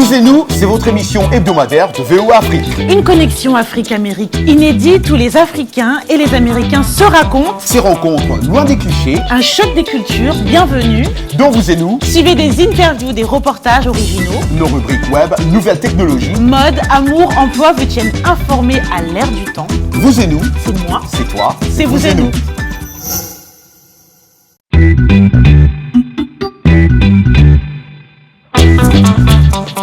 Vous et nous, c'est votre émission hebdomadaire de VOA Afrique. Une connexion Afrique-Amérique inédite où les Africains et les Américains se racontent. Ces rencontres loin des clichés. Un choc des cultures, bienvenue. Dans Vous et nous, suivez des interviews, des reportages originaux. Nos rubriques web, nouvelles technologies. Mode, amour, emploi vous tiennent informés à l'ère du temps. Vous et nous, c'est moi, c'est toi, c'est vous et nous.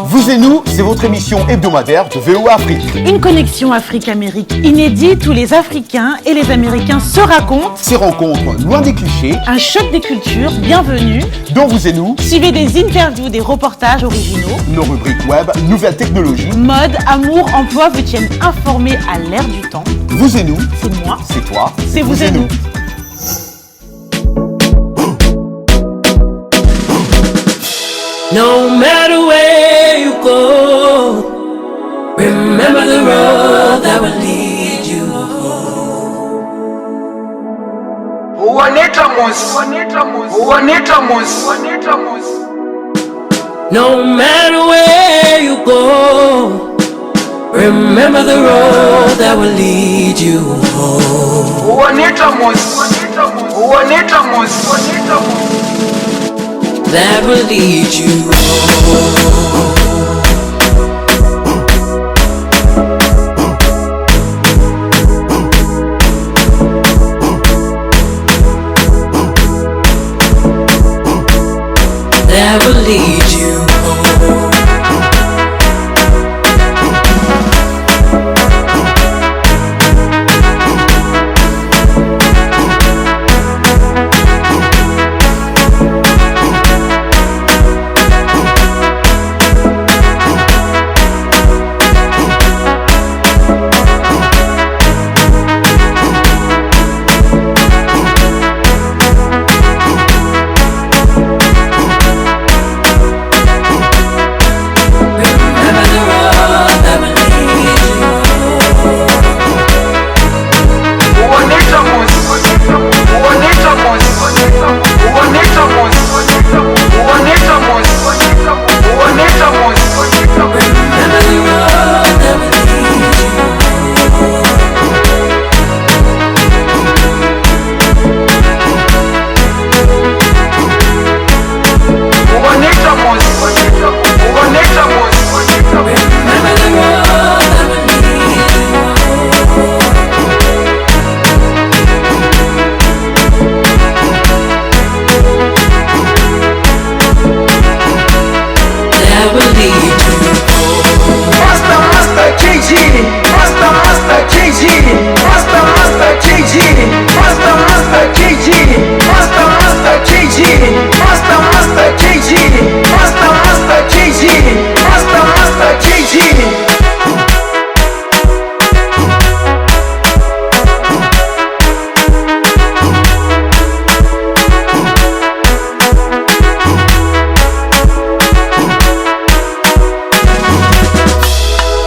Vous et nous, c'est votre émission hebdomadaire de VOA Afrique. Une connexion Afrique-Amérique inédite où les Africains et les Américains se racontent. Ces rencontres loin des clichés. Un choc des cultures, bienvenue. Dans Vous et nous, suivez des interviews, des reportages originaux. Nos rubriques web, nouvelles technologies. Mode, amour, emploi vous tiennent informés à l'ère du temps. Vous et nous, c'est moi, c'est toi, c'est vous et nous. No matter where you go, remember the road that will lead you home. No matter where you go, remember the road that will lead you home. That will lead you home. That will lead you home.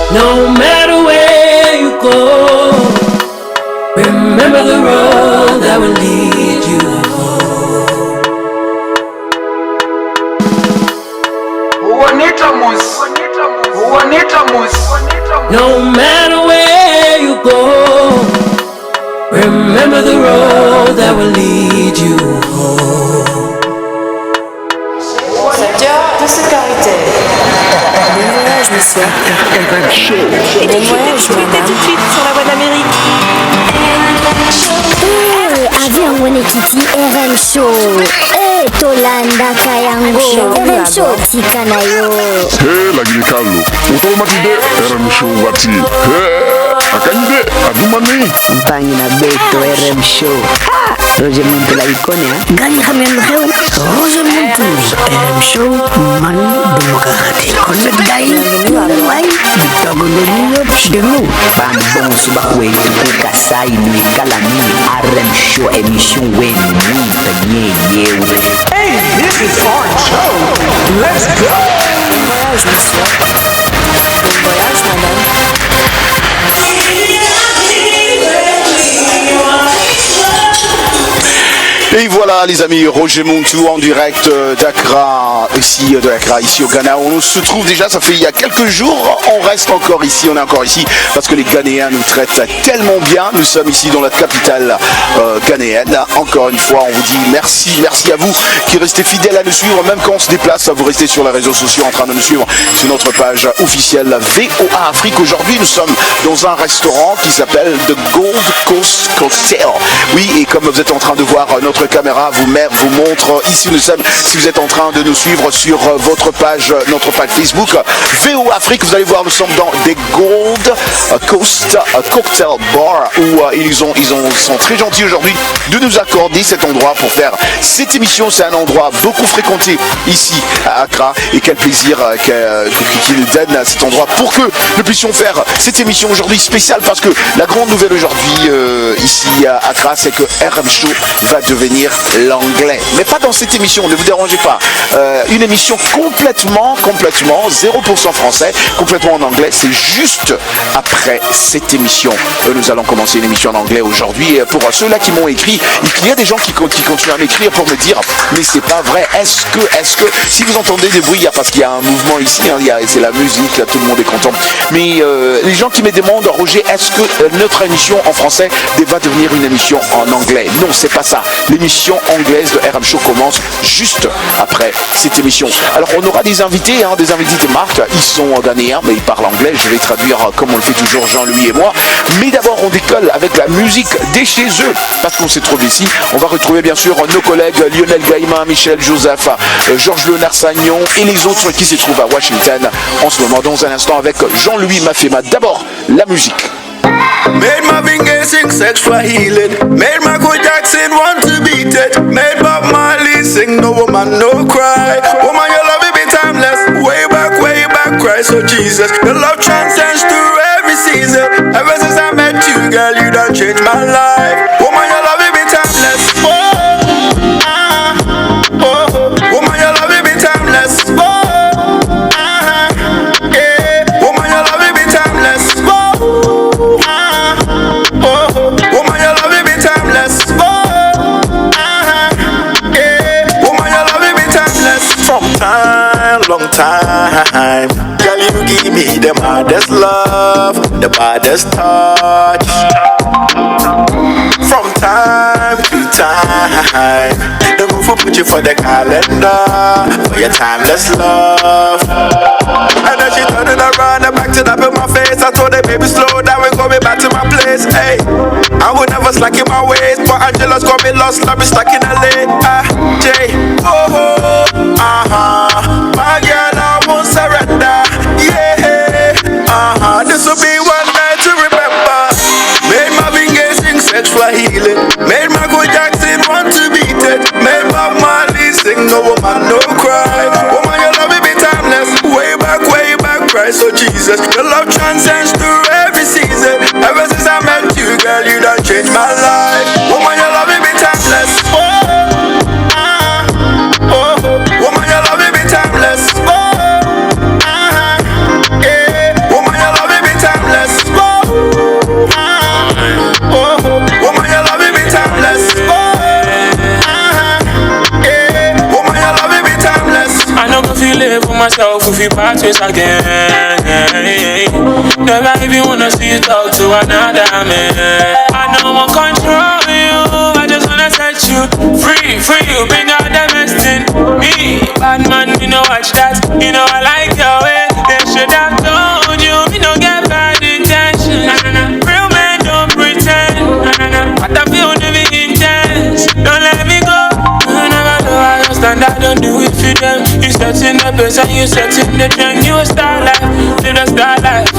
No matter where you go, remember the road that will lead you home. No matter where you go, remember the road that will lead you home. Secteur de sécurité. Bon voyage, monsieur. RM Show. Bon voyage, madame. Tout de suite sur la voie d'Amérique. Avion Wenekiti RM Show. Tolanda Kayango RM Show Tikanayo. Lagi Carlo. Automatide RM Show wati. Akanyide adumani. Mpangi na beto RM Show. Roger Muntu la ikonia. Gani kamian heu. Roger Muntu RM Show man demokrati. Konbet dai. Wai. Togo delu delu. Ban bon subakwe tuka sai ni kalami. RM Show émission wen ni tanye yeu. Hey, this is our show. Let's go. Bon voyage, monsieur. Bon voyage, madame. Et voilà les amis, Roger Montou en direct d'Accra, ici au Ghana. On se trouve déjà, ça fait il y a quelques jours, on reste encore ici, on est encore ici parce que les Ghanéens nous traitent tellement bien. Nous sommes ici dans la capitale ghanéenne. Encore une fois, on vous dit merci à vous qui restez fidèles à nous suivre, même quand on se déplace, vous restez sur les réseaux sociaux en train de nous suivre sur notre page officielle VOA Afrique. Aujourd'hui, nous sommes dans un restaurant qui s'appelle The Gold Coast Cocktail. Oui, et comme vous êtes en train de voir notre caméra vous montre ici nous sommes, si vous êtes en train de nous suivre sur notre page Facebook VOA Afrique, vous allez voir nous sommes dans The Gold Coast Cocktail Bar où ils sont très gentils aujourd'hui de nous accorder cet endroit pour faire cette émission. C'est un endroit beaucoup fréquenté ici à Accra et quel plaisir qu'ils donnent à cet endroit pour que nous puissions faire cette émission aujourd'hui spéciale, parce que la grande nouvelle aujourd'hui ici à Accra, c'est que RM Show va devenir l'anglais, mais pas dans cette émission, ne vous dérangez pas, une émission complètement 0% français, complètement en anglais. C'est juste après cette émission nous allons commencer une émission en anglais aujourd'hui. Pour ceux-là qui m'ont écrit, il y a des gens qui continuent à m'écrire pour me dire mais c'est pas vrai, est-ce que si vous entendez des bruits, parce qu'il y a un mouvement ici, c'est la musique, là, tout le monde est content, mais les gens qui me demandent Roger, est-ce que notre émission en français va devenir une émission en anglais? Non, c'est pas ça. L'émission anglaise de RM Show commence juste après cette émission. Alors on aura des invités de marque, ils sont ghanéens mais ils parlent anglais, je vais traduire comme on le fait toujours Jean-Louis et moi, mais d'abord on décolle avec la musique de chez eux, parce qu'on s'est trouvé ici. On va retrouver bien sûr nos collègues Lionel Gaïma, Michel Joseph, Georges Léonard Sagnon et les autres qui se trouvent à Washington en ce moment. Dans un instant avec Jean-Louis Mafema. D'abord la musique. Made Marvin Gaye sing sex for healing. Made Michael Jackson want to beat it. Made Bob Marley sing no woman no cry. Woman your love it be timeless. Way back Christ oh Jesus. Your love transcends through every season. Ever since I met you girl you done changed my life. Woman your love it be timeless. Woman your love it be timeless. Long time, girl, you give me the baddest love, the baddest touch. From time to time, the roof will put you for the calendar, for your timeless love. And then she turning around and back to that in my face. I told her, baby, slow down and go me back to my place. Hey, I would never slack in my ways, but Angela's got me lost, love me stuck in LA. J, my girl, I won't surrender. Yeah, this will be one night to remember. Made Marvin Gaye sing sex for healing. Made Michael Jackson want to beat it. Made Bob Marley sing no woman no cry. Woman your love it be timeless. Way back Christ oh Jesus. Your love transcends through every season. Ever since I met you girl you done changed my life. Woman your love it be timeless. Woman your love it be timeless. Woman your love it be timeless. Woman your love it be timeless. Woman your love it be timeless. I know if you live for myself, if you practice again. Never even wanna see you talk to another man. I know I won't control you, I just wanna set you free, you bring out the best in me. Bad man, you know watch that, you know I like your way. They should have told you, you don't get bad intentions. Real men don't pretend. What I feel to be intense. Don't let me go. Never do I understand, I don't do it for them. You set in the best and you set in the trend. You a star life, live a star life.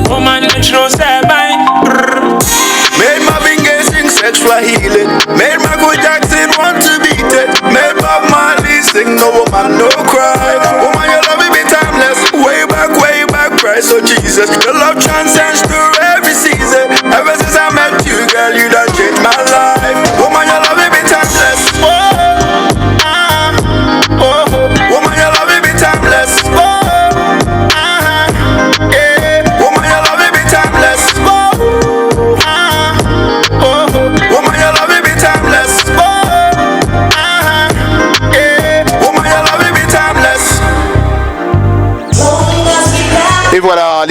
Woman, natural say bye. Made Marvin Gaye sing sex for healing. Made Michael Jackson want to beat it. Made Bob Marley sing no woman no cry. Woman your love it be timeless. Way back Christ oh Jesus. Your love transcends through every season. Ever since I met you girl you done changed my life. Woman your love it be timeless. Woman your love it be timeless. Woman your love it be timeless. Woman your love it be timeless.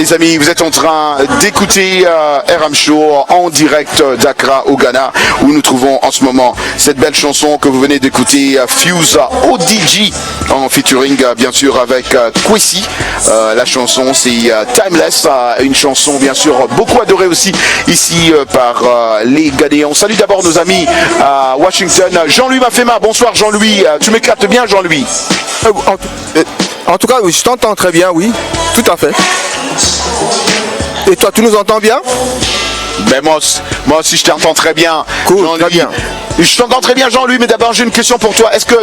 les amis, vous êtes en train d'écouter RM Show en direct d'Accra au Ghana, où nous trouvons en ce moment cette belle chanson que vous venez d'écouter, Fuse ODG, en featuring bien sûr avec Kwesi. La chanson c'est Timeless, une chanson bien sûr beaucoup adorée aussi ici par les Ghanéens. On salue d'abord nos amis à Washington. Jean-Louis Mafema, bonsoir Jean-Louis, tu m'éclates bien Jean-Louis. En tout cas, oui, je t'entends très bien, oui, tout à fait. Et toi, tu nous entends bien? Ben moi aussi je t'entends très bien. Cool, très bien. Je t'entends très bien Jean-Louis, mais d'abord j'ai une question pour toi. Est-ce que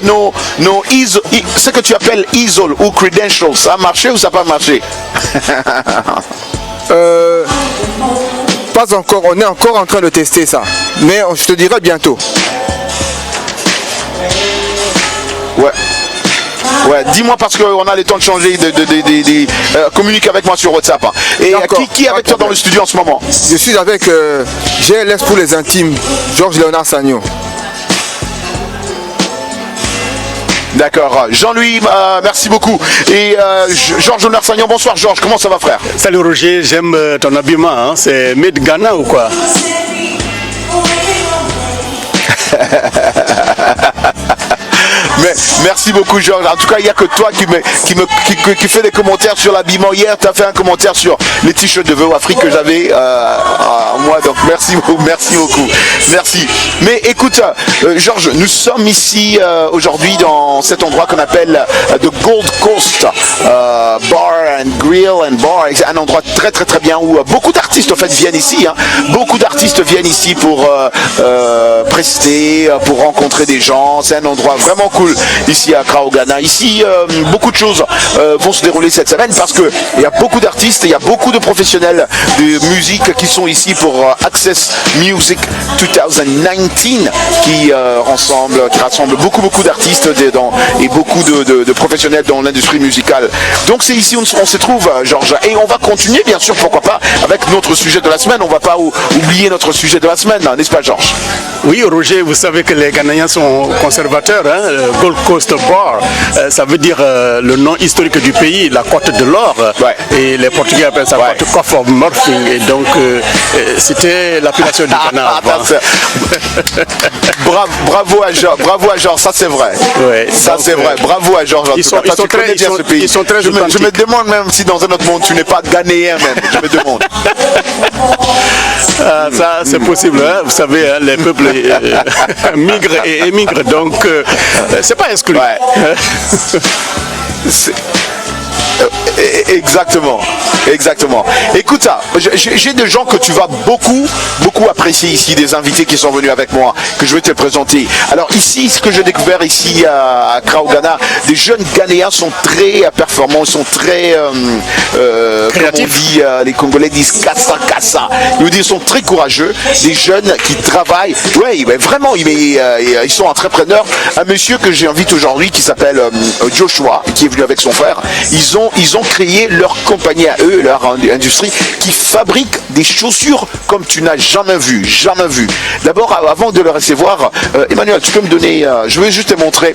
ce que tu appelles ISOL ou credentials, ça a marché ou ça n'a pas marché? Pas encore, on est encore en train de tester ça. Mais je te dirai bientôt. Ouais, dis-moi parce qu'on a le temps de changer, communique avec moi sur WhatsApp. Hein. Et qui est avec toi dans le studio en ce moment? Je suis avec GLS pour les intimes, Georges Léonard Sagnon. D'accord, Jean-Louis, merci beaucoup. Et Georges Léonard Sagnon, bonsoir Georges, comment ça va frère? Salut Roger, j'aime ton habillement, hein. C'est Made Ghana ou quoi? Mais merci beaucoup Georges. En tout cas, il n'y a que toi qui fait des commentaires sur l'habillement. Hier, tu as fait un commentaire sur les t-shirts de VO Afrique que j'avais moi. Donc merci beaucoup. Merci. Mais écoute, Georges, nous sommes ici aujourd'hui dans cet endroit qu'on appelle The Gold Coast Bar and Grill and Bar. C'est un endroit très très très bien où beaucoup d'artistes en fait viennent ici. Hein. Beaucoup d'artistes viennent ici pour prester, pour rencontrer des gens. C'est un endroit vraiment cool ici à Accra au Ghana. Ici, beaucoup de choses vont se dérouler cette semaine parce qu'il y a beaucoup d'artistes, il y a beaucoup de professionnels de musique qui sont ici pour Access Music 2019 qui rassemble beaucoup d'artistes et beaucoup de professionnels dans l'industrie musicale. Donc c'est ici où on se trouve, Georges. Et on va continuer, bien sûr, pourquoi pas, avec notre sujet de la semaine. On ne va pas oublier notre sujet de la semaine, n'est-ce pas, Georges? Oui, Roger, vous savez que les Ghanéens sont conservateurs. Hein? Gold Coast Bar, ça veut dire le nom historique du pays, la côte de l'or. Ouais. Et les Portugais appellent ça côte of Morphing. Et donc, c'était l'appellation du Ghana. Bravo à Georges, ça c'est vrai. Ouais, ça c'est vrai. Bravo à Georges. Ils sont très je me demande même si dans un autre monde tu n'es pas ghanéen même. Je me demande. Ça c'est possible. Hein? Vous savez, hein, les peuples migrent et émigrent. Donc, c'est pas exclu. Ouais. Exactement. Écoute ça, j'ai des gens que tu vas beaucoup apprécier ici, des invités qui sont venus avec moi, que je vais te présenter. Alors ici, ce que j'ai découvert ici à Accra au Ghana, des jeunes Ghanéens sont très performants, ils sont très créatifs. Comme on dit, les Congolais disent kassa. Ils sont très courageux, des jeunes qui travaillent. Oui, mais vraiment, ils sont entrepreneurs. Un monsieur que j'invite aujourd'hui qui s'appelle Joshua, qui est venu avec son frère, ils ont créé leur compagnie à eux, leur industrie, qui fabrique des chaussures comme tu n'as jamais vu. D'abord, avant de le recevoir, Emmanuel, tu peux me donner, je vais juste te montrer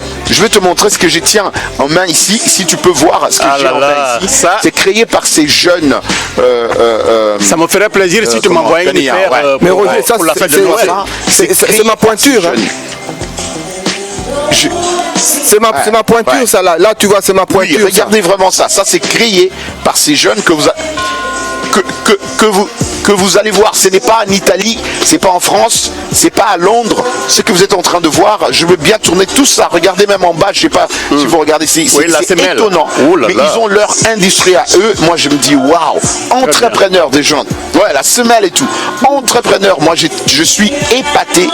ce que je tiens en main ici, si tu peux voir ce que j'ai en main ici. C'est créé par ces jeunes. Ça me ferait plaisir si tu m'envoyais une paire mais Roger, ça, pour la fête de Noël. C'est ma pointure. Hein. C'est ma pointure, ça là. Là, tu vois, c'est ma pointure. Oui, regardez vraiment ça. Ça, c'est créé par ces jeunes que vous allez voir. Ce n'est pas en Italie, c'est pas en France, c'est pas à Londres. Ce que vous êtes en train de voir, je veux bien tourner tout ça. Regardez même en bas, je sais pas si vous regardez, c'est étonnant. Mais ils ont leur industrie à eux. Moi, je me dis waouh, entrepreneurs des gens. Ouais, la semelle et tout. Entrepreneur, moi, je suis épaté,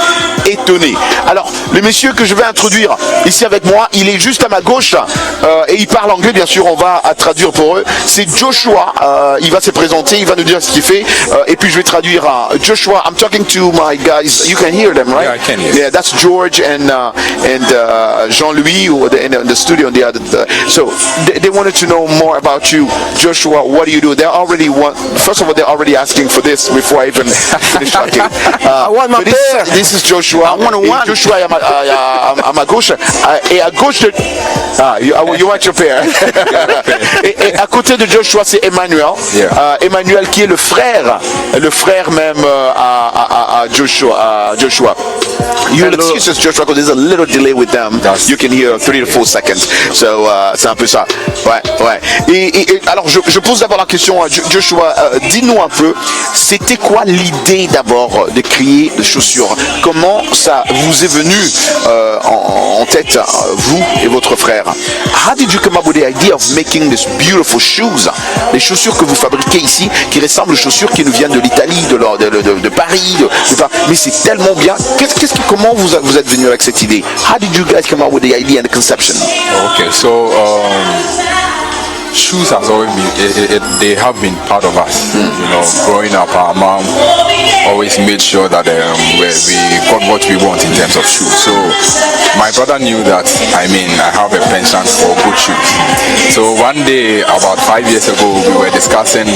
étonné. Alors, le monsieur que je vais introduire ici avec moi, il est juste à ma gauche et il parle anglais, bien sûr. On va traduire pour eux. C'est Joshua. Il va se présenter. commencer, il va nous dire ce qu'il fait, et puis je vais traduire. Joshua, I'm talking to my guys. You can hear them, right? Yeah, I can hear. Yeah, that's George and Jean-Louis in the studio on the other. So they wanted to know more about you, Joshua. What do you do? First of all, they're already asking for this before I even finish talking. I want my pair. This is Joshua. I want one. Joshua à ma gauche. Et à gauche de... you want your pair. et à côté de Joshua, c'est Emmanuel. Yeah. Emmanuel qui est le frère même à Joshua. You'll excuse us, Joshua, because there's a little delay with them. You can hear 3 to 4 seconds. So, c'est un peu ça. Ouais. Et alors, je pose d'abord la question à Joshua. Dis-nous un peu, c'était quoi l'idée d'abord de créer des chaussures? Comment ça vous est venu en tête, vous et votre frère? How did you come up with the idea of making these beautiful shoes? Les chaussures que vous fabriquez ici, qui ressemblent aux chaussures qui nous viennent de l'Italie, de Paris, mais c'est tellement bien. Comment vous êtes venu avec cette idée? How did you guys come up with the idea and the conception? Okay, so shoes has always been, they have been part of us. You know, growing up, our mom always made sure that we got what we want in terms of shoes. So my brother knew that, I have a penchant for good shoes. So one day, about 5 years ago, we were discussing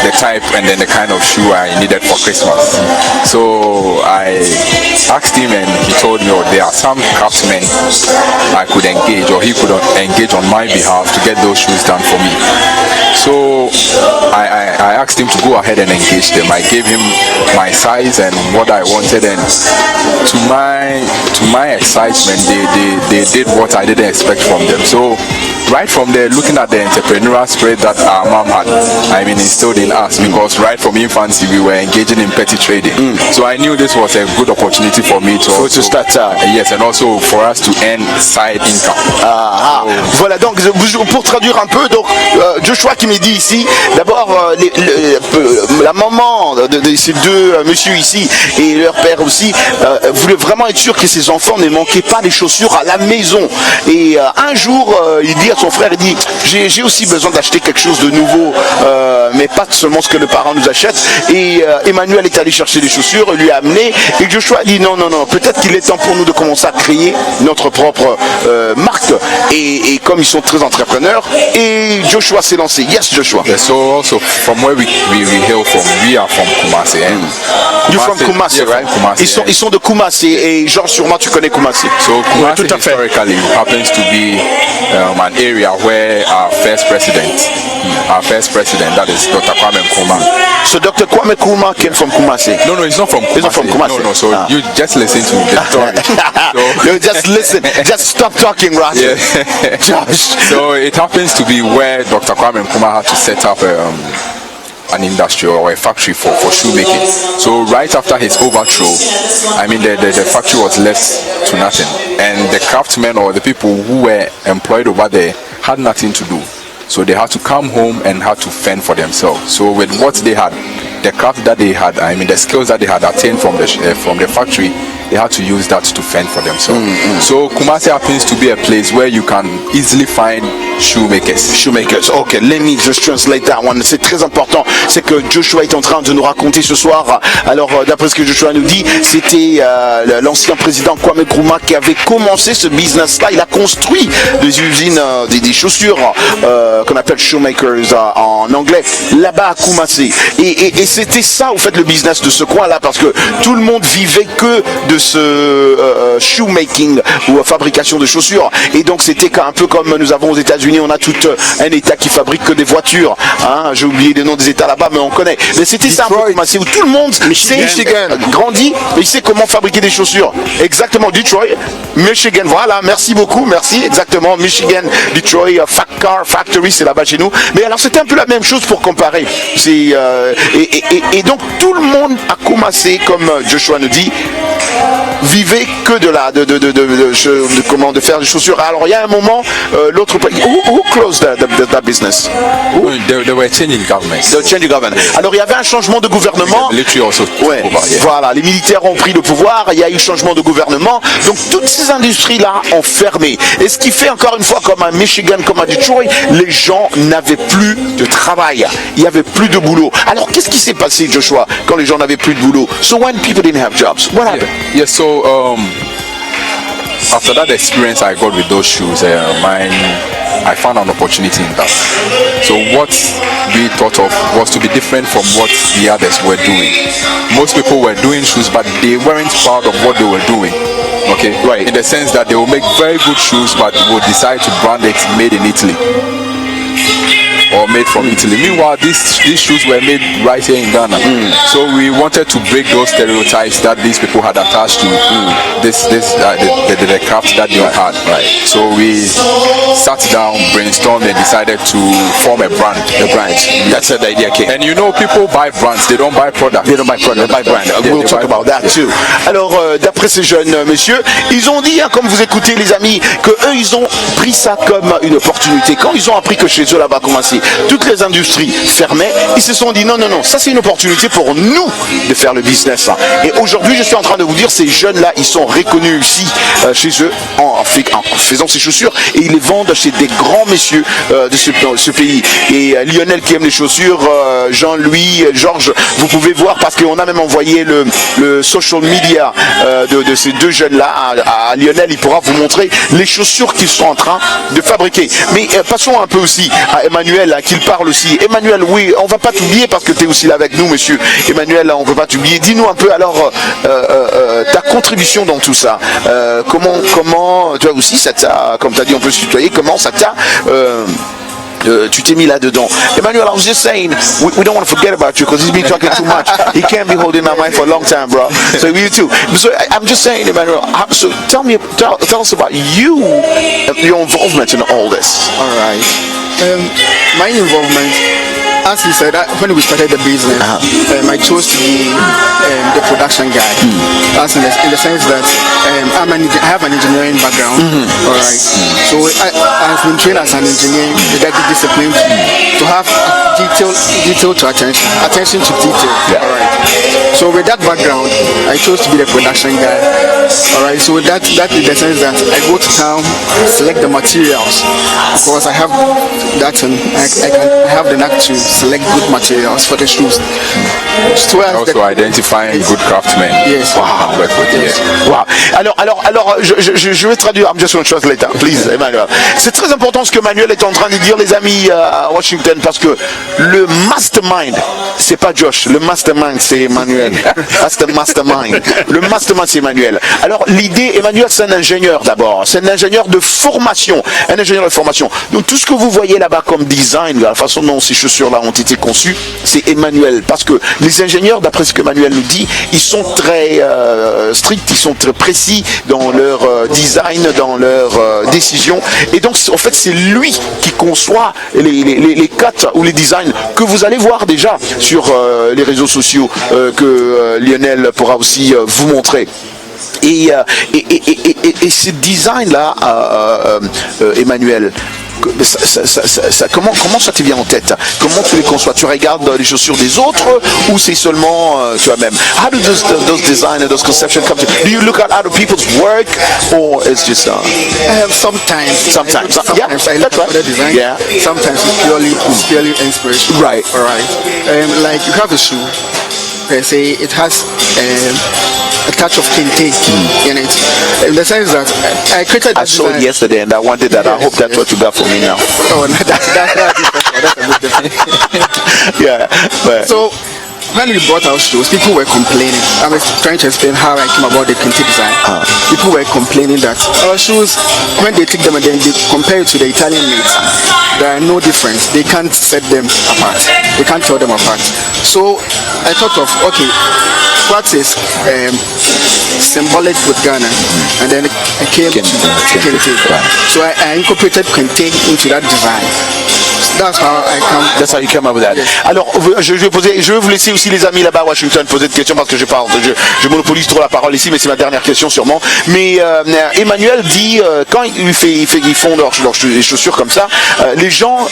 the type and then the kind of shoe I needed for Christmas. So I asked him and he told me, there are some craftsmen I could engage, or he could engage on my behalf to get those shoes done for me. So I asked him to go ahead and engage them. I gave him my size and what I wanted, and to my excitement, they did what I didn't expect from them. So right from there, looking at the entrepreneurial spirit that our mom had, instilled in us, because right from infancy we were engaging in petty trading. So I knew this was a good opportunity for me to start. Yes, and also for us to earn side income. Voilà, donc pour traduire un peu, donc Joshua qui me dit ici, d'abord la maman de ces deux messieurs ici et leur père aussi voulaient vraiment être sûr que ses enfants ne manquaient pas des chaussures à la maison. Et un jour, il dit à son frère, il dit, j'ai aussi besoin d'acheter quelque chose de nouveau, mais pas seulement ce que le parent nous achète. Et Emmanuel est allé chercher des chaussures, lui a amené, et Joshua dit non, peut-être qu'il est temps pour nous de commencer à créer notre propre marque. Et comme ils sont très entrepreneurs, et Joshua s'est lancé. Yes, Joshua. Yeah, so also from where we hail from, we are from Kumasi. You're from Kumasi, right? Kumasi, ils sont de Kumasi, et genre sûrement tu connais Kumasi. So Kumasi historically happens to be an area where our first president, that is Dr. Kwame Nkrumah. So Dr. Kwame Nkrumah came from Kumasi? No, he's not from Kumasi. He's not from Kumasi. No, so you just listen to the story. You just listen, just stop talking, right? Yeah. Josh. So it happens to be where Dr. Kwame Nkrumah had to set up an industry or a factory for shoemaking. So right after his overthrow, the factory was left to nothing, and the craftsmen or the people who were employed over there had nothing to do. So they had to come home and had to fend for themselves. So with what they had, the craft that they had, the skills that they had attained from the factory, they had to use that to fend for themselves. So Kumasi happens to be a place where you can easily find shoemakers. Okay, let me just translate that one. C'est très important. C'est que Joshua est en train de nous raconter ce soir. Alors, d'après ce que Joshua nous dit, c'était l'ancien président Kwame Nkrumah qui avait commencé ce business-là. Il a construit des usines, des chaussures qu'on appelle shoemakers en anglais, là-bas à Kumasi. Et c'était ça, au fait, le business de ce coin-là, parce que tout le monde vivait que de ce shoemaking ou fabrication de chaussures. Et donc, c'était un peu comme nous avons aux États-Unis. On a tout un État qui fabrique que des voitures. J'ai oublié les noms des États là-bas, mais on connaît. Mais c'était ça, où tout le monde grandit et il sait comment fabriquer des chaussures. Exactement, Detroit, Michigan. Voilà, merci beaucoup, merci. Exactement, Michigan, Detroit, Car Factory, c'est là-bas chez nous. Mais alors, c'était un peu la même chose pour comparer. Et donc, tout le monde a commencé, comme Joshua nous dit, vivait que de faire des chaussures. Alors il y a un moment, l'autre pays, who closed that business? They were changing government. Alors il y avait un changement de gouvernement. Ouais, voilà, les militaires ont pris le pouvoir, il y a eu changement de gouvernement, donc toutes ces industries-là ont fermé. Et ce qui fait encore une fois, comme à Michigan, comme à Detroit, les gens n'avaient plus de travail, il n'y avait plus de boulot. Alors qu'est-ce qui s'est passé, Joshua, quand les gens n'avaient plus de boulot? So when people didn't have jobs, what happened? Yeah, so after that experience I got with those shoes, I found an opportunity in that. So what we thought of was to be different from what the others were doing. Most people were doing shoes, but they weren't proud of what they were doing. Okay, right. In the sense that they will make very good shoes, but will decide to brand it made in Italy or made from Italy. Meanwhile, these shoes were made right here in Ghana. So we wanted to break those stereotypes that these people had attached to the craft that they had. Right. So we sat down, brainstormed, and decided to form a brand. That's the idea. And you know, people buy brands, they don't buy products. They don't buy product, they buy brand. We'll talk about that too. Alors, d'après ces jeunes messieurs, ils ont dit, comme vous écoutez les amis, que eux ils ont pris ça comme une opportunité. Quand ils ont appris que chez eux là-bas commençait, toutes les industries fermaient, ils se sont dit non, ça c'est une opportunité pour nous de faire le business. Et aujourd'hui, je suis en train de vous dire, ces jeunes-là, ils sont reconnus ici chez eux en faisant ces chaussures et ils les vendent chez des grands messieurs de ce pays. Et Lionel qui aime les chaussures, Jean-Louis, Georges, vous pouvez voir parce qu'on a même envoyé le social media de ces deux jeunes-là à Lionel, il pourra vous montrer les chaussures qu'ils sont en train de fabriquer. Mais passons un peu aussi à Emmanuel, qu'il parle aussi. Emmanuel, oui, on va pas t'oublier parce que tu es aussi là avec nous, monsieur. Emmanuel, on ne peut pas t'oublier. Dis-nous un peu alors ta contribution dans tout ça. Comment toi aussi, ça t'a, comme tu as dit, on peut se tutoyer, comment ça t'a... tu t'es mis là-dedans. Emmanuel, I was just saying, we don't want to forget about you because he's been talking too much. He can't be holding my mic for a long time, bro. So you too. So I'm just saying, Emmanuel, so tell us about you, your involvement in all this. All right. My involvement, as you said, when we started the business, I chose to be the production guy. As in the sense that I have an engineering background. All right. So I've been trained as an engineer, the discipline to have detail to attention to detail. Yeah. All right. So with that background, I chose to be the production guy. All right. So that in the sense that I go to town, select the materials because I have that and I have the knack to select good materials for the shoes. So also identifying good craftsmen. Yes. Wow. Wow. Alors, je vais traduire. I'm just going to translate that, please, Emmanuel. C'est très important ce que Emmanuel est en train de dire, les amis à Washington, parce que le mastermind, c'est pas Josh. Le mastermind, c'est Emmanuel. That's the mastermind. Le mastermind, c'est Emmanuel. Alors, l'idée, Emmanuel, c'est un ingénieur d'abord. C'est un ingénieur de formation. Un ingénieur de formation. Donc, tout ce que vous voyez là-bas comme design, la façon dont ces chaussures-là ont été conçues, c'est Emmanuel. Parce que les ingénieurs, d'après ce que Emmanuel nous dit, ils sont très stricts, ils sont très précis dans leur design, dans leurs décisions. Et donc, en fait, c'est lui qui conçoit les cuts ou les designs que vous allez voir déjà sur les réseaux sociaux que Lionel pourra aussi vous montrer. Et ce design-là, Emmanuel, comment ça te vient en tête? Comment tu les conçois? Tu regardes les chaussures des autres ou c'est seulement toi-même? How do those design and those conceptions come to? Do you look at other people's work or it's just sometimes? Yeah, that's right. Yeah. Sometimes it's purely inspiration. Right. All right. Like you have a shoe. Per se, it has a touch of kente in it. In the sense that I created that I saw it yesterday and I wanted that. I hope that's what you got for me now. Oh, no, that's a bit different. Yeah. But so when we brought our shoes, people were complaining. I was trying to explain how I came about the kente design. People were complaining that our shoes, when they take them and then they compare it to the Italian made, there are no difference. They can't set them apart. They can't tell them apart. So I thought of, okay, what is symbolic with Ghana? And then I came to Kente. So I incorporated Kente into that design. that's how I come. That's how you come up with that. Alors, je vais vous laisser aussi les amis là-bas à Washington poser des questions parce que je monopolise trop la parole ici, mais c'est ma dernière question sûrement. Mais Emmanuel dit quand ils font les chaussures comme ça, les gens,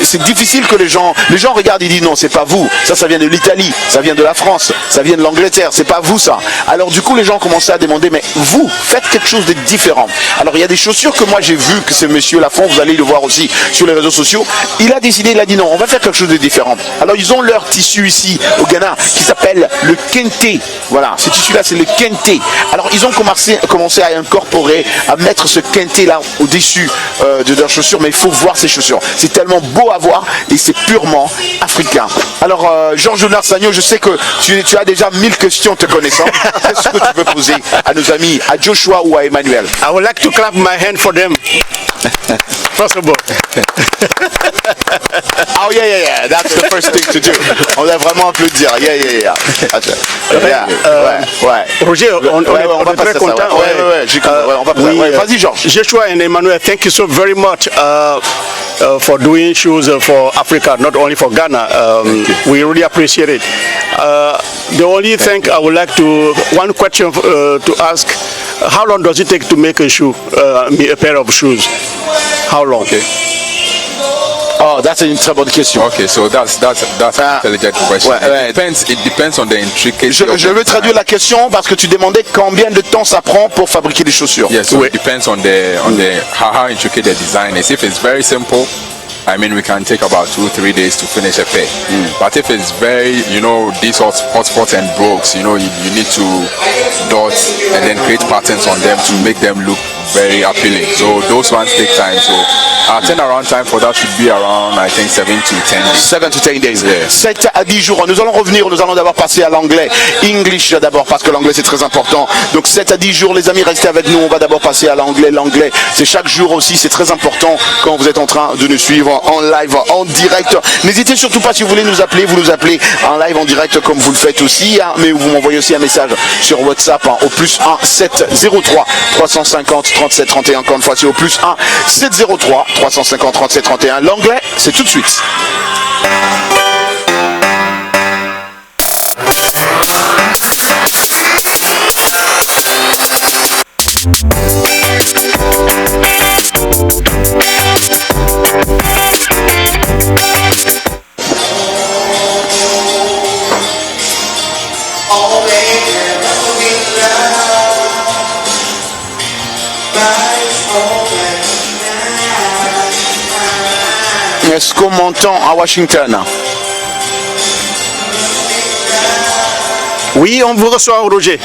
c'est difficile que les gens regardent et disent non, c'est pas vous. Ça vient de l'Italie, ça vient de la France, ça vient de l'Angleterre, c'est pas vous ça. Alors du coup, les gens commençaient à demander mais vous faites quelque chose de différent. Alors il y a des chaussures que moi j'ai vu que ce monsieur Lafont, vous allez le voir aussi sur les réseaux sociaux, il a dit non, on va faire quelque chose de différent. Alors ils ont leur tissu ici au Ghana qui s'appelle le kente. Voilà, ce tissu là c'est le kente. Alors ils ont commencé à incorporer, à mettre ce kente là au-dessus de leurs chaussures, mais il faut voir ces chaussures. C'est tellement beau à voir et c'est purement africain. Alors Georges Jonas Sagno, je sais que tu as déjà 1000 questions te connaissant. Qu'est-ce que tu veux poser à nos amis, à Joshua ou à Emmanuel? I would like to clap my hand for them. First of all. Oh yeah, that's the first thing to do. On va vraiment applaudir. Yeah. Roger, on est très content. On va passer. Vas-y Georges. Joshua and Emmanuel, thank you so very much for doing shows for Africa, not only for Ghana. We really appreciate it. The only thing I would like one question to ask, how long does it take to make a shoe, a pair of shoes? How long? Okay. Oh, that's une très bonne question. Okay, so that's an intelligent question. It depends on the intricacy. Je veux traduire la question parce que tu demandais combien de temps ça prend pour fabriquer des chaussures. Yes, so it depends on how intricate the design is. If it's very simple, I mean, we can take about 2-3 days to finish a pair. But if it's very, these hotspots and brokes, you need to dot and then create patterns on them to make them look very appealing. So those ones take time. So our turnaround time for that should be around, I think, 7 to 10 days. 7 to 10 days. Yeah. 7 à 10 jours. Nous allons revenir, nous allons d'abord passer à l'anglais. English d'abord, parce que l'anglais c'est très important. Donc 7 à 10 jours, les amis, restez avec nous. On va d'abord passer à l'anglais. L'anglais, c'est chaque jour aussi, c'est très important quand vous êtes en train de nous suivre en live, en direct. N'hésitez surtout pas, si vous voulez nous appeler, vous nous appelez en live, en direct, comme vous le faites aussi. Mais vous m'envoyez aussi un message sur WhatsApp au plus 1 703 350 37 31. Encore une fois, c'est au plus 1 703 350 37 31. L'anglais, c'est tout de suite. Est-ce qu'on m'entend à Washington? Oui, on vous reçoit, Roger.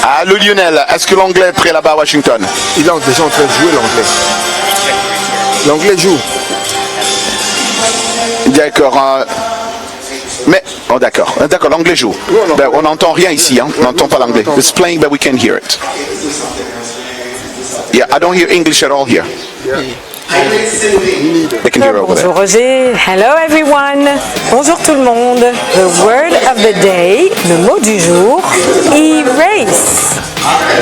Allô Lionel, est-ce que l'anglais est prêt là-bas à Washington? Il est déjà en train de jouer l'anglais. L'anglais joue. D'accord. Mais, d'accord, l'anglais joue. On n'entend rien ici, on n'entend pas l'anglais. It's playing but we can hear it. Yeah, I don't hear English at all here. Bonjour Roger, hello everyone. Bonjour tout le monde. The word of the day, le mot du jour, erase.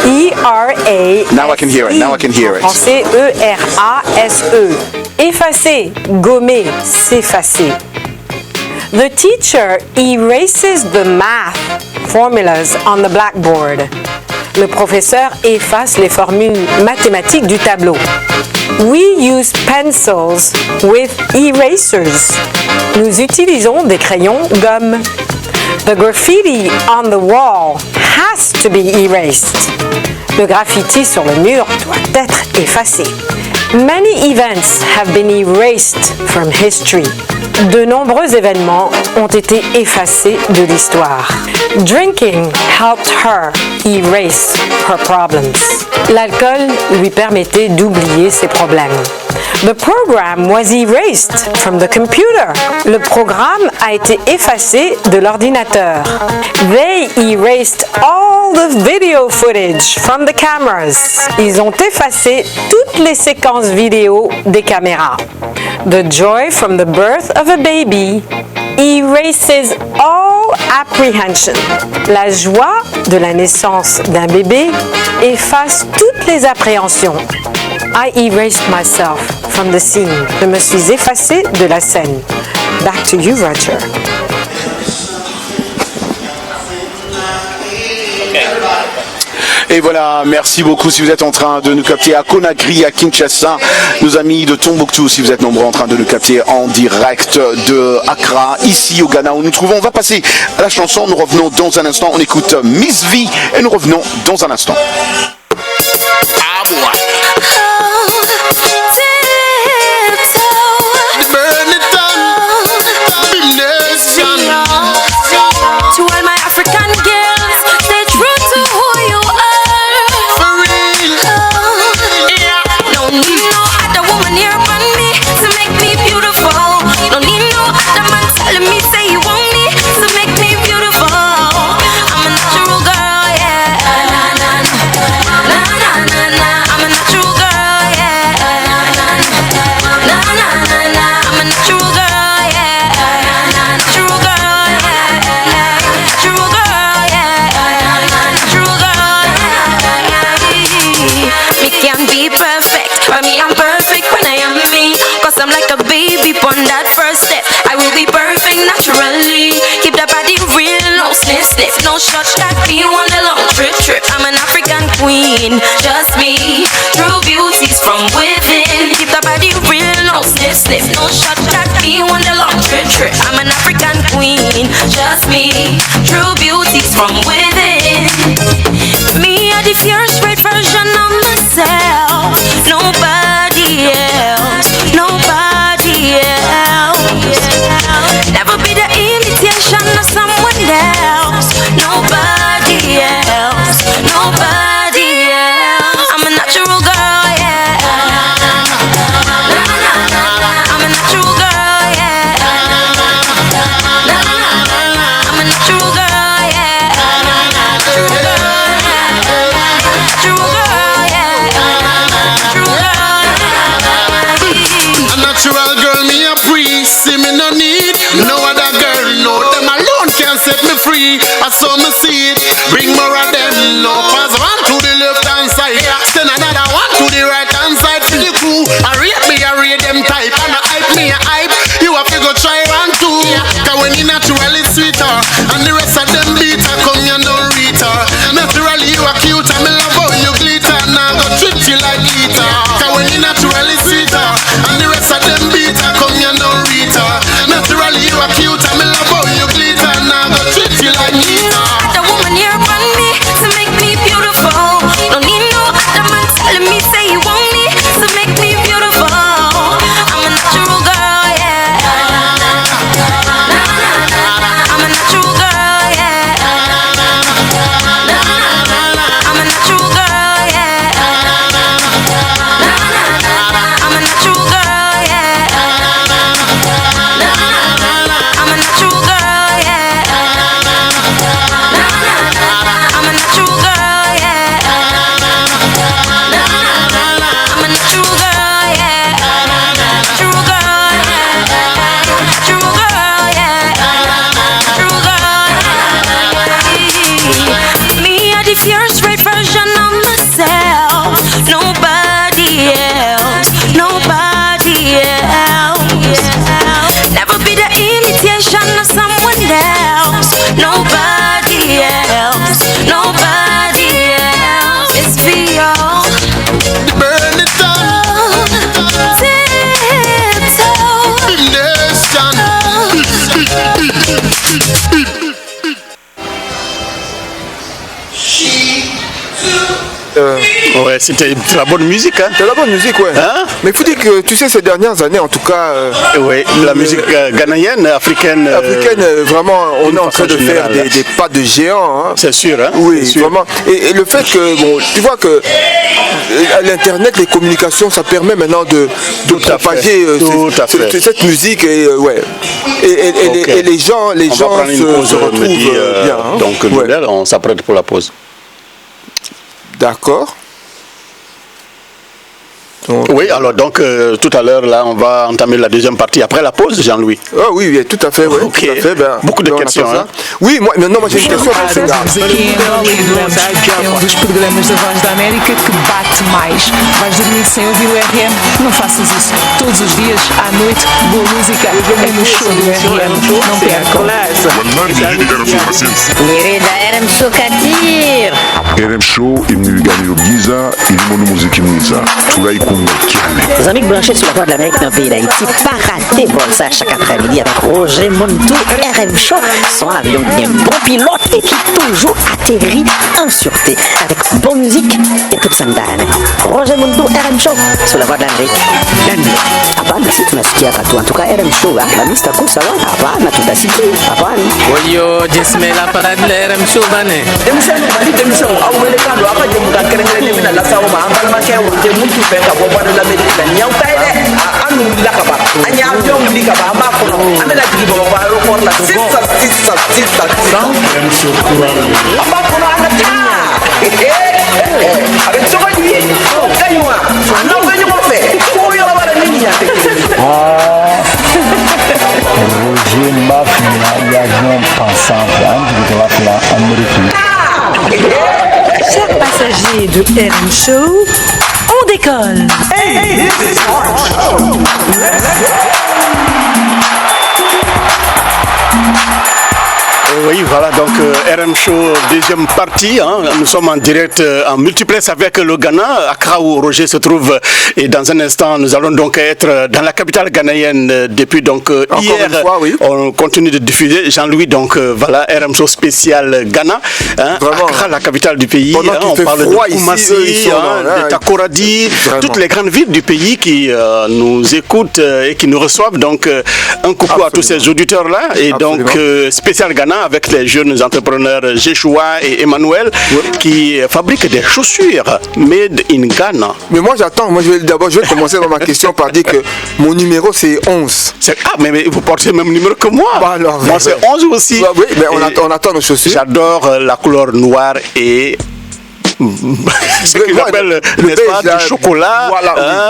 E-R-A. Now I can hear it. En français, E-R-A-S-E. Effacer, gommer, s'effacer. The teacher erases the math formulas on the blackboard. Le professeur efface les formules mathématiques du tableau. We use pencils with erasers. Nous utilisons des crayons gomme. The graffiti on the wall has to be erased. Le graffiti sur le mur doit être effacé. Many events have been erased from history. De nombreux événements ont été effacés de l'histoire. Drinking helped her erase her problems. L'alcool lui permettait d'oublier ses problèmes. The program was erased from the computer. Le programme a été effacé de l'ordinateur. They erased all the video footage from the cameras. Ils ont effacé toutes les séquences vidéo des caméras. The joy from the birth of a baby erases all apprehension. La joie de la naissance d'un bébé efface toutes les appréhensions. I erased myself from the scene. Je me suis effacé de la scène. Back to you, Roger. Et voilà, merci beaucoup si vous êtes en train de nous capter à Conakry, à Kinshasa, nos amis de Tombouctou, si vous êtes nombreux en train de nous capter en direct de Accra, ici au Ghana où nous nous trouvons. On va passer à la chanson, nous revenons dans un instant, on écoute Miss V et nous revenons dans un instant. To all my African girls, stay true to who you are. For real. Don't need no other woman here on me to make me beautiful. Don't need no other man telling me say you want me to make me beautiful. I'm a natural girl, yeah. Na na na na na na na. I'm a natural girl, yeah. Na na na na. I'm a natural girl, yeah. Natural girl. Perfect, but me I'm perfect when I am me. Cause I'm like a baby on that first step. I will be perfect naturally. Keep the body real, no slip slip, no short that be on the long trip. I'm an African queen, just me. True beauty's from within. Keep the body real, no slip slip, no short that be on the long trip. I'm an African queen, just me. True beauty's from within. Me are the pure straight version of myself. Nobody else, nobody else. Never be the imitation of someone else. Nobody else, nobody else. I'm a natural girl, yeah. Na, na, na, na. I'm a natural girl, yeah. Na, na, na, na. I'm a natural girl, yeah. Natural girl, yeah. Natural girl, yeah. A natural girl, me a free. See me no need no other girl. No, them alone can set me free. I saw me see it. Bring more of them. No, pass one to the left hand side. Send another one to the right hand side. To the crew, I rate them type. And I hype me a hype. You have to go try one too. Cause when you natural it's sweeter. And the rest of them bitter. Come you don't read her. Naturally you are cute. And me love how you glitter. Now go treat you like glitter. Cause when you natural it's sweeter. And the rest of them bitter. Come you don't read her. Naturally you are cute. And me love how you glitter. Now go treat you like glitter. The woman here on me to make me beautiful. Don't need no other man telling me say you want me to make me beautiful. I'm a natural girl, yeah. Na, na, na, na. I'm a natural girl, yeah. Na, na, na. I'm a natural girl, yeah. Na, na, na. I'm a natural girl, yeah. Na, na, na. I'm a natural girl, yeah. I'm a natural girl, yeah. I'm a natural girl, yeah. True girl, yeah. True girl, yeah. True girl. Me are the pure straight version of myself. Nobody else, nobody else. Never be the imitation of someone else. Nobody else, nobody else. It's beyond. Burn it down. Ouais, c'était de la bonne musique. Hein. De la bonne musique, ouais. Hein? Mais il faut dire que, tu sais, ces dernières années, en tout cas... oui, la musique ghanéenne, africaine... vraiment, on est en train de faire des pas de géant. Hein. C'est sûr, hein. Oui, sûr. vraiment. Et le fait que, bon, tu vois que l'Internet, les communications, ça permet maintenant de propager cette musique. Et, ouais. Et les gens se retrouvent bien. Hein. Donc, on s'apprête pour la pause. D'accord. Oui, alors donc tout à l'heure, là, on va entamer la deuxième partie après la pause, Jean-Louis. Oh, oui, tout à fait. Oui, ok. Tout à fait, beaucoup de questions. Hein. Oui, moi j'ai une question pour ce gars. É um dos programas da Voz da América que bate mais. Vais dormir sem ouvir o RM? Não faças isso. Todos os dias, à noite, boa música é no show do RM. Não percam. Nirida RM Show Katir. RM Show imnigani Giza ilimono muziki mwiza tulaikunda kiane. Les amis branchés sur la voix de l'Amérique dans le pays d'Haïti, pas raté pour ça chaque après-midi avec Roger Montou, RM Show, son avion bien bon pilote et qui toujours atterrit en sûreté avec bonne musique et toute sa ndane. Roger Montou, RM Show, sur la voix de l'Amérique. Hapana, si tunasikia patu. En tout cas, RM Show, la mista cool, ça va? Hapana, tutasikia. Hapana. Oyo, jesmela para de RM Show, bane. Demisão, ao mercado, apa je muda keren-keren mina la sawo ma ambal ma kewo je muntu fe ka bo bana la medina nyaw tay de anu la ka ba anya avion li ka ba ma ko amela digi bo ba ro ko la sisa amba ko na ana ta avec so ko yi kaywa no ko ni mo fe ko yo ba la mini ya te Roger Mafia e avião passant antes de lá Amérique. Chers passagers de RM Show, on décolle. Hey, this is Orange Show. Let's go. Oui, voilà, donc RM Show, deuxième partie. Hein, nous sommes en direct en multiplex avec le Ghana, Accra où Roger se trouve. Et dans un instant, nous allons donc être dans la capitale ghanéenne depuis donc hier. Fois, oui. On continue de diffuser. Jean-Louis, donc voilà, RM Show spécial Ghana. Hein, Accra, la capitale du pays. Hein, on parle de Koumassi, de Takoradi, toutes les grandes villes du pays qui nous écoutent et qui nous reçoivent. Donc un coucou à tous ces auditeurs-là. Et donc spécial Ghana avec les jeunes entrepreneurs Jeshua et Emmanuel qui fabriquent des chaussures made in Ghana. Mais moi j'attends, je vais commencer dans ma question par dire que mon numéro c'est 11. Mais vous portez le même numéro que moi. Bah alors, moi c'est 11 aussi. Bah, oui, mais on attend nos chaussures. J'adore la couleur noire et ce qu'ils appellent, n'est-ce pas, du chocolat.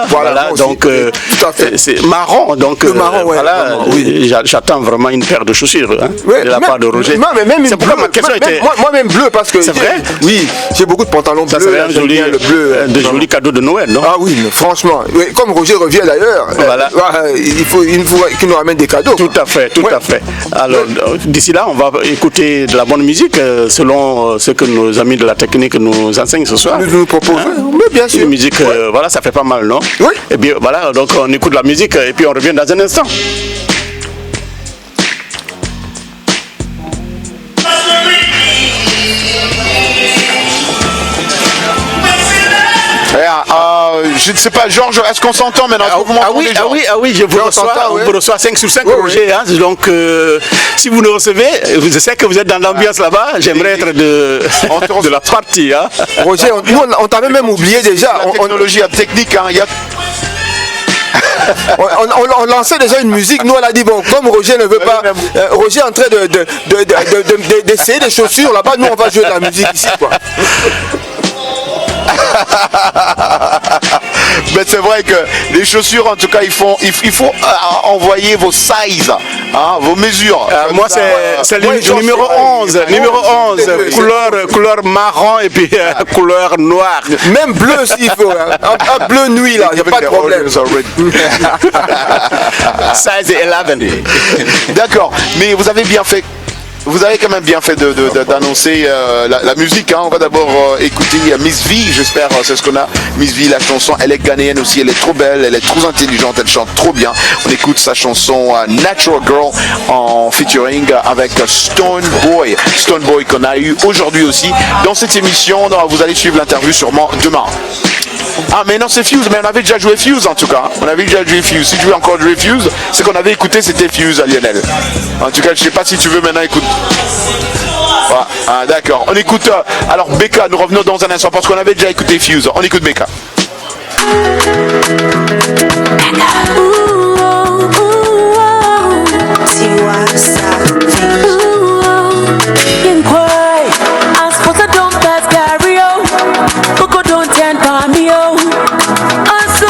Voilà, donc c'est marron. Donc voilà, j'attends vraiment une paire de chaussures de la part de Roger. C'est pourquoi ma question était. Moi-même bleu, parce que. C'est vrai? Oui, j'ai beaucoup de pantalons bleus. Ça serait un joli cadeau de Noël, non? Ah oui, mais franchement, comme Roger revient d'ailleurs, il faut qu'il nous ramène des cadeaux. Tout à fait, tout à fait. Alors d'ici là, on va écouter de la bonne musique selon ce que nos amis de la technique nous enseignent ce soir. Nous proposons, mais bien sûr. Une musique, voilà, ça fait pas mal, non? Oui. Et bien voilà, donc on écoute la musique et puis on revient dans un instant. Je ne sais pas, Georges, est-ce qu'on s'entend maintenant? Oui, je vous reçois. On vous reçoit 5 sur 5, Roger. Hein, donc, si vous nous recevez, je sais que vous êtes dans l'ambiance là-bas. J'aimerais être de la partie. Hein. Roger, on t'avait même oublié déjà. La technologie technique, hein, on lançait déjà une musique. Nous, on a dit, bon, comme Roger ne veut pas. Roger est en train d'essayer des chaussures là-bas. Nous, on va jouer de la musique ici, quoi. Mais c'est vrai que les chaussures, en tout cas, il faut envoyer vos sizes, hein, vos mesures. Moi, c'est le numéro 11. Numéro 11, couleur marron et puis couleur noire. Même bleu s'il faut. Un bleu nuit, là, il n'y a pas de problème. Size 11. D'accord, mais vous avez bien fait. Vous avez quand même bien fait d'annoncer la musique. Hein. On va d'abord écouter Miss V, j'espère, c'est ce qu'on a. Miss V, la chanson, elle est ghanéenne aussi, elle est trop belle, elle est trop intelligente, elle chante trop bien. On écoute sa chanson Natural Girl en featuring avec Stone Boy. Stone Boy qu'on a eu aujourd'hui aussi dans cette émission. Vous allez suivre l'interview sûrement demain. Ah mais non, c'est Fuse, mais on avait déjà joué Fuse en tout cas. On avait déjà joué Fuse. Si tu veux encore jouer Fuse, c'est qu'on avait écouté, c'était Fuse à Lionel. En tout cas, je sais pas si tu veux maintenant écouter. Ah, d'accord. On écoute. Alors Becca, nous revenons dans un instant parce qu'on avait déjà écouté Fuse. On écoute Becca. I'm so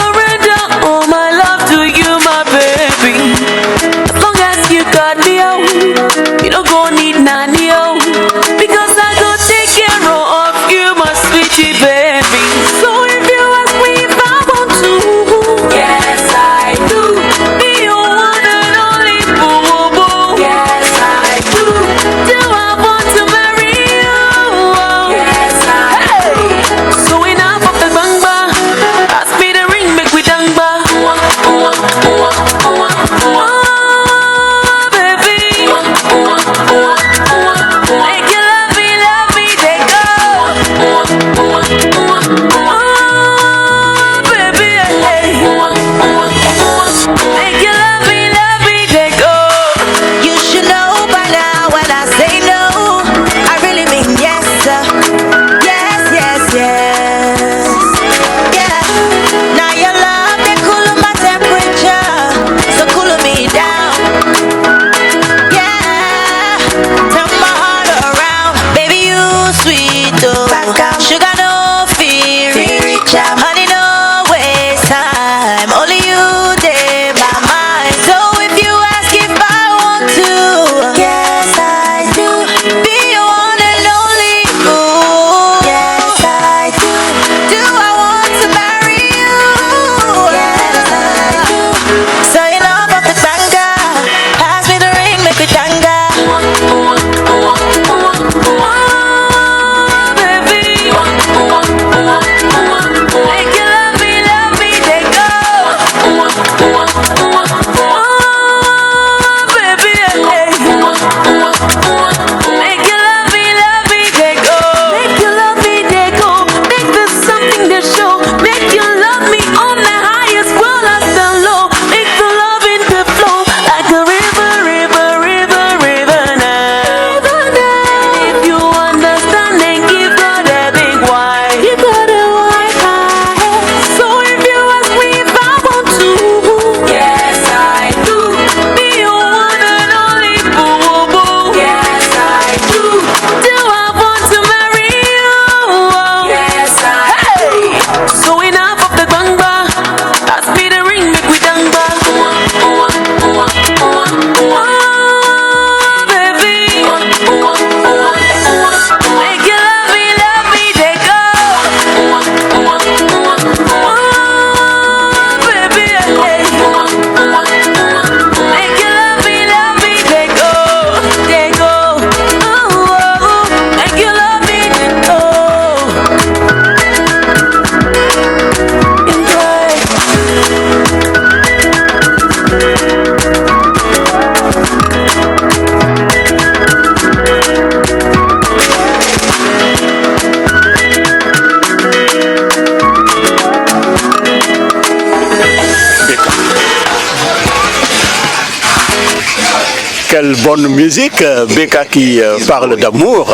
quelle bonne musique. Beka qui parle d'amour.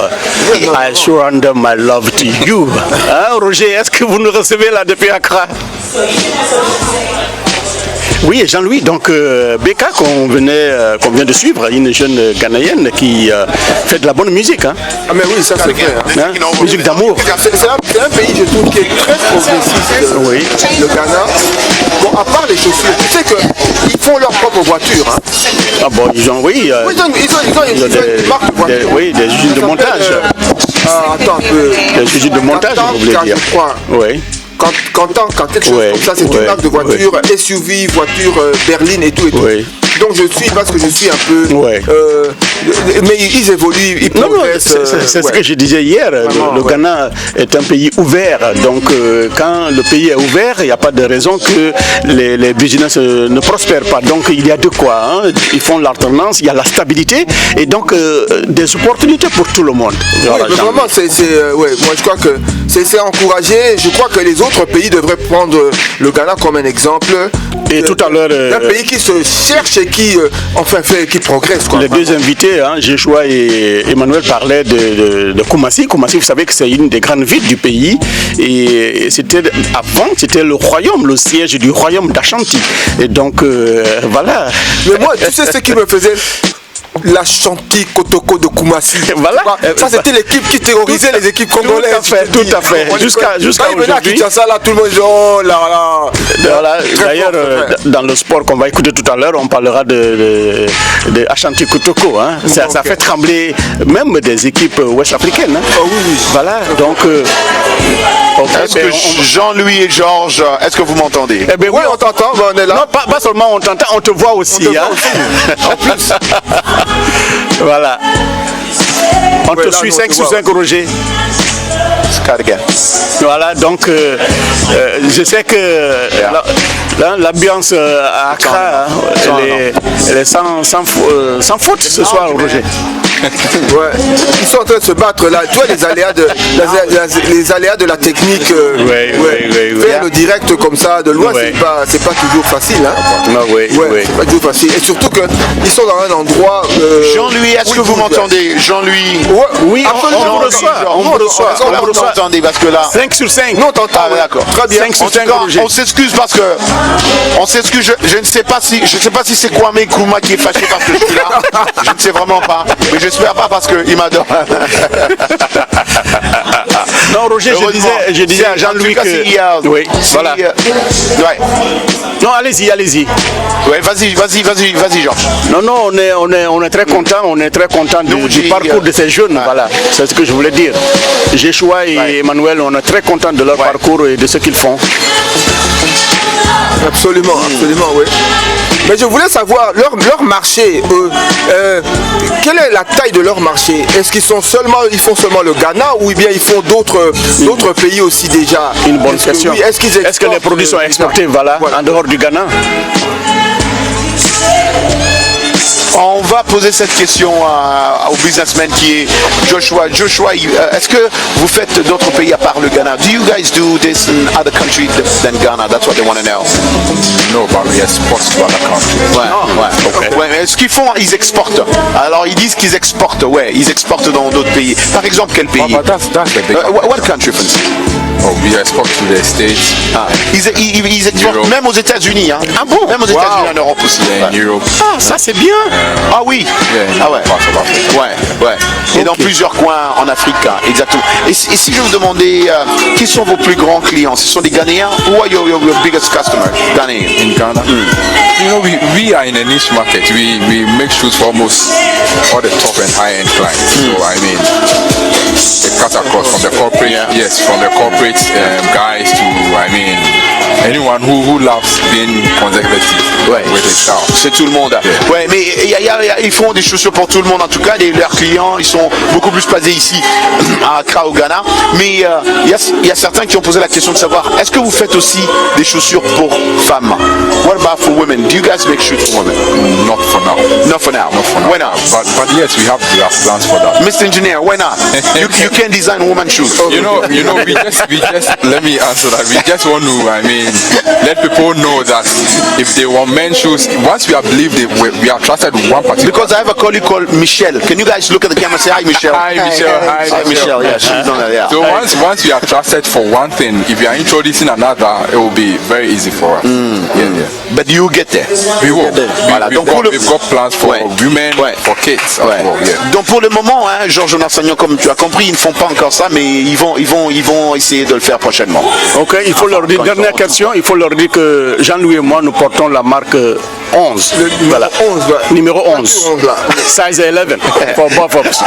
I surrender my love to you. Hein, Roger, est-ce que vous nous recevez là depuis Accra? Oui, Jean-Louis, donc Beka qu'on vient de suivre, une jeune Ghanéenne qui fait de la bonne musique. Hein. Ah mais oui, ça c'est vrai. Hein? Musique d'amour. C'est un pays, je trouve, qui est très progressiste. Oui. Le Ghana. Bon, à part les chaussures, tu sais qu'ils font leur propre voiture. Hein. Ah bon, ils ont une marque de voiture. Oui, des usines de montage. Attends un peu. Des usines de montage, vous voulez dire. Je crois. Oui. Quand quelque chose comme ça, c'est une marque de voiture, SUV, voiture berline et tout. Donc je suis, parce que je suis un peu... mais ils évoluent, ils progressent. C'est ce que je disais hier. Le Ghana est un pays ouvert. Donc quand le pays est ouvert, il n'y a pas de raison que les business ne prospèrent pas. Donc il y a de quoi. Hein. Ils font l'alternance, il y a la stabilité et donc des opportunités pour tout le monde. Oui, mais vraiment, moi je crois que c'est encouragé. Je crois que les autres pays devraient prendre le Ghana comme un exemple. Et tout à l'heure... un pays qui se cherche et qui, qui progresse. Quoi, les deux invités, hein, Joshua et Emmanuel, parlaient de Koumassi. Koumassi, vous savez que c'est une des grandes villes du pays. Et avant, c'était le royaume, le siège du royaume d'Ashanti. Et donc, voilà. Mais moi, tu sais ce qui me faisait... La Chanti Kotoko de Koumassi. Voilà. Ça c'était l'équipe qui terrorisait les équipes congolaises. Tout à fait. Jusqu'à aujourd'hui. Là, tout le monde dit oh là là. Voilà. D'ailleurs, dans le sport qu'on va écouter tout à l'heure, on parlera de Ashanti Kotoko. Hein. Ça fait trembler même des équipes ouest-africaines. Hein. Oh, oui. Voilà. Donc. Est-ce que Jean-Louis et Georges, est-ce que vous m'entendez? Eh bien, oui, on t'entend, on est là. Non, pas seulement on t'entend, on te voit aussi. En plus. Voilà. On te suit 5 sur 5, Roger. Voilà, donc je sais que l'ambiance à Accra, elle est sans faute ce soir, Roger. Ouais. Ils sont en train de se battre là. Tu vois les aléas de la technique. Faire le direct comme ça de loin, c'est pas toujours facile. Hein. C'est pas toujours facile. Et surtout qu'ils sont dans un endroit. Jean-Louis, est-ce que vous m'entendez? Jean-Louis. Oui, on vous reçoit. On vous entendez parce que là. 5 sur 5. Non, t'entends. D'accord. Très bien. 5 sur 5. On s'excuse parce que. On s'excuse. Je ne sais pas si c'est Kwame Nkrumah qui est fâché parce que je suis là. Je ne sais vraiment pas. Mais j'espère pas parce qu'il m'adore. Non, Roger, je disais à Jean-Louis que. Oui, voilà. Non, allez-y. Ouais, vas-y, Georges. Non, on est très content. On est très content du parcours de ces jeunes. Voilà, c'est ce que je voulais dire. Joshua et Emmanuel, on est très contents de leur parcours et de ce qu'ils font. Absolument, oui. Mais je voulais savoir, leur marché, quelle est la taille de leur marché? Est-ce qu'ils font seulement le Ghana ou bien ils font d'autres pays aussi déjà? Une bonne question. Est-ce que les produits sont exportés en dehors du Ghana? On va poser cette question au businessman qui est Joshua. Joshua, est-ce que vous faites d'autres pays à part le Ghana? Do you guys do this in other countries than Ghana? That's what they want to know. No, but we export to other countries. Ouais, ce qu'ils font, ils exportent. Alors ils disent qu'ils exportent. Ouais, ils exportent dans d'autres pays. Par exemple, quel pays? But that's the big what country, for instance? Oh, we export to the States. Ils exportent même aux États-Unis. Hein. Ah bon? Même aux États-Unis, en Europe aussi. Yeah, in Europe. Ah, ça c'est bien. Ah oui. Ouais. Et dans plusieurs coins en Afrique, exactement. Et si je vous demandais qui sont vos plus grands clients, ce sont des Ghanéens? Who are your biggest customers? Ghanaian. In Ghana. You know, we are in a niche market. We make shoes for almost all the top and high-end clients. So I mean, it cuts across from the corporate, from the corporate guys to anyone who loves being conservative with his style. C'est tout le monde. Yeah. Ouais, mais ils font des chaussures pour tout le monde en tout cas. Leurs clients, ils sont beaucoup plus basés ici à Accra au Ghana. Mais il y a certains qui ont posé la question de savoir, est-ce que vous faites aussi des chaussures pour femmes? What about for women? Do you guys make shoes for women? Not for now. Not for now. Why not? But yes, we have plans for that. Mr. Engineer, why not? You can design woman shoes. You know, we just let me answer that. We just want to, mean, let people know that if they want men's shoes, once we have believed we are trusted with one particular. Because I have a colleague called Michelle. Can you guys look at the camera and say hi, Michelle? Hi, Michelle. Hi, Michelle. Yeah, she's on that. Yeah. So once we are trusted for one thing, if you are introducing another, it will be very easy for us. Yeah. But you get there. We will. We've got plans for women, for kids. As well, yeah. Donc pour le moment, hein, Georges Narsagnon, comme tu as compris, ils ne font pas encore ça, mais ils vont essayer de le faire prochainement. Ok, il faut leur dire, dernière question, il faut leur dire que Jean-Louis et moi, nous portons la marque 11. Voilà. 11, numéro 11. Size 11 for both of us.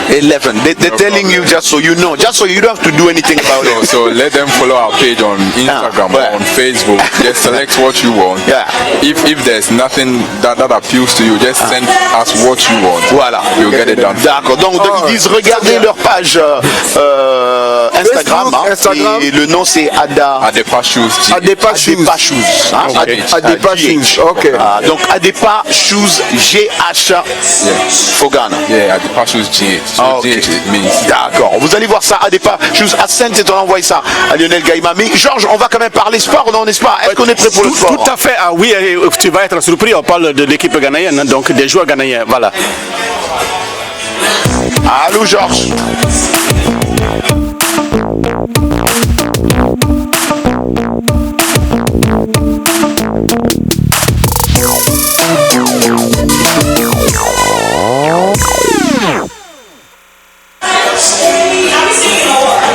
11. They're telling you just so you know, just so you don't have to do anything about it. So let them follow our page on Instagram or on Facebook. Just select what you want. Yeah. If there's nothing that appeals to you, just send us what you want. Voilà. We'll get it done. D'accord. Donc ils disent regardez leur page Instagram. Instagram. Et le nom c'est Adepa Shoes. Adepa Shoes. Adepa Shoes. Ok. Donc Adepa Shoes GH for Ghana. Yeah, Adepa Shoes GH. D'accord, vous allez voir ça à des pas. Juste à Sainte et on envoie ça à Lionel Gaïma. Mais Georges, on va quand même parler sport, non, n'est-ce pas? Est-ce qu'on est prêt pour le sport? Tout à fait, ah oui, tu vas être surpris, on parle de l'équipe ghanéenne, donc des joueurs ghanéens, voilà. Allô Georges.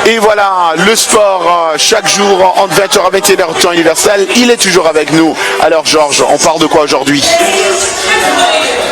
Et voilà, le sport, chaque jour, entre 20h à 21h, temps universel, il est toujours avec nous. Alors Georges, on parle de quoi aujourd'hui?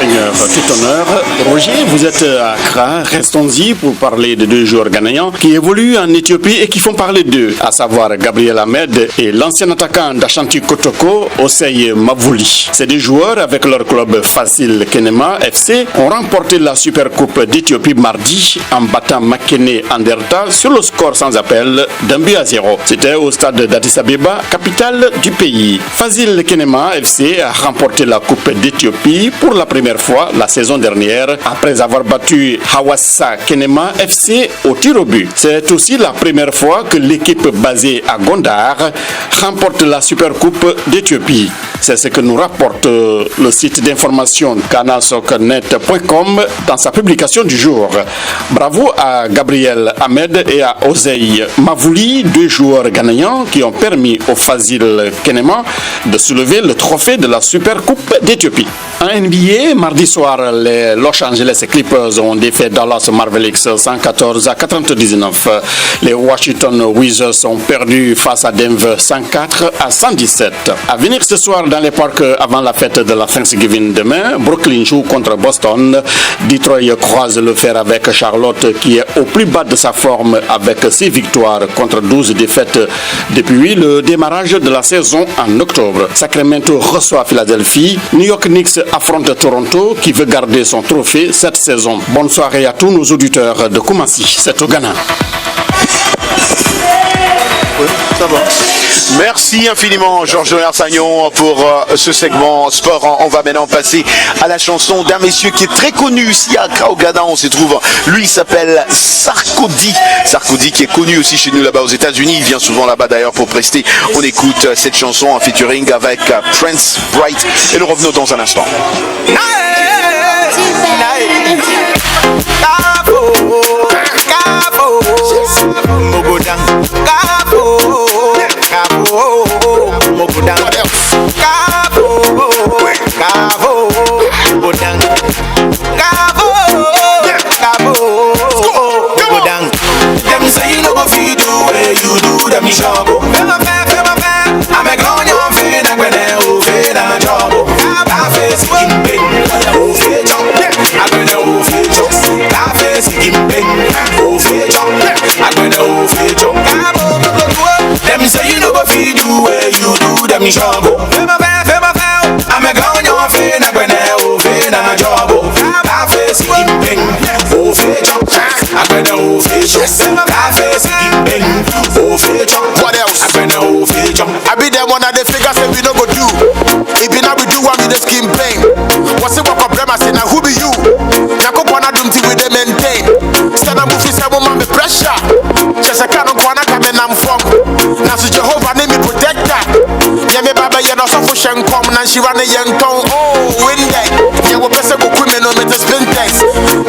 Tout honneur. Roger, vous êtes à Accra, restons-y pour parler de deux joueurs ghanéens qui évoluent en Éthiopie et qui font parler d'eux, à savoir Gabriel Ahmed et l'ancien attaquant d'Ashanti Kotoko, Osei Mavouli. Ces deux joueurs, avec leur club Fasil Kenema FC, ont remporté la Super Coupe d'Éthiopie mardi en battant Makene Anderta sur le score sans appel d'1-0. C'était au stade d'Addis Abeba, capitale du pays. Fasil Kenema FC a remporté la Coupe d'Éthiopie pour la première fois la saison dernière après avoir battu Hawassa Kenema FC au tir au but. C'est aussi la première fois que l'équipe basée à Gondar remporte la Super Coupe d'Éthiopie. C'est ce que nous rapporte le site d'information ganasocnet.com dans sa publication du jour. Bravo à Gabriel Ahmed et à Osei Mavouli, deux joueurs ghanéens qui ont permis au Fasil Kenema de soulever le trophée de la Super Coupe d'Éthiopie. En NBA, mardi soir, les Los Angeles Clippers ont défait Dallas Mavericks 114-99. Les Washington Wizards ont perdu face à Denver 104-117. À venir ce soir dans les parcs avant la fête de la Thanksgiving demain, Brooklyn joue contre Boston. Detroit croise le fer avec Charlotte qui est au plus bas de sa forme avec 6 victoires contre 12 défaites depuis le démarrage de la saison en octobre. Sacramento reçoit Philadelphie. New York Knicks affronte Toronto qui veut garder son trophée cette saison. Bonne soirée à tous nos auditeurs de Kumasi, c'est au Ghana. Ça va. Merci infiniment Georges Narsagnon pour ce segment sport. On va maintenant passer à la chanson d'un monsieur qui est très connu ici à Accra au Ghana. On se trouve, lui il s'appelle Sarkodie. Sarkodie qui est connu aussi chez nous là-bas aux États-Unis. Il vient souvent là-bas d'ailleurs pour prester. On écoute cette chanson en featuring avec Prince Bright et nous revenons dans un instant. Them say you no go feed the way you do them job. Fema fair, I'm a grown young fan. I'm gonna open a job. I face him big, oh face job. I'm gonna open job. I face him big, oh face job. I'm gonna open job. Them say you no go feed the way you do them job. Fema fair, I'm a grown young fan. I'm gonna open a job. I face him big, oh face job. I'm gonna open job. I face him big, oh face job. What else? push and come and she ran a young tongue. Oh, win that. Yeah, we're best of women on the sprinters.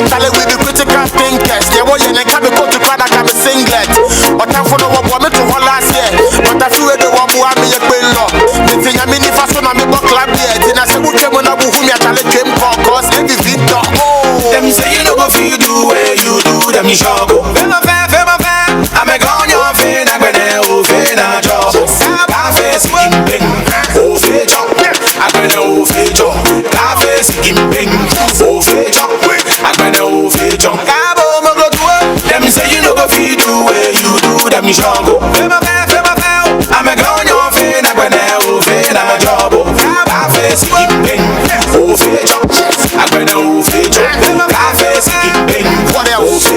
Charlie with the critical thinkers. Yeah, what you can't be called to cry like I'm a singlet. But I'm for the one woman to one last year. But I feel the one who I'm a queen law. The thing I mean, if I saw my book club yet, and I said, who came on a who me a challenge game for? Cause every Victor. Oh, them say you know go feel do where you do, them you shall go. Feel my fair. I'm a gone your fin, I'm gonna open a job. Cafe skimping, open job. I'm gonna open job. Cafe skimping, open job. I'm gonna open job. Cabo mogo do it. Them say you know go feed do where you do, them you shall go. Feel my fair. I'm a gone your fin, I'm gonna open a job. Cafe skimping, open job. I'm gonna open job. Cafe skimping, what else?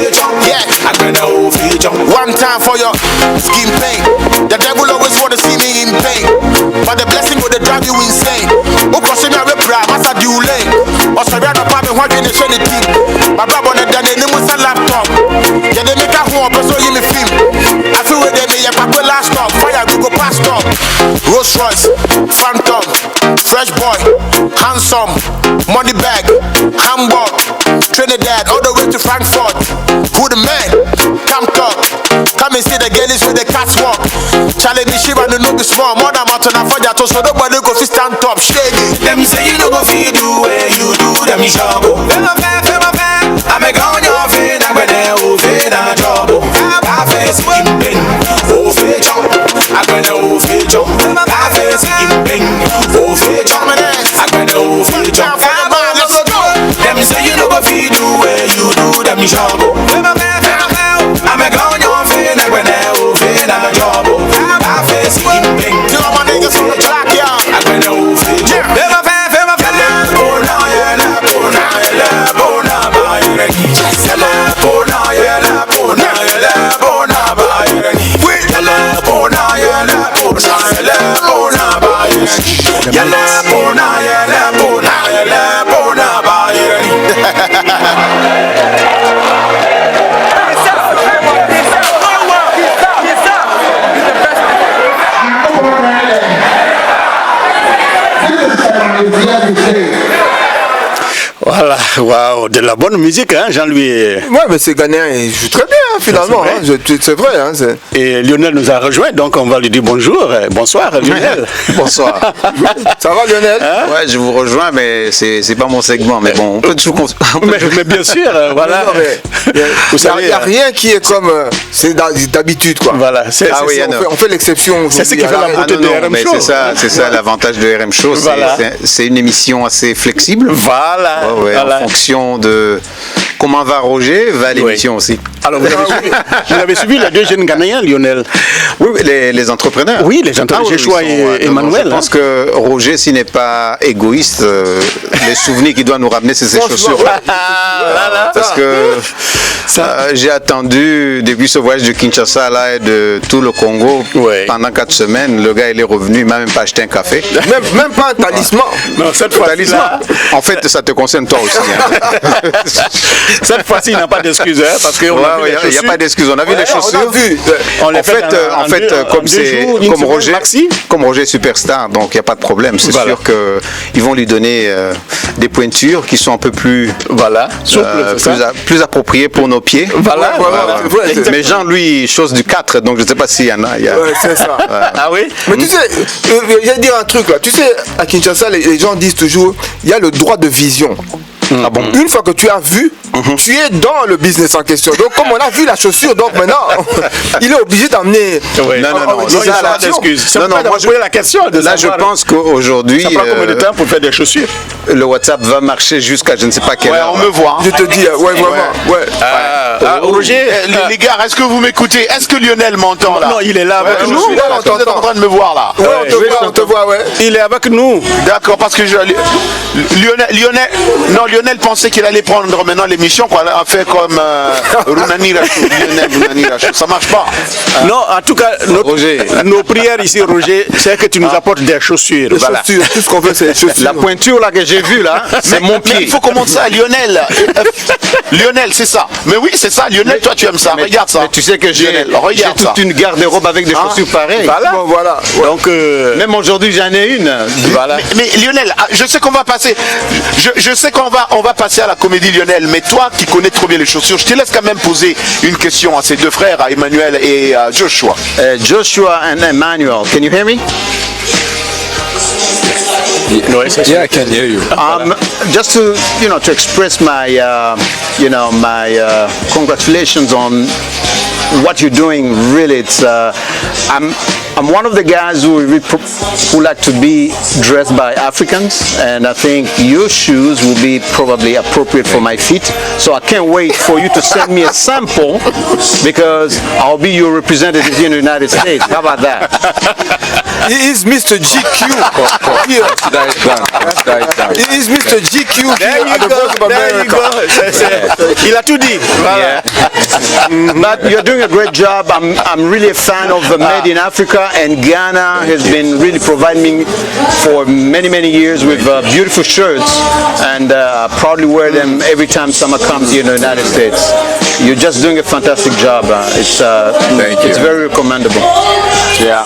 Yeah, I'm gonna open job. One time for your skin pain. The devil always wanna see me in pain, but the blessing will drive you insane. Who crossing me a proud, must I do lane? Or sorry, I'm not what you need to team. My brother on the name was a laptop. Yeah, they make a home, so you me film. I feel with them, yeah, but last stop. Fire, we go past up. Rolls Royce, Phantom, Fresh Boy, Handsome, Money Bag, Hamburg, Trinidad, all the way to Frankfurt. Who the man? Come talk. Come and see the girls with the catwalk. Charlie the Shiva no be small. More than mountain and fire to so nobody go fi stand top. Shady. Them say you no go fi do where you do. Them you shall go. Feel my fair. I'm a gone your fin. I'm gonna open a job. Cafe skimping, open job. I'm gonna open job. Cafe skimping, open job. I'm gonna open job. Come on, let's go. Them say you no go fi do where you do. Them you shall go. Feel my fair. I'm a gone your fin. I'm gonna open a job. Cafe skimping. Two of my niggas on the track, yeah. I'm gonna open job. Feel my fair. Voilà, waouh, de la bonne musique, hein, Jean-Louis. Ouais, mais ces Ghanéens, ils jouent très bien, finalement. C'est vrai. Hein, et Lionel nous a rejoint, donc on va lui dire bonjour. Bonsoir, Lionel. Bonsoir. Ça va, Lionel? Hein? Ouais, je vous rejoins, mais c'est pas mon segment. Mais bon, on peut toujours. Mais bien sûr, voilà. Il n'y a rien qui est comme. C'est d'habitude, quoi. Voilà. On fait l'exception. C'est ce qui fait la beauté de RM Show. C'est ça l'avantage de RM Show. Voilà. C'est une émission assez flexible. Voilà. Ouais, voilà. En fonction de comment va Roger, va l'émission aussi. Alors, vous avez suivi les deux jeunes Ghanéens, Lionel? Oui, les entrepreneurs. Oui, les entrepreneurs, Joshua et Emmanuel. Je pense que Roger, s'il n'est pas égoïste, les souvenirs qu'il doit nous ramener, c'est ses chaussures. Parce que j'ai attendu, depuis ce voyage de Kinshasa là, et de tout le Congo, pendant 4 semaines, le gars il est revenu, il m'a même pas acheté un café. Même pas un talisman. Non, cette fois talisman. En fait, ça te concerne toi aussi. Hein. Cette fois-ci, il n'y a pas d'excuse, hein, parce que il n'y a pas d'excuse. On a vu les chaussures. On a vu. En fait, comme Roger est superstar, donc il n'y a pas de problème. C'est sûr qu'ils vont lui donner des pointures qui sont un peu plus, plus appropriées pour nos pieds. Voilà. Mais Jean, lui, chose du 4, donc je ne sais pas s'il y en a. Ouais, c'est ça. Ah oui? Mais tu sais, je vais dire un truc là. Tu sais, à Kinshasa, les gens disent toujours, il y a le droit de vision. Ah bon? Une fois que tu as vu, tu es dans le business en question. Donc comme on a vu la chaussure, donc maintenant il est obligé d'amener. Non, moi je voulais la question. Là je pense qu'aujourd'hui. Ça prend combien de temps pour faire des chaussures? Le WhatsApp va marcher jusqu'à je ne sais pas quelle heure. On me voit. Je te dis, vraiment. Roger, les gars, est-ce que vous m'écoutez? Est-ce que Lionel m'entend là? Non, il est là avec nous. Vous êtes en train de me voir là? On te voit, ouais. Il est avec nous. D'accord, parce que Lionel pensait qu'il allait prendre maintenant l'émission l'émission qu'on a fait comme Runani Racho, Lionel Runani Racho. Ça marche pas. Non, en tout cas, nos prières ici, Roger, c'est que tu nous apportes des chaussures. Des chaussures, tout ce qu'on veut, c'est des chaussures. La pointure là que j'ai vue là, c'est mon pied. Il faut qu'on montre ça à Lionel. Lionel, c'est ça. Mais oui, c'est ça. Lionel, toi, tu aimes ça. Regarde ça. Mais tu sais que j'ai toute une garde-robe avec des chaussures pareilles. Voilà. Donc, même aujourd'hui, j'en ai une. Voilà. Mais Lionel, je sais qu'on va passer. Je sais qu'on va passer à la comédie, Lionel. Mais toi, qui connais trop bien les chaussures, je te laisse quand même poser une question à ces deux frères, à Emmanuel et à Joshua. Joshua and Emmanuel, can you hear me? Yeah, I can hear you. Just to to express my congratulations on what you're doing. Really, it's I'm one of the guys who like to be dressed by Africans, and I think your shoes will be probably appropriate for my feet. So I can't wait for you to send me a sample, because I'll be your representative here in the United States. How about that? He is Mr. GQ here. He is Mr. GQ here at the Voice of America. Il a tout dit. Yeah. But you're doing a great job. I'm really a fan of Made in Africa, and Ghana has been really providing me for many years with beautiful shirts, and I proudly wear them every time summer comes here in the United States. You're just doing a fantastic job. It's very recommendable. Yeah.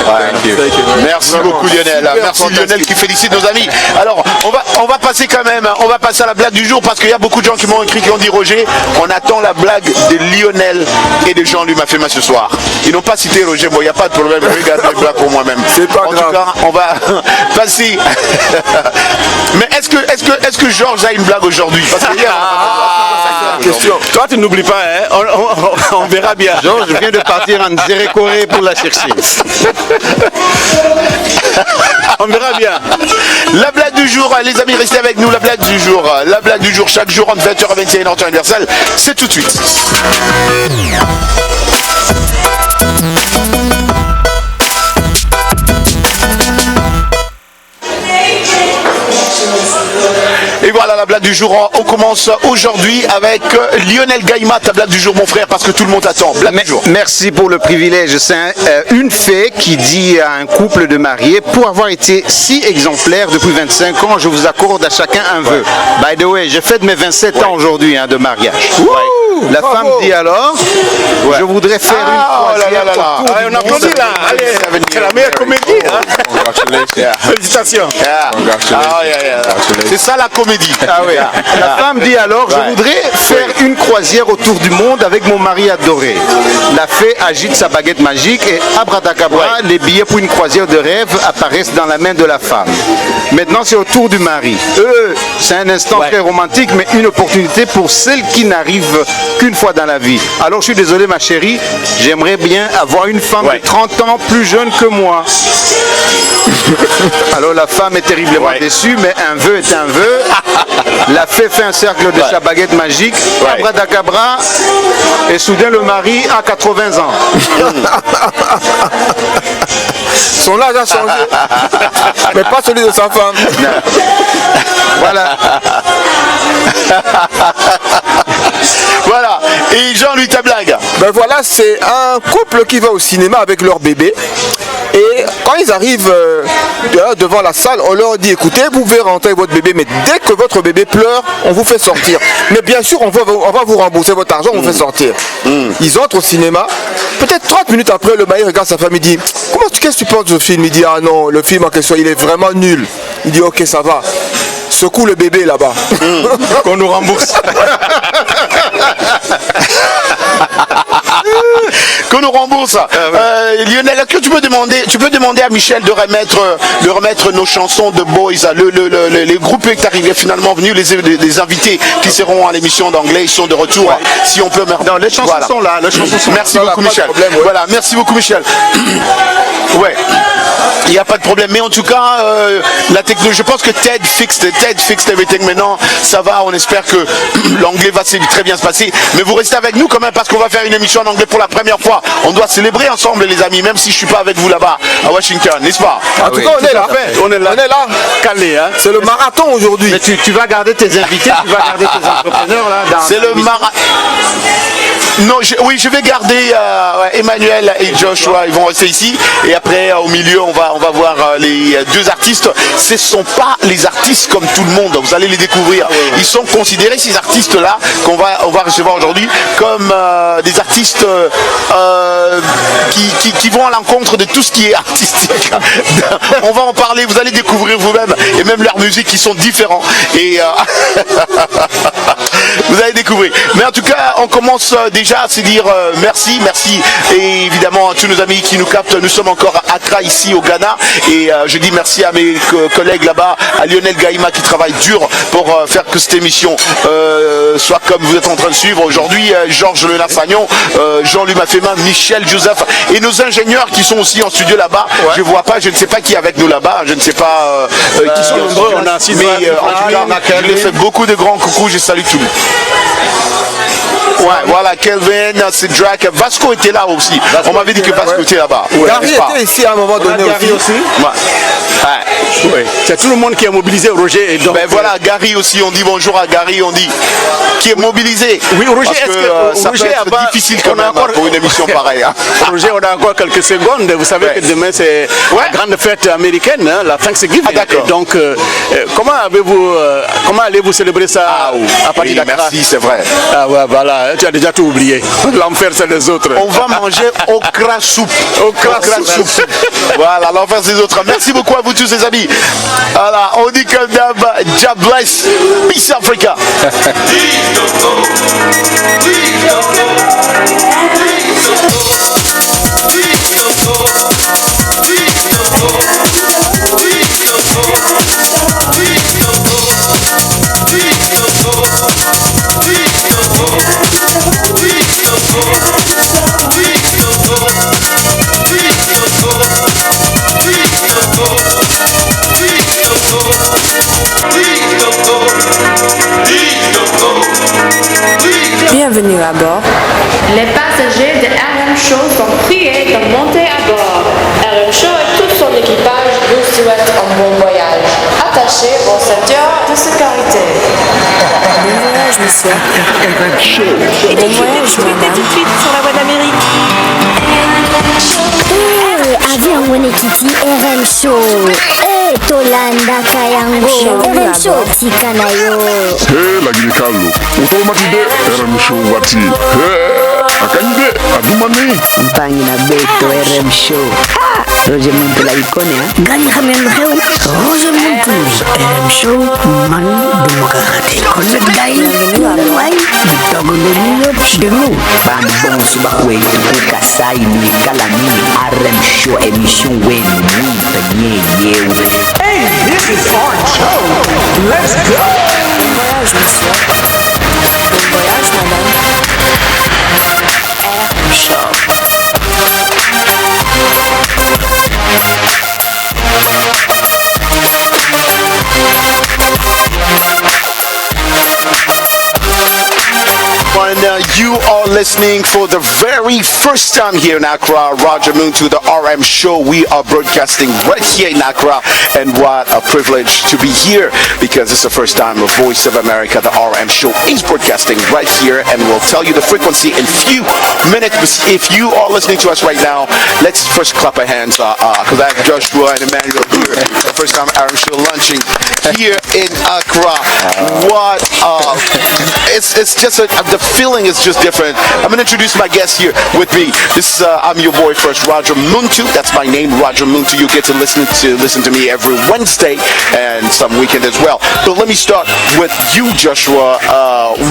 Thank you. Merci beaucoup, Lionel. Merci Lionel qui félicite nos amis. Alors, on va passer quand même, on va passer à la blague du jour, parce qu'il y a beaucoup de gens qui m'ont écrit, qui ont dit Roger, on attend la blague de Lionel et de Jean-Luc Mafema ce soir. Ils n'ont pas cité Roger, bon, il n'y a pas de problème, je regarde les blagues pour moi-même. C'est pas grave. En tout cas, on va passer. Mais est-ce que Georges a une blague aujourd'hui? Parce que hier, question. Toi, tu n'oublies pas, hein? On verra bien. Georges vient de partir en Zérécorée pour la chercher. On verra bien. La blague du jour, les amis, restez avec nous. La blague du jour, chaque jour entre 20h et 21h, temps universel, c'est tout de suite. Et voilà la blague du jour. On commence aujourd'hui avec Lionel Gaïma, ta blague du jour, mon frère, parce que tout le monde attend. Blague du jour. Merci pour le privilège. C'est une fée qui dit à un couple de mariés: pour avoir été si exemplaire depuis 25 ans, je vous accorde à chacun un vœu. By the way, j'ai fait mes 27 ans aujourd'hui de mariage. La femme dit alors: je voudrais faire une croisière autour du on applaudit là. Allez, c'est la meilleure comédie. Félicitations. C'est ça la comédie. La femme dit alors: je voudrais faire une croisière autour du monde avec mon mari adoré. La fée agite sa baguette magique et abracadabra, les billets pour une croisière de rêve apparaissent dans la main de la femme. Maintenant c'est au tour du mari. C'est un instant très romantique, mais une opportunité pour celle qui n'arrive qu'une fois dans la vie. Alors je suis désolé ma chérie, j'aimerais bien avoir une femme de 30 ans plus jeune que moi. Alors la femme est terriblement déçue, mais un vœu est un vœu. La fée fait un cercle de sa baguette magique, abracadabra, et soudain le mari a 80 ans. Son âge a changé, mais pas celui de sa femme. Voilà. Voilà. Et Jean-Louis, ta blague? Ben voilà, c'est un couple qui va au cinéma avec leur bébé. Et quand ils arrivent devant la salle, on leur dit: écoutez, vous pouvez rentrer votre bébé, mais dès que votre bébé pleure, on vous fait sortir. Mais bien sûr, on va vous rembourser votre argent, on vous fait sortir. Ils entrent au cinéma. Peut-être 30 minutes après, le mari regarde sa femme et dit: qu'est-ce que tu penses de ce film? Il dit: ah non, le film en question, il est vraiment nul. Il dit: ok, ça va. Secoue le bébé là-bas. Qu'on nous rembourse. Qu'on nous rembourse. Lionel, est-ce que tu peux demander à Michel de remettre nos chansons de Boys, les groupes qui arrivent finalement venus, les invités qui seront à l'émission d'anglais, ils sont de retour. Si on peut. Non, les chansons sont là. Merci beaucoup, Michel. Voilà, merci beaucoup, Michel. Ouais. Il n'y a pas de problème, mais en tout cas, la technologie, je pense que Ted fixed everything maintenant, ça va, on espère que l'anglais va très bien se passer, mais vous restez avec nous quand même parce qu'on va faire une émission en anglais pour la première fois On doit célébrer ensemble les amis, même si je suis pas avec vous là-bas à Washington, n'est-ce pas? En tout cas, on est là. On est là. Calé, hein. C'est le marathon aujourd'hui. Mais tu vas garder tes invités, tu vas garder tes entrepreneurs là. C'est le marathon. Non, je vais garder Emmanuel et Joshua, ils vont rester ici. Et après, au milieu, on va voir les deux artistes. Ce ne sont pas les artistes comme tout le monde, vous allez les découvrir. Ils sont considérés, ces artistes-là, on va recevoir aujourd'hui, comme des artistes qui vont à l'encontre de tout ce qui est artistique. On va en parler, vous allez découvrir vous-même, et même leurs musiques qui sont différents. Et vous allez découvrir. Mais en tout cas, on commence déjà à se dire merci, et évidemment à tous nos amis qui nous captent. Nous sommes encore à Accra ici au Ghana, et je dis merci à mes collègues là-bas, à Lionel Gaïma qui travaille dur pour faire que cette émission soit comme vous êtes en train de suivre aujourd'hui. Georges Le Lafagnon, Jean-Louis Mafema, Michel Joseph et nos ingénieurs qui sont aussi en studio là-bas. Je vois pas, je ne sais pas qui est avec nous là-bas, je ne sais pas qui sont nombreux. Mais en tout cas, je les fais beaucoup de grands coucous, je salue tout le monde. Ouais, voilà, Kelvin, Cédrac, Vasco était là aussi. On m'avait dit que Vasco était là-bas. Gary était ici à un moment donné aussi. Ouais. C'est tout le monde qui est mobilisé, Roger. Et donc, ben voilà, Gary aussi, on dit bonjour à Gary, on dit qui est mobilisé. Oui, Roger, parce que ça peut être difficile quand même pour une émission pareille. Roger, on a encore quelques secondes. Vous savez que demain c'est la grande fête américaine, hein, la Thanksgiving. Ah, d'accord. Donc, comment allez-vous célébrer ça à Paris, Dakar? Merci, c'est vrai. Ah ouais, voilà, tu as déjà tout oublié. L'enfer, c'est les autres. On va manger okra soupe. Okra soupe. Voilà, l'enfer, c'est les autres. Merci beaucoup à vous tous, les amis. Voilà, on dit comme d'hab, God bless, peace Africa. Bienvenue à bord. Les passagers de RM Show sont priés de monter à bord. RM Show et tout son équipage vous souhaitent un bon voyage. Attachez vos ceintures de sécurité. Bon voyage, monsieur. RM Show. Bon voyage, madame. Tout de suite sur la voie d'Amérique. Avion Wenekiti RM Show. Tolanda Kayango RM Show Tikanayo. Lagini Carlo utomatide RM Show wati akanyide adumani Mpangi na beto RM Show. Roger Muntu la ikone ha gani khamel kheu Roger Muntu RM Show man demokrati konek dai wai dogo lolo demu bam bon suba kwe kasai ni kalami RM Show émission wen ni tanye yew. Hey, this is our show. Let's go. Bon voyage, monsieur. Bon voyage, madame. RM Show. When you are listening for the very first time here in Accra, Roger Muntu, the RM Show, we are broadcasting right here in Accra, and what a privilege to be here, because it's the first time the Voice of America, the RM Show, is broadcasting right here, and we'll tell you the frequency in few minutes. If you are listening to us right now, let's first clap our hands, because I have Joshua and Emmanuel here, the first time RM Show launching here in Accra. What it's just the feeling is just different. I'm gonna introduce my guest here with me. This is I'm your boy first, Roger Muntu. That's my name, Roger Muntu. You get to listen to me every Wednesday and some weekend as well. But let me start with you, Joshua.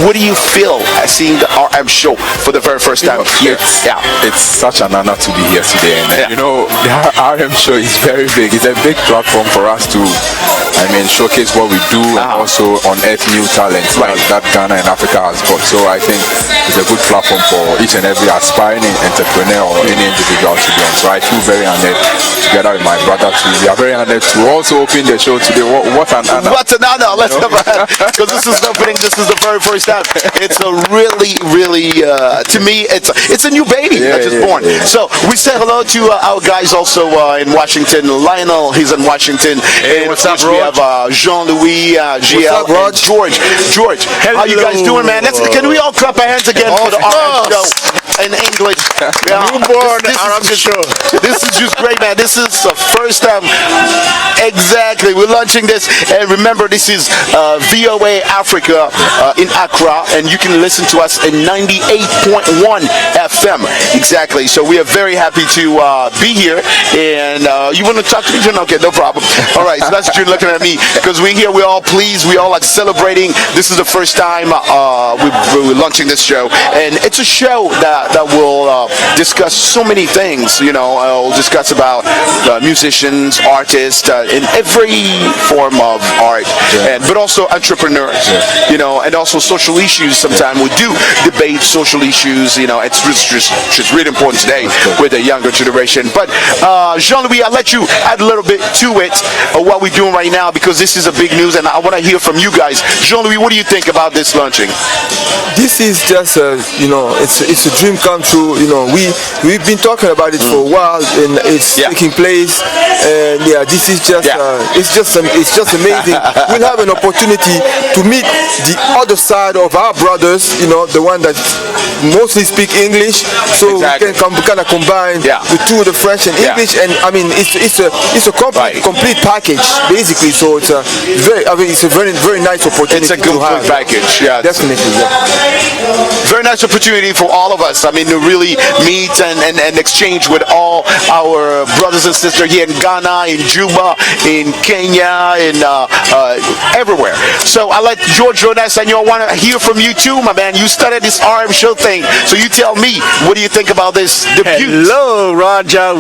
What do you feel seeing the RM Show for the very first time here? It's such an honor to be here today. And you know, the RM Show is very big. It's a big platform for us to, showcase what we do and also unearth new talents like that Ghana and Africa has got. So I think it's a good platform for each and every aspiring entrepreneur or any individual to be on. So I feel very honored together with my brother too. We are very honored to also open the show today. What an honor. What an honor. Let's have because this is opening. This is the very first time. It's a really, to me, it's a new baby that is born. So we say hello to our guys also in Washington. Lionel, he's in Washington. Hey, what's up, we have Jean-Louis, GL, and George. George, how you guys doing, man? Can we all clap our hands again for the RM show in English? Newborn RM show. This is just great, man. This is the first time. Exactly. We're launching this. And remember, this is VOA Africa in Accra. And you can listen to us in 98.1 FM. Exactly. So we are very happy to be here. And you want to talk to me, June? Okay, no problem. All right. So that's June looking at me. Because we're here. We're all pleased. We all like celebrating. This is the first time we're launching this show. And it's a show that will discuss so many things. You know, we'll discuss about musicians, artists, in every form of art, but also entrepreneurs, you know, and also social issues. Sometimes we do debate social issues, you know. It's just really important today with the younger generation. But Jean-Louis, I'll let you add a little bit to it, what we're doing right now, because this is a big news and I want to hear from you guys. Jean-Louis, what do you think about this launching? This is just you know, it's a dream come true. You know, we've been talking about it for a while and it's taking place, and this is just it's just amazing. We'll have an opportunity to meet the other side of our brothers, you know, the one that mostly speak English, so we can kind of combine the two, the French and English, and I mean it's a complete package basically. So it's a very nice opportunity. It's a complete package, yeah, definitely. Very nice opportunity for all of us. I mean, to really meet and exchange with all our brothers and sisters here in Ghana, in Juba, in Kenya, in everywhere. So I let George Jonas, and I want to hear from you too, my man. You started this RM show thing, so you tell me, what do you think about this debut? Hello, Raja.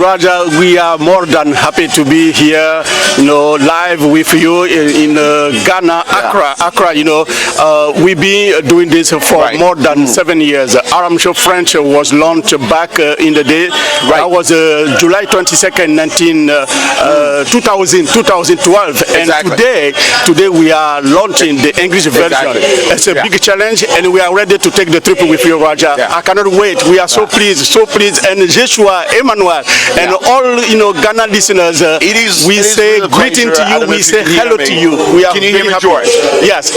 We are more than happy to be here, you know, live with you in Ghana, Accra. You know, we've been doing this for more than 7 years. RM show French was launched back in the day. That was July 22nd, 2012, and today we are launching the English version. It's a big challenge, and we are ready to take the trip with you, Raja. I cannot wait. We are so pleased, and Joshua, Emmanuel, and all, you know, Ghana listeners. We say greeting to you. We say hello to you. We are very happy. Yes.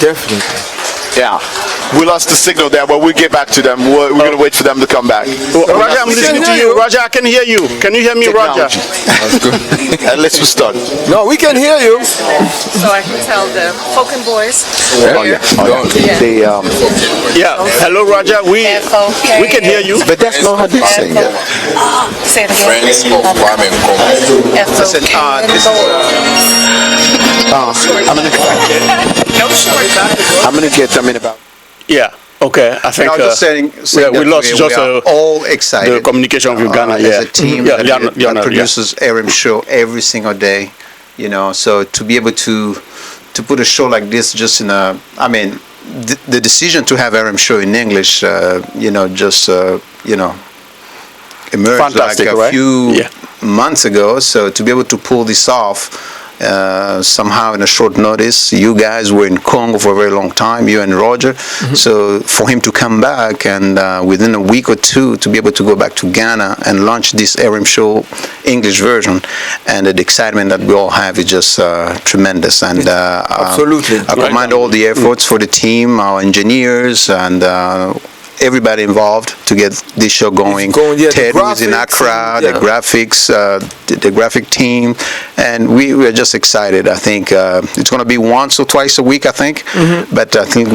Definitely. Yeah. We lost the signal there, but we'll get back to them. We're going to wait for them to come back. Raja, I'm listening to you. Raja, I can hear you. Can you hear me, Raja? That's good. Let's start. No, we can hear you. So I can tell the Falcon boys. Hello, Raja. We can hear you. But that's not how they say it. Say it again. Listen, I'm gonna get them in about. Yeah. Okay. I think just saying we lost we are all excited. The communication with Ghana. As a team that produces RM show every single day. You know, so to be able to put a show like this just in a, I mean, the decision to have RM show in English, you know, just you know, emerged like a few months ago. So to be able to pull this off. Somehow in a short notice, you guys were in Congo for a very long time, you and Roger. So for him to come back and within a week or two to be able to go back to Ghana and launch this RM show English version, and the excitement that we all have is just tremendous. And absolutely, I commend all the efforts for the team, our engineers, and everybody involved to get this show going. Ted was in Accra, the graphics, the graphic team, and we are just excited. I think it's going to be once or twice a week, I think. But I think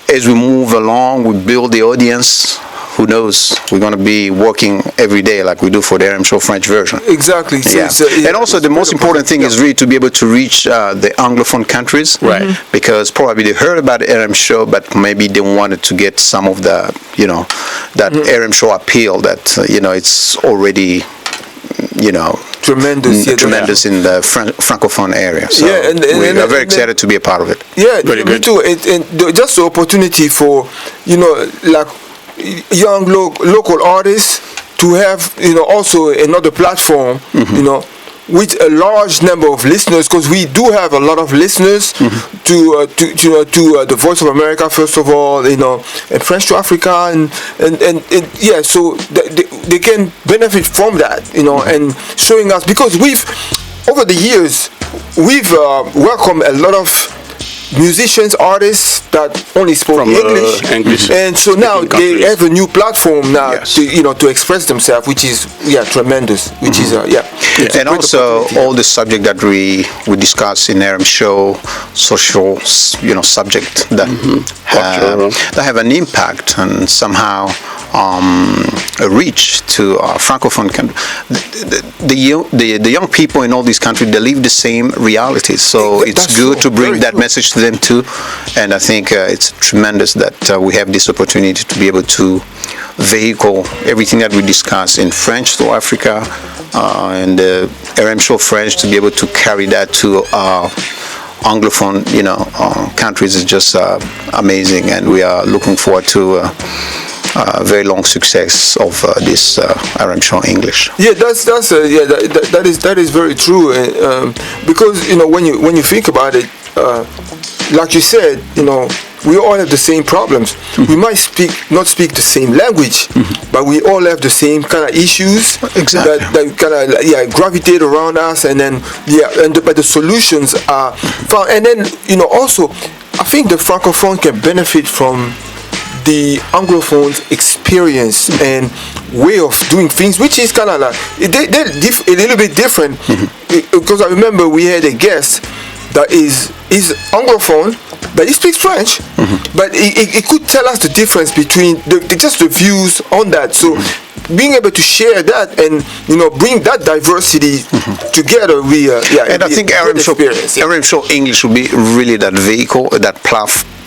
as we move along, we build the audience. Who knows? We're going to be working every day like we do for the RM show French version. Exactly. Yeah. And also the most important thing is really to be able to reach the Anglophone countries. Right. Because probably they heard about the RM show, but maybe they wanted to get some of the, you know, that RM show appeal that, you know, it's already, tremendous in the Francophone area. So and we are very excited to be a part of it. Yeah, me too. And just the opportunity for, like young local artists to have, also another platform, with a large number of listeners, because we do have a lot of listeners to the Voice of America, first of all, and French to Africa, and so they can benefit from that, and showing us, because over the years we've welcomed a lot of musicians, artists that only spoke English, and so now they have a new platform now to express themselves, which is tremendous. Which is and also all the subject that we discuss in RM Show, social subject that have an impact and somehow a reach to Francophone country. The young people in all these countries, they live the same realities, so it's good to bring that message to them too. And I think it's tremendous that we have this opportunity to be able to vehicle everything that we discuss in French to Africa, and the RM Show French, to be able to carry that to Anglophone countries is just amazing, and we are looking forward to very long success of this RM Show English. Yeah, that is very true, because when you think about it, like you said, we all have the same problems. We might not speak the same language, but we all have the same kind of issues that kind of gravitate around us, and then but the solutions are found. And then also, I think the Francophone can benefit from the Anglophone's experience and way of doing things, which is kind of like they're a little bit different. Because I remember we had a guest that is Anglophone, but he speaks French, but he could tell us the difference between just the views on that. So being able to share that and bring that diversity together, and I think RM Show English will be really that vehicle, that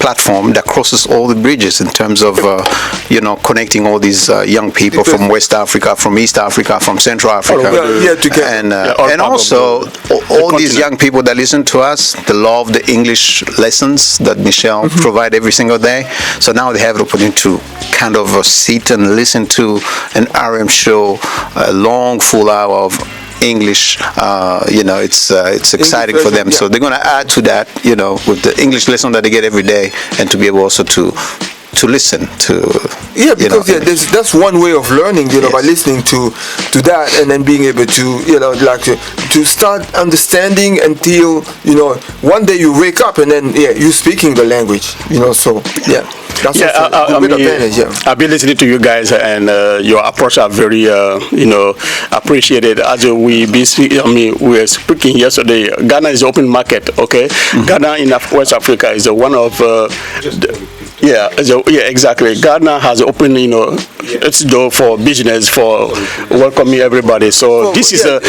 platform that crosses all the bridges in terms of connecting all these young people from West Africa, from East Africa, from Central Africa, and also all these young people that listen to us, they love the English lessons that Michelle provide every single day. So now they have the opportunity to kind of sit and listen to an RM Show, a long full hour of English. It's exciting for them. So they're going to add to that, with the English lesson that they get every day, and to be able also to listen to. Yeah, because that's one way of learning, by listening to that, and then being able to, to start understanding until, one day you wake up and then you're speaking the language, so that's a good advantage. I've been listening to you guys, and your approach are very, appreciated. As we were speaking yesterday, Ghana is open market. Okay, Ghana in West Africa is one of exactly. Ghana has opened, its door for business, for welcoming everybody. So this is a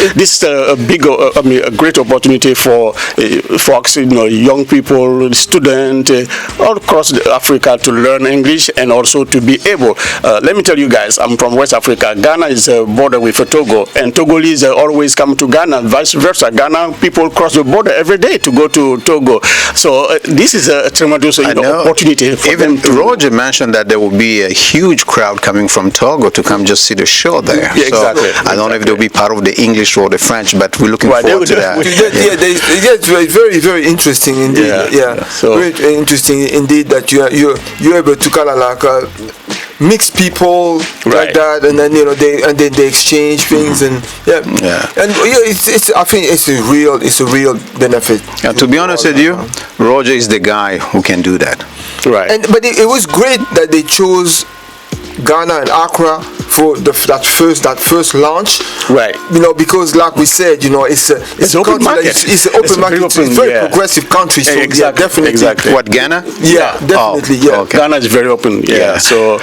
big, a great opportunity for folks, young people, students all across Africa to learn English and also to be able. Let me tell you guys, I'm from West Africa. Ghana is a border with Togo, and Togolese always come to Ghana. Vice versa, Ghana people cross the border every day to go to Togo. So this is a tremendous opportunity for them. Roger mentioned that there will be a huge crowd coming from Togo to come just see the show there. Yeah, exactly. So I don't know if they'll be part of the English or the French, but we're looking forward to that. It's very, very interesting indeed. So very interesting indeed that you're able to kind of like mix people like that, and then they exchange things, and I think it's a real benefit. To be honest with you, Roger is the guy who can do that. Right. But it was great that they chose Ghana and Accra for that first launch, right? Because like we said, it's an open market. It's an open market. It's a very progressive country. So definitely. Exactly. What, Ghana? Yeah, definitely. Okay. Ghana is very open. Yeah. So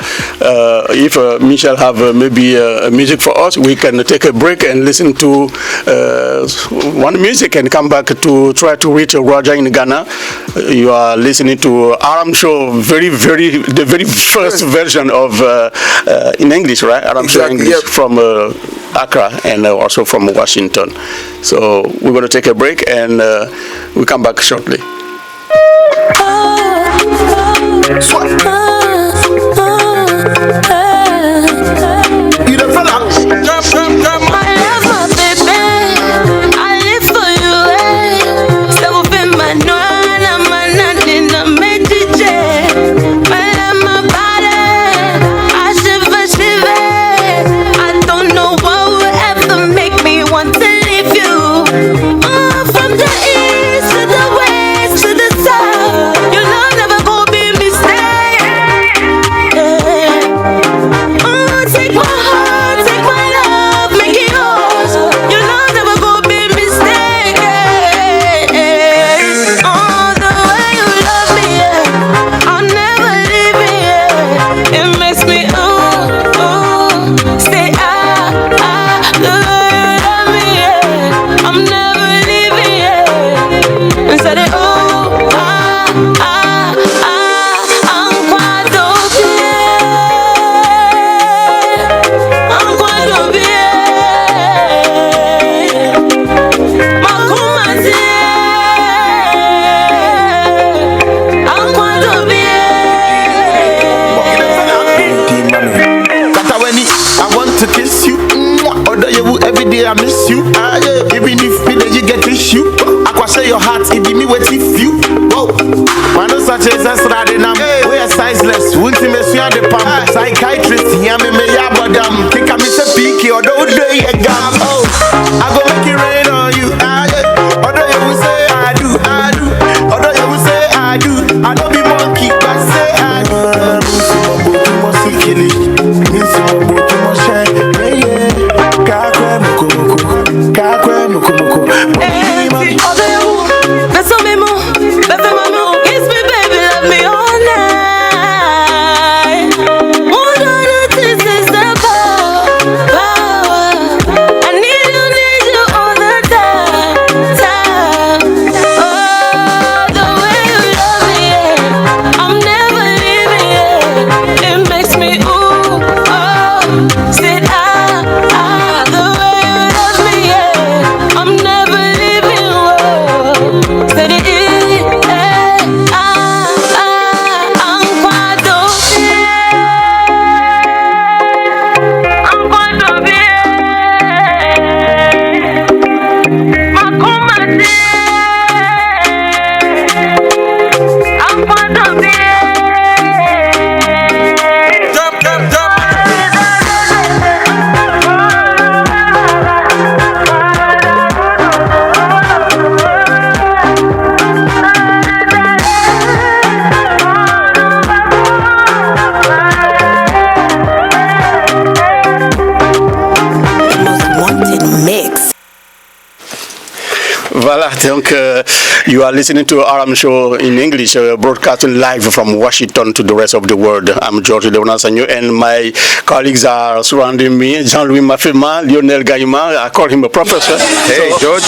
if Michelle have maybe music for us, we can take a break and listen to one music and come back to try to reach Roger in Ghana. You are listening to RM Show, the very first version of in English, right? Aram Show English from Accra and also from Washington. So we're going to take a break and we'll come back shortly. I miss you. Even if you get issue, I can share your heart. If me with you, whoa. Man, no such as us riding. We are sizeless. Won't you miss you on the pump? Psychiatrist, yeah, me yabadam. Think I miss a peaky or don't do a gam. Oh, I go make it rain on you. Although you will say I do. Although you will say I do. I don't be monkey, but say I do. Voilà, donc you are listening to Aram Show in English, broadcasting live from Washington to the rest of the world. I'm George Leonasagno and my colleagues are surrounding me. Jean-Louis Mafema, Lionel Gaïma, I call him a professor. Hey, so, George.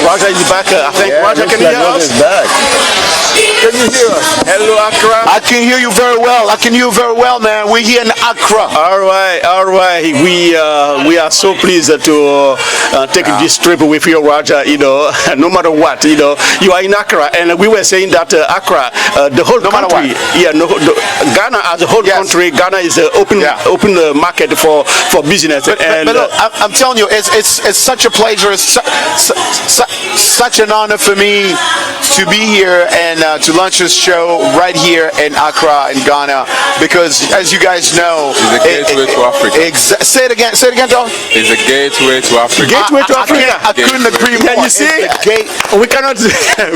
Roger is back. I think Roger, can you hear us? Back. Can you hear us? Hello, Accra. I can hear you very well. Man. We're here in Accra. All right. We are so pleased to take this trip with you, Roger. You know, no matter what, you know, you are in Accra, and we were saying that Accra, the whole country, Ghana as a whole country, Ghana is an open market for business. But look, I'm telling you, it's such a pleasure. It's such an honor for me to be here and to launch this show right here in Accra in Ghana, because as you guys know, it's a gateway to Africa. Say it again, Don. It's a gateway to Africa. I couldn't agree more. Can you see? We cannot.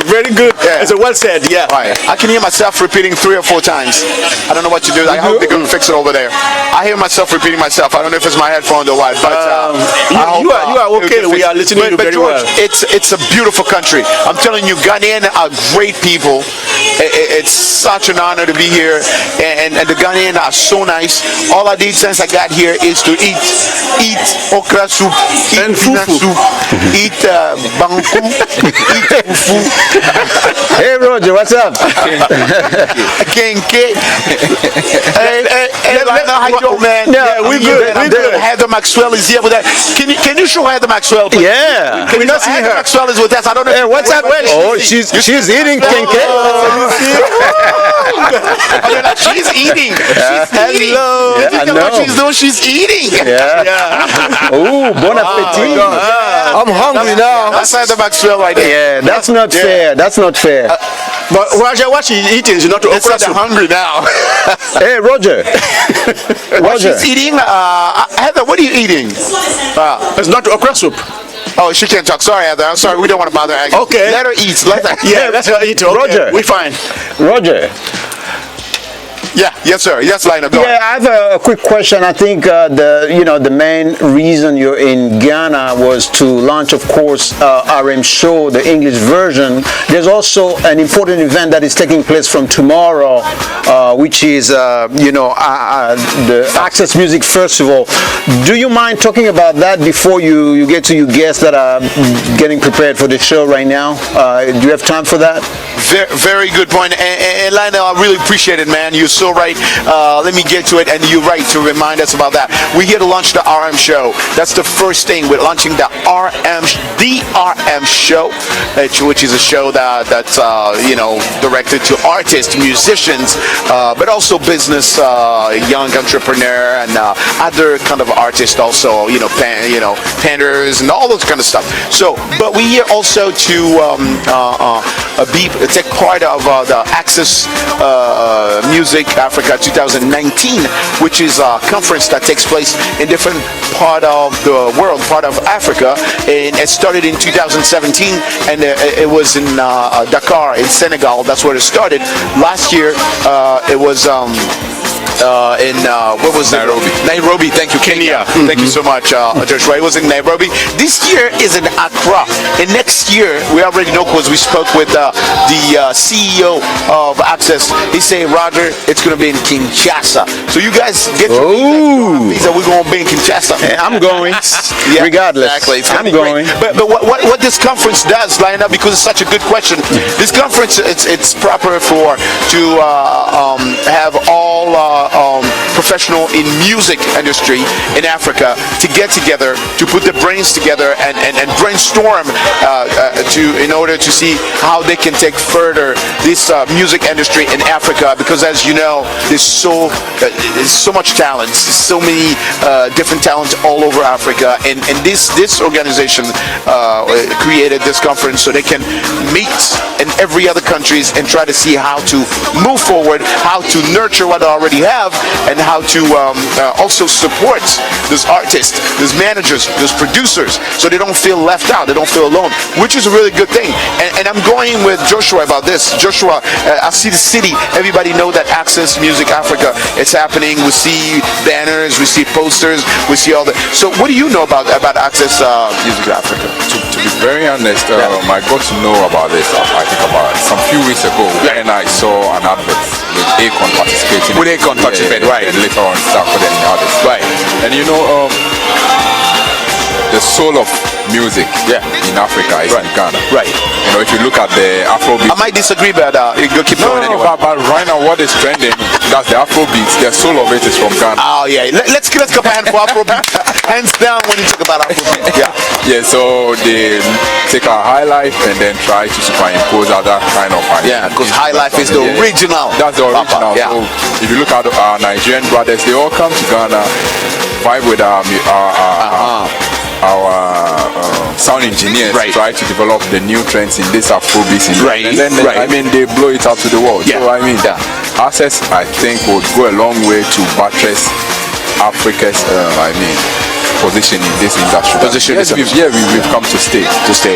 Very good. Yeah. It's well said. Yeah. Right. I can hear myself repeating 3 or 4 times. I don't know what to do. I hope they can fix it over there. I hear myself repeating myself. I don't know if it's my headphone or what, but you are okay. We are listening to you very George, well. It's a beautiful country. I'm telling you, Ghanaian Ghanaian are great people. It's such an honor to be here, and the Ghanaians are so nice. All I did since I got here is to eat okra soup, eat fufu soup, eat banku, eat fufu. Hey Roger, what's up? Kenke. Hey, how you doing, man? Yeah, we good. Heather Maxwell is here with us. Can you show Heather Maxwell, please? Yeah. Can we not see her? Heather Maxwell is with us. I don't know. Hey, what's up? Oh, she's eating Kenke. She's eating. Hello. Yeah, I know. What she's doing? She's eating. Yeah. Oh, bon appetit. I'm hungry now. That's Heather Maxwell right there. Yeah, that's not fair. That's not fair. But Roger, what she's eating is not okra soup. I'm hungry now. Hey, Roger. What she's eating? Heather, what are you eating? It's not okra soup. Oh, she can't talk. Sorry, Heather. I'm sorry. We don't want to bother her. Okay. Let her eat. Yeah, let her eat. Okay. Roger. We fine. Roger. Yeah, yes, sir. Yes, Lionel. Go Yeah, I have a quick question. I think the main reason you're in Ghana was to launch, of course, RM Show, the English version. There's also an important event that is taking place from tomorrow, which is the Access Music Festival. Do you mind talking about that before you get to your guests that are getting prepared for the show right now? Do you have time for that? Very good point. And Lionel, I really appreciate it, man. You're so right. Let me get to it. And you're right to remind us about that. We're here to launch the RM Show. That's the first thing. We're launching the RM Show, which is a show that's directed to artists, musicians, but also business, young entrepreneur, and other kind of artists also. Panders and all those kind of stuff. So, but we're here also to take part of the Access Music Africa 2019, which is a conference that takes place in different part of the world, part of Africa, and it started in 2017, and it was in Dakar in Senegal. That's where it started. Last year it was what was Nairobi. Nairobi, thank you, Kenya. Thank you so much, Joshua. It was in Nairobi. This year is in Accra, and next year we already know because we spoke with the CEO of Access. He said, Roger, it's going to be in Kinshasa. So you guys get your visa. We're going to be in Kinshasa. I'm going. Regardless. Exactly. I'm going. But what this conference does, Lionel, because it's such a good question. This conference, it's proper to have all professional in music industry in Africa to get together, to put their brains together and brainstorm in order to see how they can take further this music industry in Africa, because as you know, there's so much talent, so many different talents all over Africa, and this organization created this conference so they can meet in every other countries and try to see how to move forward, how to nurture what they already have, and how to also support those artists, those managers, those producers, so they don't feel left out, they don't feel alone, which is a really good thing. And I'm going with Joshua about this. Joshua, I see the city. Everybody know that Access Music Africa is happening. We see banners, we see posters, we see all that. So what do you know about Access Music Africa? To be very honest, I got to know about this, I think about some few weeks ago, and I saw an advert with Akon participating. With Akon participating, right. And later on started and others. Right. And the soul of music in Africa is in Ghana. Right. If you look at the Afrobeat. I might disagree, but you go keep going anyway. But right now what is trending, that's the Afrobeat. The soul of it is from Ghana. Oh yeah. Let's give a hand for Afrobeat. Hands down when you talk about Afrobeat. Yeah, so they take our high life and then try to superimpose other kind of because high life is the original. That's the original. So if you look at our Nigerian brothers, they all come to Ghana, vibe with our sound engineers, try to develop the new trends in this Afrobeat, and then they blow it out to the world. So Access, I think, would go a long way to buttress Africa's position in this industry. We've come to stay.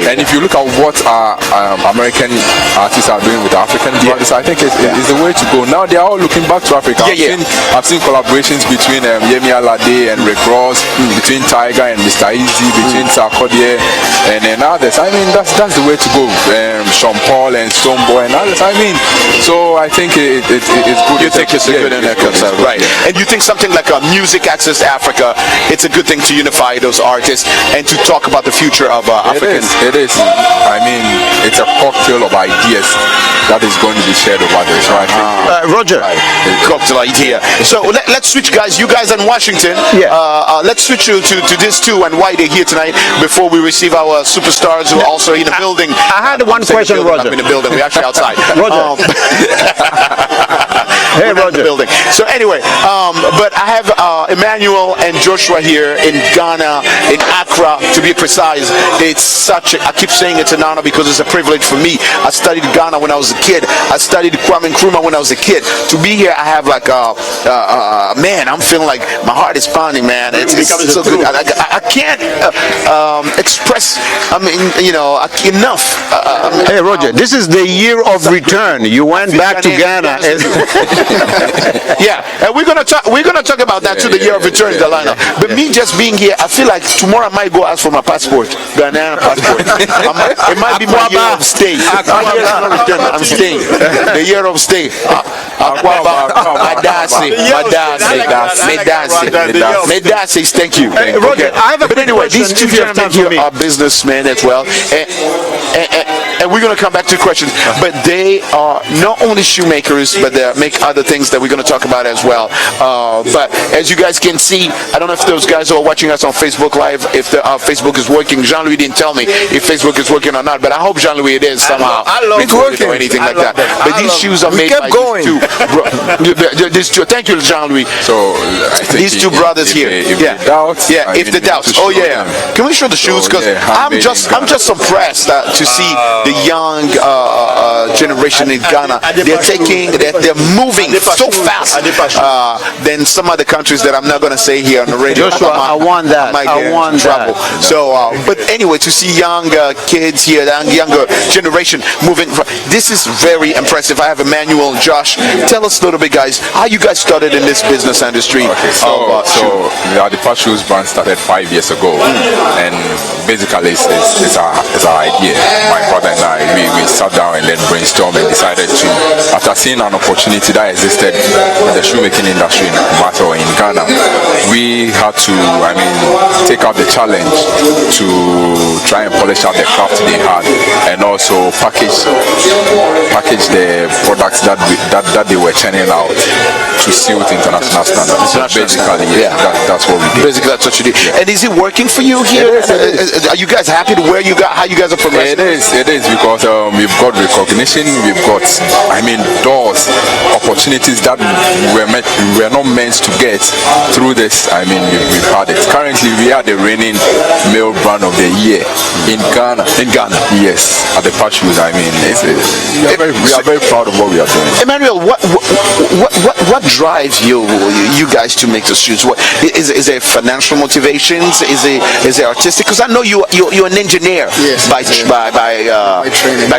And if you look at what our American artists are doing with African brothers, I think it's the way to go. Now they are all looking back to Africa. I've seen collaborations between Yemi Alade and Rick Ross, between Tiger and Mr. Easy, between Sarkodie and others. I mean, that's the way to go. Sean Paul and Stoneboy and others. I mean, so I think it's good. You think it's a good concept, right? And you think something like a Music Access Africa, it's a good thing to unify those artists and to talk about the future of Africans. It is. I mean, it's a cocktail of ideas that is going to be shared over there. So I think, Roger, cocktail idea. So let's switch, guys. You guys in Washington. Let's switch to this too and why they're here tonight before we receive our superstars who are also in the building. I had one question, Roger. I'm in the building. We're actually outside. Roger. Hey, Roger. Building. So anyway, but I have Emmanuel and Joshua here in Ghana, in Accra, to be precise. It's such I keep saying it's an honor because it's a privilege for me. I studied Ghana when I was a kid. I studied Kwame Nkrumah when I was a kid. To be here, I have like man, I'm feeling like my heart is pounding, man. It's so good. I can't express, enough. Hey, Roger, this is the year of return. You went back to Ghana. And we're gonna talk about that too, the year of return, Delano. But me just being here, I feel like tomorrow I might go ask for my passport, Ghanaian passport. It might be my year of stay. I'm staying. The year of stay. Medasi, thank you. Roger, I have a but anyway, these two gentlemen here are businessmen as well, and we're gonna come back to questions. But they are not only shoemakers, but they make other things that we're going to talk about as well. But as you guys can see, I don't know if those guys are watching us on Facebook Live, if Facebook is working. Jean-Louis didn't tell me if Facebook is working or not, but I hope, Jean-Louis, it is somehow. It's working. Or anything like that. But these shoes are made by these two. Thank you, Jean-Louis. So these two brothers here. If the doubts. Oh yeah. Can we show the shoes? Because I'm just impressed to see the young generation in Ghana. They're moving so fast than some other countries that I'm not going to say here on the radio. Joshua, I want that. I want that. So, but anyway, to see young kids here, the younger generation moving, this is very impressive. I have Emmanuel and Josh. Tell us a little bit, guys, how you guys started in this business industry. Okay, so the Departure Shoes brand started 5 years ago, and basically it's our idea. My brother and I, we sat down and then brainstormed and decided to, after seeing an opportunity that existed in the shoemaking industry in Kumasi or in Ghana, we had to, take up the challenge to try and polish out the craft they had, and also package the products that they were churning out to suit international standards. So basically, that's what we did. Basically, that's what you did. And is it working for you here? Are you guys happy to where you got? How you guys are progressing? It is because we've got recognition, we've got doors, opportunities that we're not meant to get through this. We've had it. Currently, we are the reigning male brand of the year in Ghana. Yes, at the Patch Shoes. We are very proud of what we are doing. Emmanuel, what drives you guys to make the shoes? What is there financial motivations? Is it artistic? Because I know you're an engineer by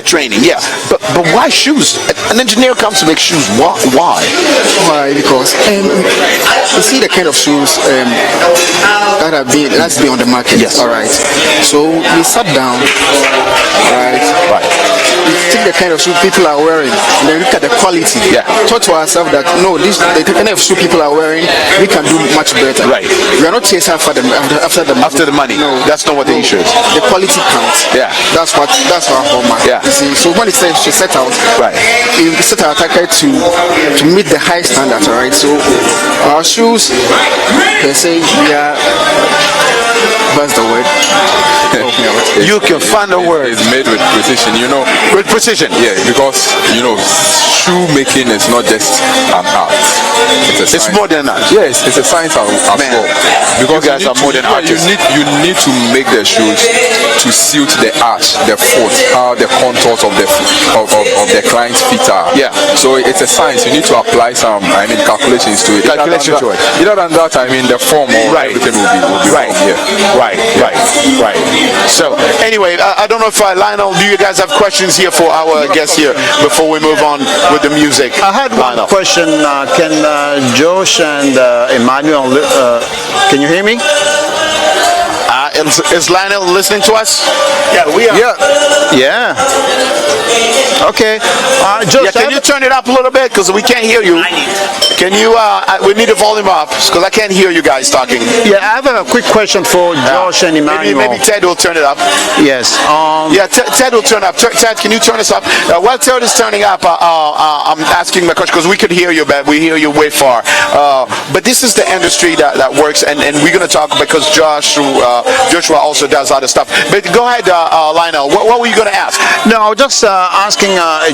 training. Yeah, but why shoes? An engineer comes to make shoes. Why? Why? Because you see the kind of shoes that's been on the market. Yes. All right. So we sat down. Right. We take the kind of shoe people are wearing, and then look at the quality. Yeah. Thought to ourselves that no, the kind of shoe people are wearing, we can do much better. Right. We are not chasing after the money. No, that's not what the issue is. The quality counts. Yeah. That's our hallmark. Yeah. You see, so when it says she set out, right, we set our target to meet the high standards. All right. So our shoes, they say we are That's the word. You can find a word. It's made with precision, you know. With precision? Yeah, because, you know, shoemaking is not just an art. It's more than that. Yes, it's a science as well. You Because guys are more than artists. You need to make the shoes to suit the arch, the foot, how the contours of the client's feet are. Yeah. So it's a science. You need to apply some, calculations to it. Calculation to it. Other than that, the form or everything will be right. Yeah. Right. So anyway, I don't know if Lionel, do you guys have questions here for our guests here before we move on with the music? I had one question. Can Josh and Emmanuel, can you hear me? Is Lionel listening to us? Yeah, we are. Yeah. Okay. Josh, can you turn it up a little bit because we can't hear you? Can you? We need the volume up because I can't hear you guys talking. Yeah, I have a quick question for Josh and Emmanuel. Maybe Ted will turn it up. Yes. Ted will turn up. Ted, can you turn us up? While Ted is turning up, I'm asking my question because we could hear you, but we hear you way far. But this is the industry that works, and we're going to talk because Joshua also does other stuff. But go ahead, Lionel. What were you going to ask? No, I was just asking a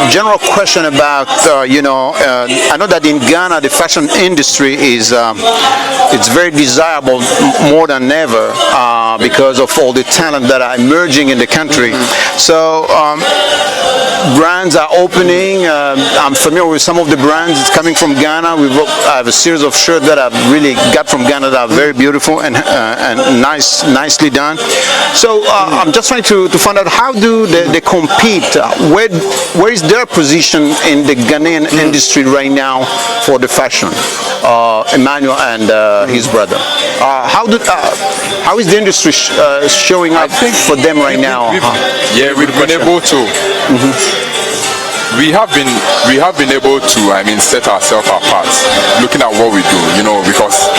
general question about, I know that in Ghana the fashion industry is it's very desirable more than ever because of all the talent that are emerging in the country. So brands are opening. I'm familiar with some of the brands coming from Ghana. I have a series of shirts that I've really got from Ghana that are very beautiful and nicely done. So I'm just trying to find out how do they compete? Where is their position in the Ghanaian industry right now for the fashion? Emmanuel and his brother. How is the industry showing up for them right now? We've been able to. We have been able to, set ourselves apart, looking at what we do, because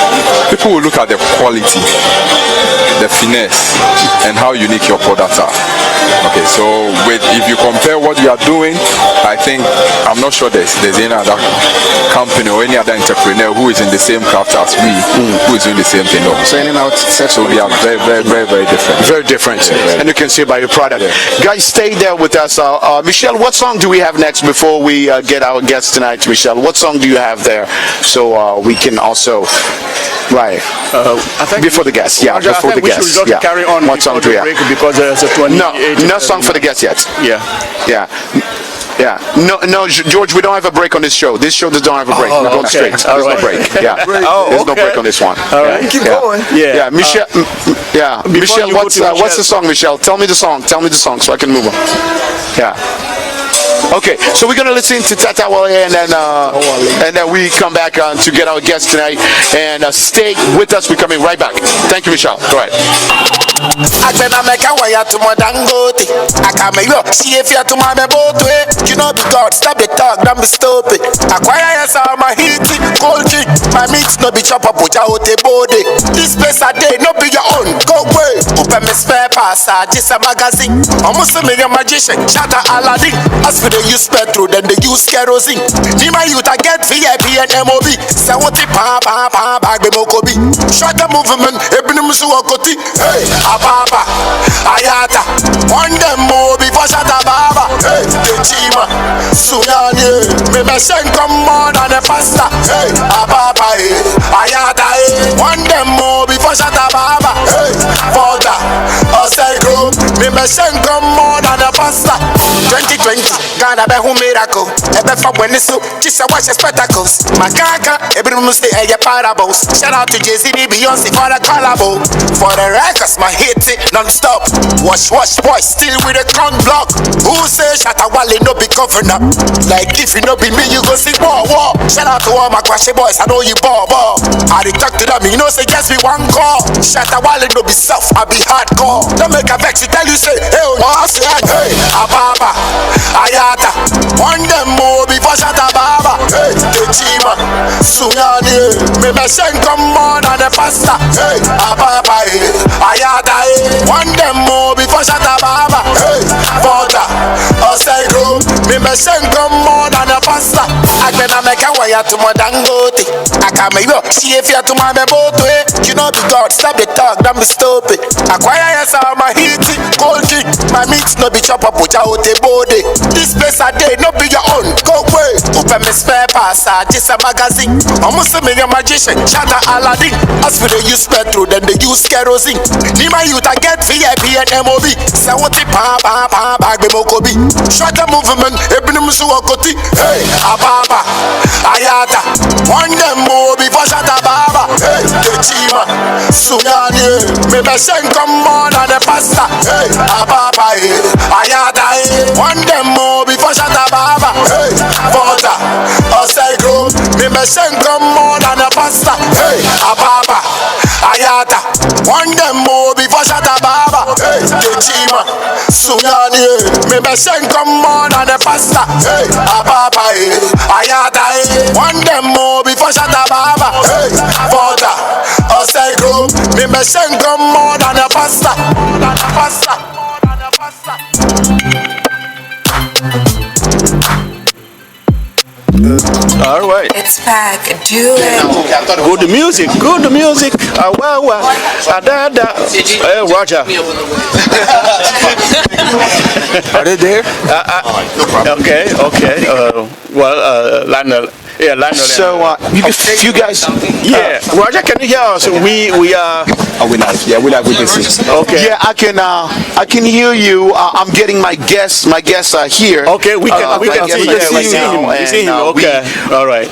people will look at the quality, the finesse, and how unique your products are. Okay, so if you compare what we are doing, I'm not sure there's any other company or any other entrepreneur who is in the same craft as we, who is doing the same thing. So we are very, very, very, very different. Very different, and you can see it by your product. Guys, stay there with us. Michelle, what song do we have next before we get our guests tonight? Michelle, what song do you have there so we can also before the guests? Yeah, before the guests. We should just carry on. What song do we have? Because there's a 28. No song for the guests yet. Yeah. No, George, we don't have a break on this show. This show doesn't have a break. We're going straight. There's no break. Yeah. There's no break on this one. All right. Keep going. Yeah. Michelle. Michelle, what's the song, Michelle? Tell me the song so I can move on. Yeah. Okay, so we're gonna listen to Tata Wale and then we come back to get our guests tonight. And stay with us. We're coming right back. Thank you, Michelle. Go ahead. I can make a way to my dangote. I can make you see if you're to my boat way. You know the God, stop the talk, don't be stupid. Acquire yourself my heat, cold drink. My meat no be chop up with your body. This place a day, no be your own. Go away. Open me spare pass, just a magazine. Almost a million magician, shatter Aladdin. As for the use petrol, then they use kerosene. Nima youth I get VIP and MOB. Say what the bag be mokobi. Shut the movement, ebini musuokoti. Hey. Ababa, Ayata, one them more before Shata Baba. Hey, the Chima, Sunani, me send come on and a pasta. Hey, Ababa, Ayata, one them more before Shata Baba. Hey, Foda, Osego, me send come on and a pasta. 2020, Ghana be who miracle. Ebe for when it's so, just watch the spectacles. Makaka, everyone say a parables. Shout out to Jay-Z, Beyonce for the collabo. For the records, my hit it non-stop. Wash, boy, still with a crown block. Who say Shatta Wale no be governor? Like if you no be me, you go sing war. Shout out to all my crashy boys, I know you ball. I dey talk to them, you know say yes we one call. Shatta Wale no be self, I be hardcore. Don't make a vex, tell you say, hey, Ababa, Ayata, one them more before Shatta Baba. Hey, the Chima, Sunani, me send come on and a pasta. Hey, Ababa, Ayata, one them more before Shatta Baba. Hey, Foda, Osego, me send come on and a pasta. I can make a way to my dangote. I can't make you see if you're to my boat way. You know the God, stop the talk, don't be stupid. Acquire yourself my heat, cold drink. My meat no be chop up with your body. This place I did, no be your own. Go away. Open me spare pass, just a magazine. Almost a million magician, shatter Aladdin. As for the use petrol, then they use kerosene. Nima youth I get VIP and MOB. Say what it bag me mokobi. Shut the movement, ebnim suwakoti. Hey, ababa, ayata. One them more before shut baba. Hey, the chima, Sugani. Me beshen come on and the pasta. Hey, ababa, ayata. One them more before shut baba. Hey, water, osegro. Me beshen come on and the pasta. Hey, ababa, ayata. One them more before shut baba. Hey, the chima, Sugani. Me beshen come on and the pasta. Hey, ababa, ayata. One them more before shut baba. Hey, water, osegro. Me beshen come on and the pasta. All right. It's back. Do it. Good music. Good music. Roger. Are they there? Okay. Lionel. Yeah, Lionel. So, you guys. Yeah, Roger, can you hear us? We are. We live. Yeah, we live with this. Okay. Yeah, I can hear you. I'm getting my guests. My guests are here. Okay, we can see him. We see him. Okay. All right.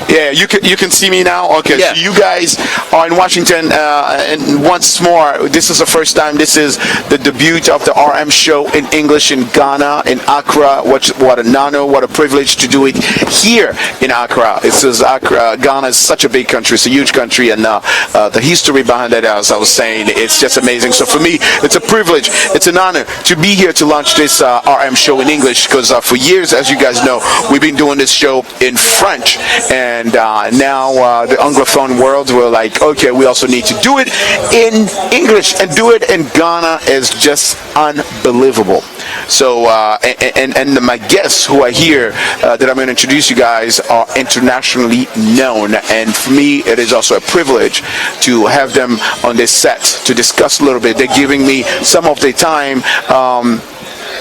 Yeah, you can see me now. Okay, yeah. So you guys are in Washington, and once more, this is the first time. This is the debut of the RM show in English in Ghana, in Accra. What an honor, what a privilege to do it here in Accra. This is Accra. Ghana is such a big country. It's a huge country, and the history behind it, as I was saying, it's just amazing. So for me, it's a privilege. It's an honor to be here to launch this RM show in English, because for years, as you guys know, we've been doing this show in French. And now the Anglophone world were like, okay, we also need to do it in English, and do it in Ghana is just unbelievable. So, and my guests who are here that I'm going to introduce you guys are internationally known. And for me, it is also a privilege to have them on this set to discuss a little bit. They're giving me some of their time.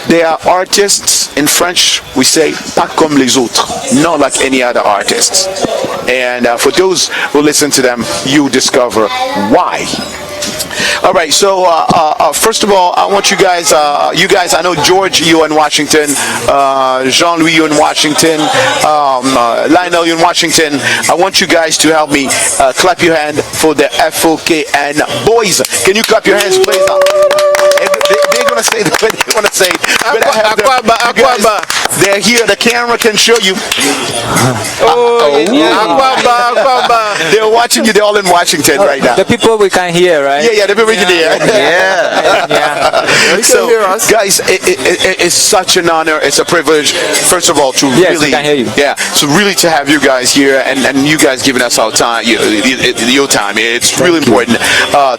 They are artists. In French, we say pas comme les autres, not like any other artists. And for those who listen to them, you discover why. All right, so first of all, I want you guys, I know George, you in Washington, Jean-Louis, you in Washington, Lionel, you in Washington. I want you guys to help me clap your hand for the FOKN boys. Can you clap your hands, please? They're going to say the way they want to say it. They're here. The camera can show you. They're watching you. They're all in Washington right now. The people we can hear, right? Yeah, the people we can hear. Yeah. So, guys, it's such an honor. It's a privilege, first of all, to really, we can hear you. Yeah, so really to have you guys here, and you guys giving us our time, your time. It's really important.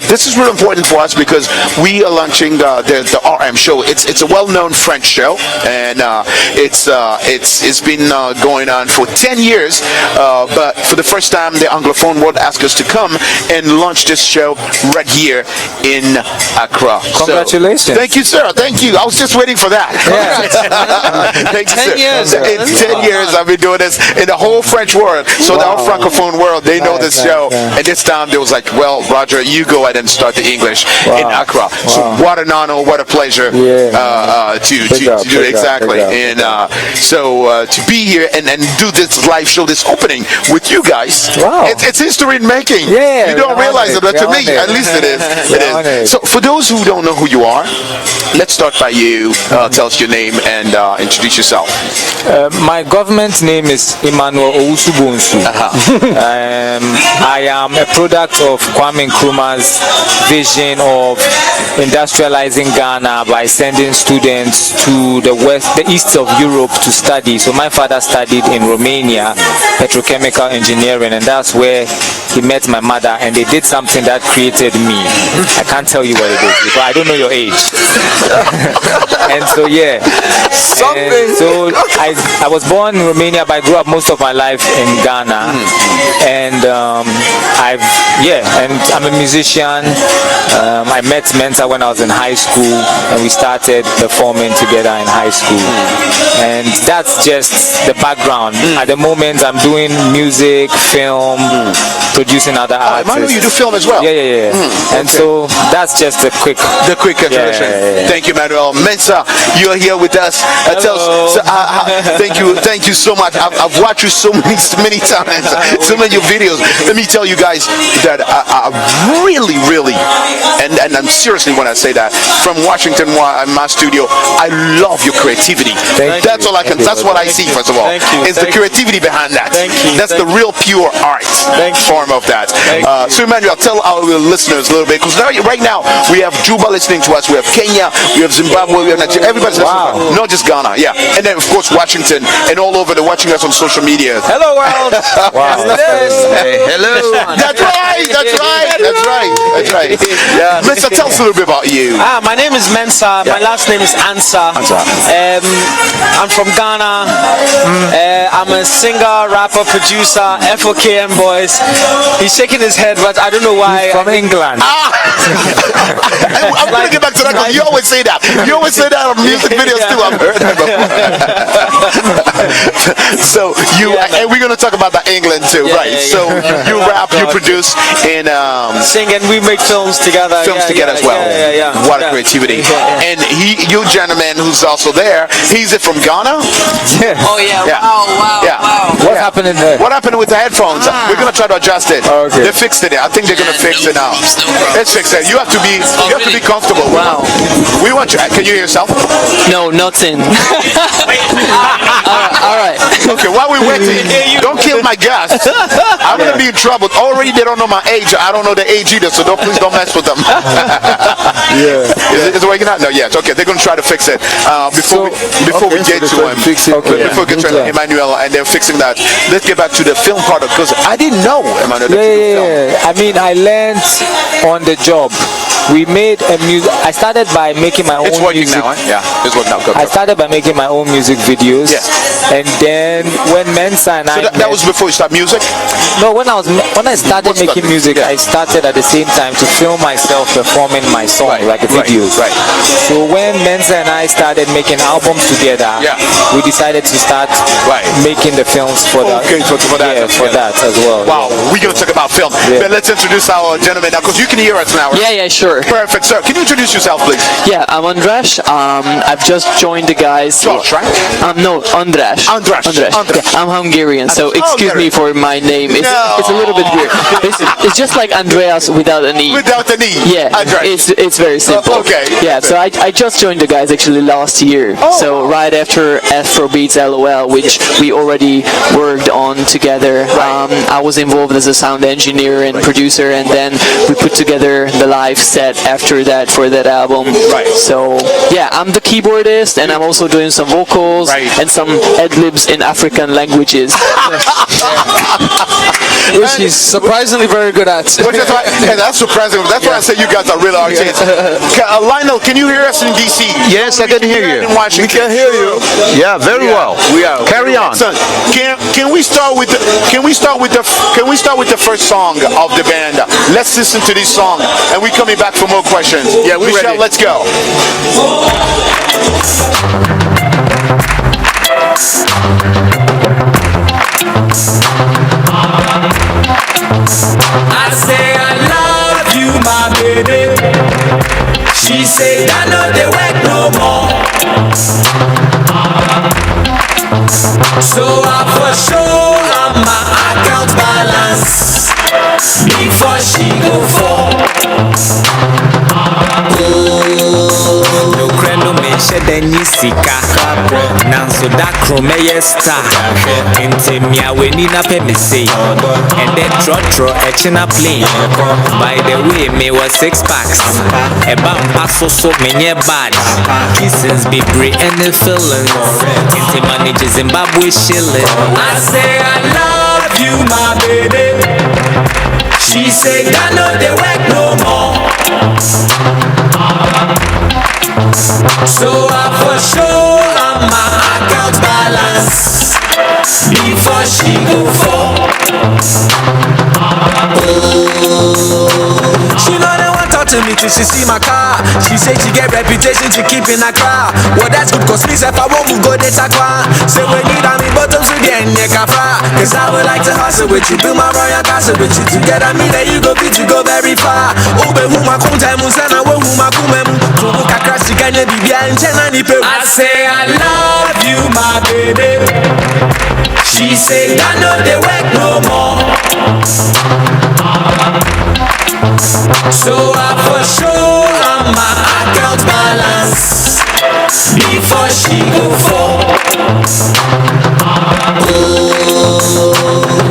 This is really important for us because we are launching the RM show. It's a well-known French show, and it's been going on for 10 years. But for the first time, the Anglophone world asked us to come and launch this show right here in Accra. Congratulations! So, thank you, sir. Thank you. I was just waiting for that. Yeah. Thank you, 10 sir. years. In 10 years, I've been doing this in the whole French world. So the whole Francophone world, they know this show. And this time, they was like, well, Roger, you go ahead and start the English in Accra. So what an honor, what a pleasure to do it. Exactly. And so to be here and do this live show, this opening with you guys, it's history in making. Yeah, you don't realize it, but to me, at least it is. So for those who don't know who you are, let's start by you. Tell us your name and introduce yourself. My government name is Emmanuel Owusu-Bonsu. I am a product of Kwame Nkrumah's vision of industrializing Ghana by sending students to the east of Europe to study. So my father studied in Romania, petrochemical engineering, and that's where he met my mother, and they did something that created me. I can't tell you what it is, but I don't know your age. And so and so I was born in Romania, but I grew up most of my life in Ghana. And and I'm a musician. I met Mensa when I was in high school, and we started performing together in high school. And that's just the background. At the moment, I'm doing music, film, producing other artists. Emmanuel, you do film as well? Yeah. And so that's just the quick introduction. Thank you, Emmanuel. Mensa, you're here with us. Thank you so much. I've watched you so many times, so many of your videos. Let me tell you guys that I really, and I'm seriously when I say that, from Washington, my studio, I love your creativity. That's what I see, first of all. Is the creativity behind that. That's the real pure art form of that. So Emmanuel, tell our listeners a little bit, because right now we have Juba listening to us, we have Kenya, we have Zimbabwe, we have Nigeria, everybody's listening, not just Ghana, and then of course Washington and all over. They're watching us on social media. Hello world. Hello. That's right. Yeah. Mensa, tell us a little bit about you. My name is Mensa. My last name is Ansa. I'm from Ghana. I'm a singer, rapper, producer, FOKM boys. He's shaking his head, but I don't know why. He's from England. I'm going to get back to that because you always say that. You always say that on music videos too. I've heard that before. So and we're going to talk about that England too, right? So you rap, you produce, and sing, and we make films together. As well. What a creativity. And you gentleman who's also there, he's from Ghana? Oh yeah. Wow. What happened in there? What happened with the headphones? We're going to try to adjust it. Okay. They fixed it. I think they're going to fix it now. Let's fix it. You have to be comfortable. Wow. We want you. Can you hear yourself? No, nothing. All right. Okay, while we're waiting, don't kill my guests. I'm going to be in trouble. Already they don't know my age. I don't know the age either, so please don't mess with them. Is it working out? No, yes. Okay, they're going to try to fix it. Before we get to him. Before we get to Emmanuel, and they're fixing that. Let's get back to the film part, because I didn't know, Emmanuel, that you do film. I mean, I learned on the job. We made a music. I started by making my own music. It's working now, Yeah, it's working now. I started by making my own music videos. Yeah. And then when Mensa and that was before you started music? No, when I started making music, I started at the same time to film myself performing my song, like a video. Right. So when Mensa and I started making albums together, we decided to start making the films for that. Okay, for that. For that as well. Wow, we're going to talk about film. But let's introduce our gentleman now, because you can hear us now. Right? Yeah, sure. Perfect, sir. Can you introduce yourself, please? Yeah, I'm Andras. I've just joined the guys. Josh, right? No, Andras. Andras. Yeah, I'm Hungarian, so excuse me for my name. It's a little bit weird. It's just like Andreas without an E. Without an E. Yeah, it's very simple. Okay. Yeah, so I just joined the guys actually last year. So right after Afrobeats LOL, which we already worked on together. I was involved as a sound engineer and producer, and then we put together the live set after that for that album. So yeah, I'm the keyboardist, and I'm also doing some vocals and some ad-libs in African languages. Which he's surprisingly very good at. That's surprising. That's why I say you guys are real artists. Lionel, can you hear us in DC? Yes, I can hear you. We can hear you. Yeah, very well. We are. Carry on. Can we start with the first song of the band? Let's listen to this song, and we're coming back for more questions. Yeah, we're ready. Let's go. I say I love you, my baby. She say I know they work no more. So I for sure on my account balance before she go fall. No creno me shede ni sika Nanso da krome ye star Inte miya we ni na pe me say And then tro echina plane By the way me was 6 packs Eba mpa so me nye bad Kissings be great and the feelings Inte manage Zimbabwe shilling I say I love you my baby. She say I know they work no more. So I for sure on my account balance before she go fall. She know they want talk to me till she see my car. She say she get reputation to keep in a car. Well that's good cause me if I won't move go data kwa. Say when need on me bottom so the end cause I would like to hustle with you, build my royal castle with you. Together me that you go fit to go very far. Ube huma kunta musana we huma kumemu. Tubuka crash kanye bibia nchena nipe. I say I love you my baby. She say I know they work no more. So I for sure on my account balance before she go fall.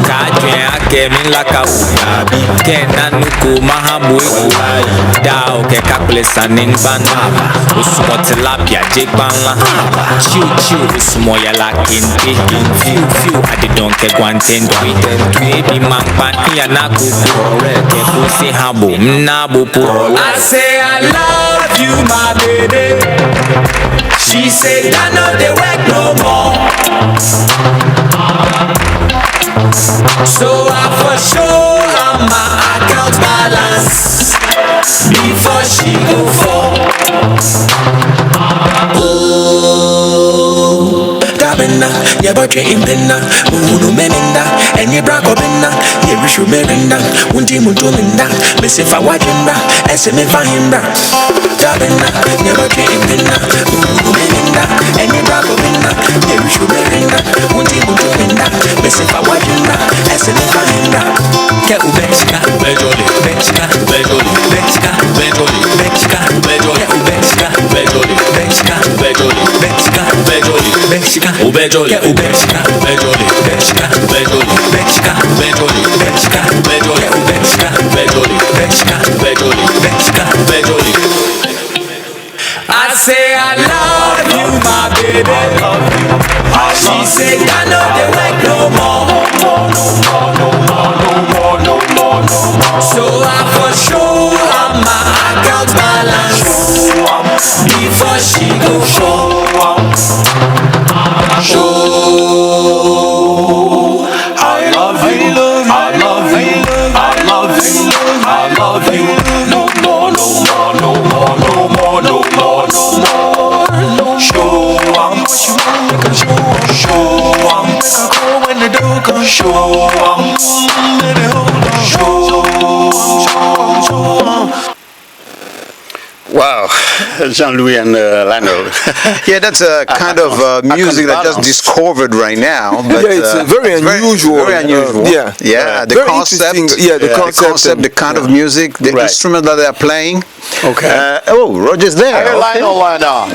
Kajwe ake min laka uyabi Kena nuku mahabu uyabi Dao ke kakule sanin banaba Usumo tilapia jekban la haba Chiu chiu usumo ya la kente Fiu fiu adi donke guanten dwi Baby mampa iya na kuku Ke kusi habu mnabu pu I say I love you my baby. She say I know they work no more. So I for sure on my account balance before she go fall. Dabina, ya boche impena, munu menenda, enye brako bena, ye rishu merenda, unti muntu menda, mesifa wajimba, ese me fahimba. Dabina, ya boche impena, munu menenda, enye brako bena, ye rishu merenda, unti muntu menda, mesifa wajimba, ese me fahimba. Ke ubechka, ubejoli, bechka, ubejoli, bechka, ubejoli, bechka, ubejoli, ubechka, ubejoli, bechka, ubejoli, bechka, ubejoli, bechka, ubejoli, ubechka, ubejoli, bechka, ubejoli, bechka, ubejoli, bechka, ubejoli, ubechka, ubejoli, bechka, ubejoli, bechka, ubejoli. I say I love you, my baby. I love you. She say I know they work no more. So I for sure on my account balance before she go show. I love you, I love you, I love you, I love you. No more, no more, no more, no more, no more, no more. Show when the door comes. Show baby, hold on. Wow, Jean-Louis and Lionel. Yeah, that's a kind of music that just discovered right now. But, yeah, it's very unusual. Very unusual. Yeah, the very concept. Yeah, the concept, the kind of music, the instrument that they're playing. Okay. Roger's there. Hey, Lionel.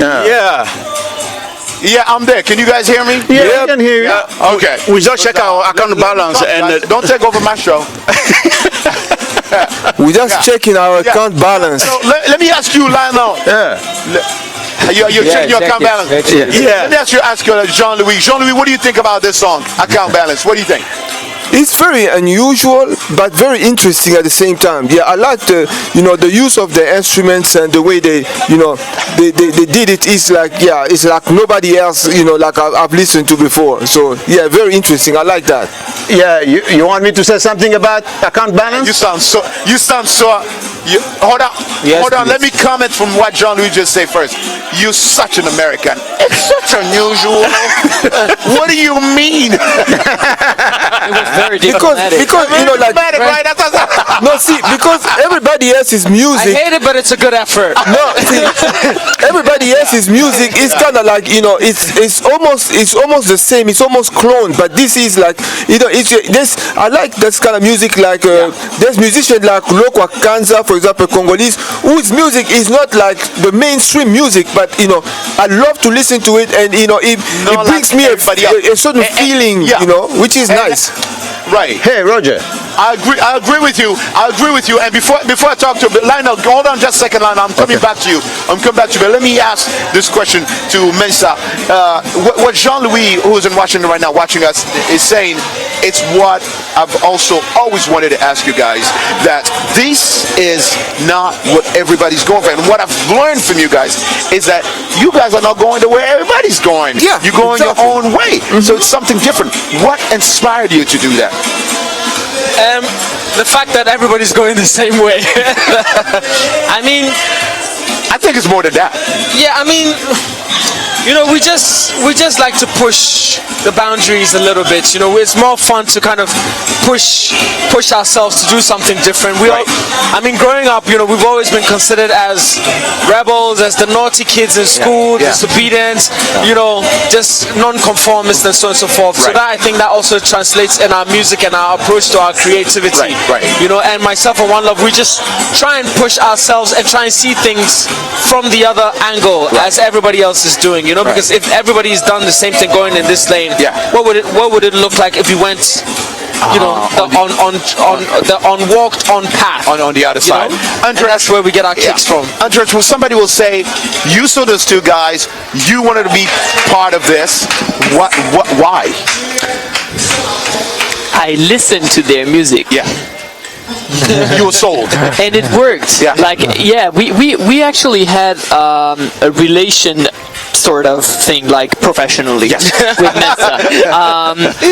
Yeah, I'm there. Can you guys hear me? Yeah, I can hear you. Okay. We just check our account balance and don't take over my show. We're just checking our account balance. So let me ask you, Lionel. You're checking your account balance. Let me ask you, Jean-Louis. Jean-Louis, what do you think about this song, Account Balance? What do you think? It's very unusual, but very interesting at the same time. Yeah, I like the use of the instruments and the way they did it. It's like it's like nobody else like I've listened to before. So yeah, very interesting. I like that. Yeah, you want me to say something about Account Balance? You sound so. Hold on. Yes, hold on. please. Let me comment from what Jean-Louis just said first. You're such an American. It's such unusual. What do you mean? It was very because because everybody else's music. I hate it, but it's a good effort. No, see, everybody else's music is kind of like it's almost the same. It's almost cloned, but this is like it's this. I like this kind of music. Like there's musicians like Lokwa Kanza, for example, Congolese, whose music is not like the mainstream music, but I love to listen to it, and it brings me a certain feeling, which is nice. Right. Hey, Roger. I agree with you. And before I talk to Lionel, hold on just a second, Lionel. I'm coming back to you. But let me ask this question to Mensa. What Jean-Louis, who is in Washington right now watching us, is saying, it's what I've also always wanted to ask you guys, that this is not what everybody's going for. And what I've learned from you guys is that you guys are not going to where everybody's going. Yeah, you're going your own way. So it's something different. What inspired you to do that? The fact that everybody's going the same way. I mean, I think it's more than that. Yeah, I mean, we just like to push the boundaries a little bit. It's more fun to kind of push ourselves to do something different. Growing up, we've always been considered as rebels, as the naughty kids in school, disobedient, just non-conformists and so on and so forth. So that, I think that also translates in our music and our approach to our creativity. And myself and One Love, we just try and push ourselves and try and see things from the other angle as everybody else is doing. Because if everybody's done the same thing going in this lane, what would it look like if we went the unwalked on path on the other side? And that's where we get our kicks from. Andres, when somebody will say, you saw those two guys, you wanted to be part of this, why? I listened to their music. You were sold, and it worked. We actually had a relation sort of thing, like professionally, with Mensa,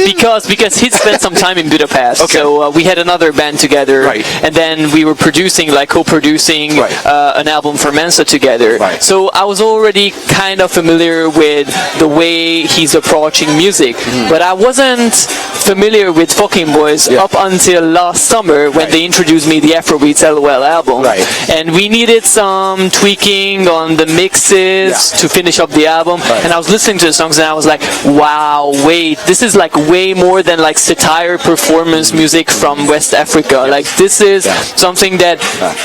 because he'd spent some time in Budapest. So we had another band together, and then we were co-producing an album for Mensa together. So I was already kind of familiar with the way he's approaching music, but I wasn't familiar with Fucking Boys up until last summer when they introduced me the Afrobeats LOL album, and we needed some tweaking on the mixes to finish up the album, and I was listening to the songs and I was like, wow, wait, this is like way more than like satire performance music from West Africa. Like this is something that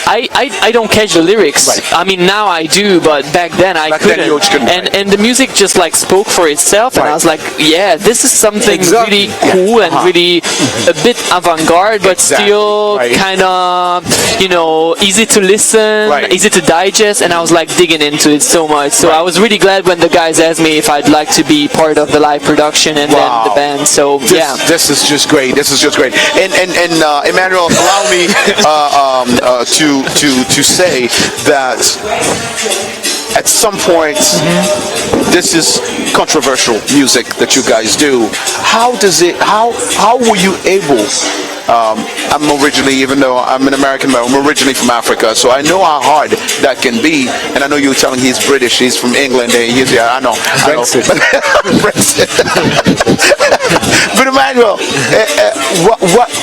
I don't catch the lyrics. I mean, now I do, but back then I couldn't. And the music just like spoke for itself, and I was like, yeah, this is something really cool and really a bit avant-garde, but still kind of, easy to listen, easy to digest, and I was like digging into it so much. So I was really glad when the guys asked me if I'd like to be part of the live production and then the band. So this is just great. And Emmanuel, allow me to say that at some point this is controversial music that you guys do. How were you able? I'm originally, even though I'm an American, but I'm originally from Africa, so I know how hard that can be. And I know you were telling he's British, he's from England, and I know. Brexit. But Emmanuel, what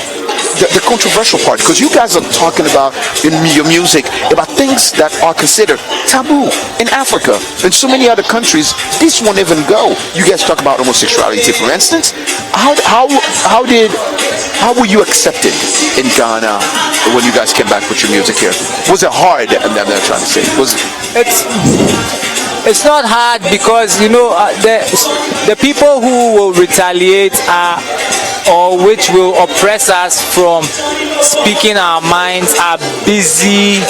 the controversial part, because you guys are talking about in your music about things that are considered taboo in Africa and so many other countries. This won't even go. You guys talk about homosexuality, for instance. How were you accepted in Ghana when you guys came back with your music here? Was it hard? And I'm trying to say, it's not hard because the people who will retaliate or which will oppress us from speaking our minds are busy.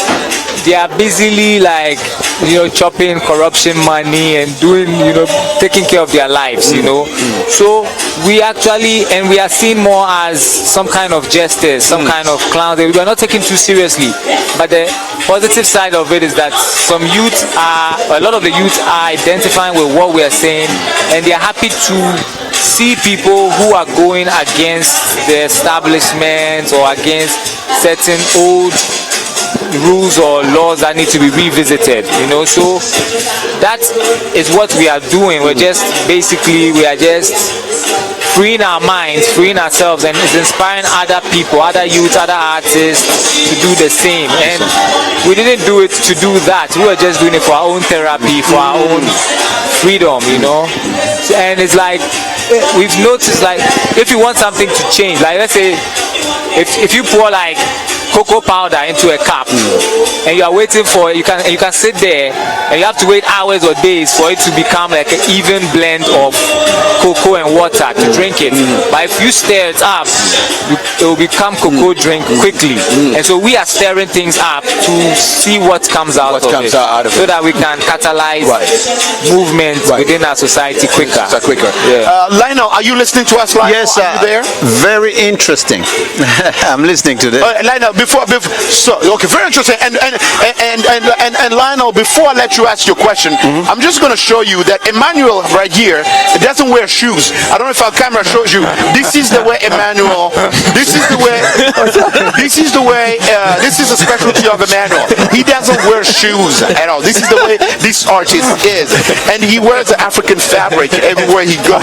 They are busily chopping corruption money and doing taking care of their lives. So we are seen more as some kind of jesters, some kind of clowns. We are not taken too seriously. But the positive side of it is that a lot of the youth are identifying with what we are saying, and they are happy to see people who are going against the establishment or against certain old rules or laws that need to be revisited. So that is what we are doing. We are just freeing our minds, freeing ourselves, and it's inspiring other people, other youth, other artists to do the same. And we didn't do it to do that. We were just doing it for our own therapy, for our own freedom, And it's like we've noticed, like if you want something to change, like let's say if you pour like cocoa powder into a cup, and you are waiting for you can sit there and you have to wait hours or days for it to become like an even blend of cocoa and water to drink it. But if you stir it up, it will become cocoa drink quickly. And so we are stirring things up to see what comes out of it, so that we can catalyze movement within our society quicker. Yeah. Lionel, are you listening to us, Lionel? Yes, are you there? Very interesting. I'm listening to this. Lionel, okay, very interesting. And Lionel, before I let you ask your question, I'm just going to show you that Emmanuel right here doesn't wear shoes. I don't know if our camera shows you. This is the way Emmanuel. This is the way. This is the way. This is a specialty of Emmanuel. He doesn't wear shoes at all. This is the way this artist is, and he wears the African fabric everywhere he goes.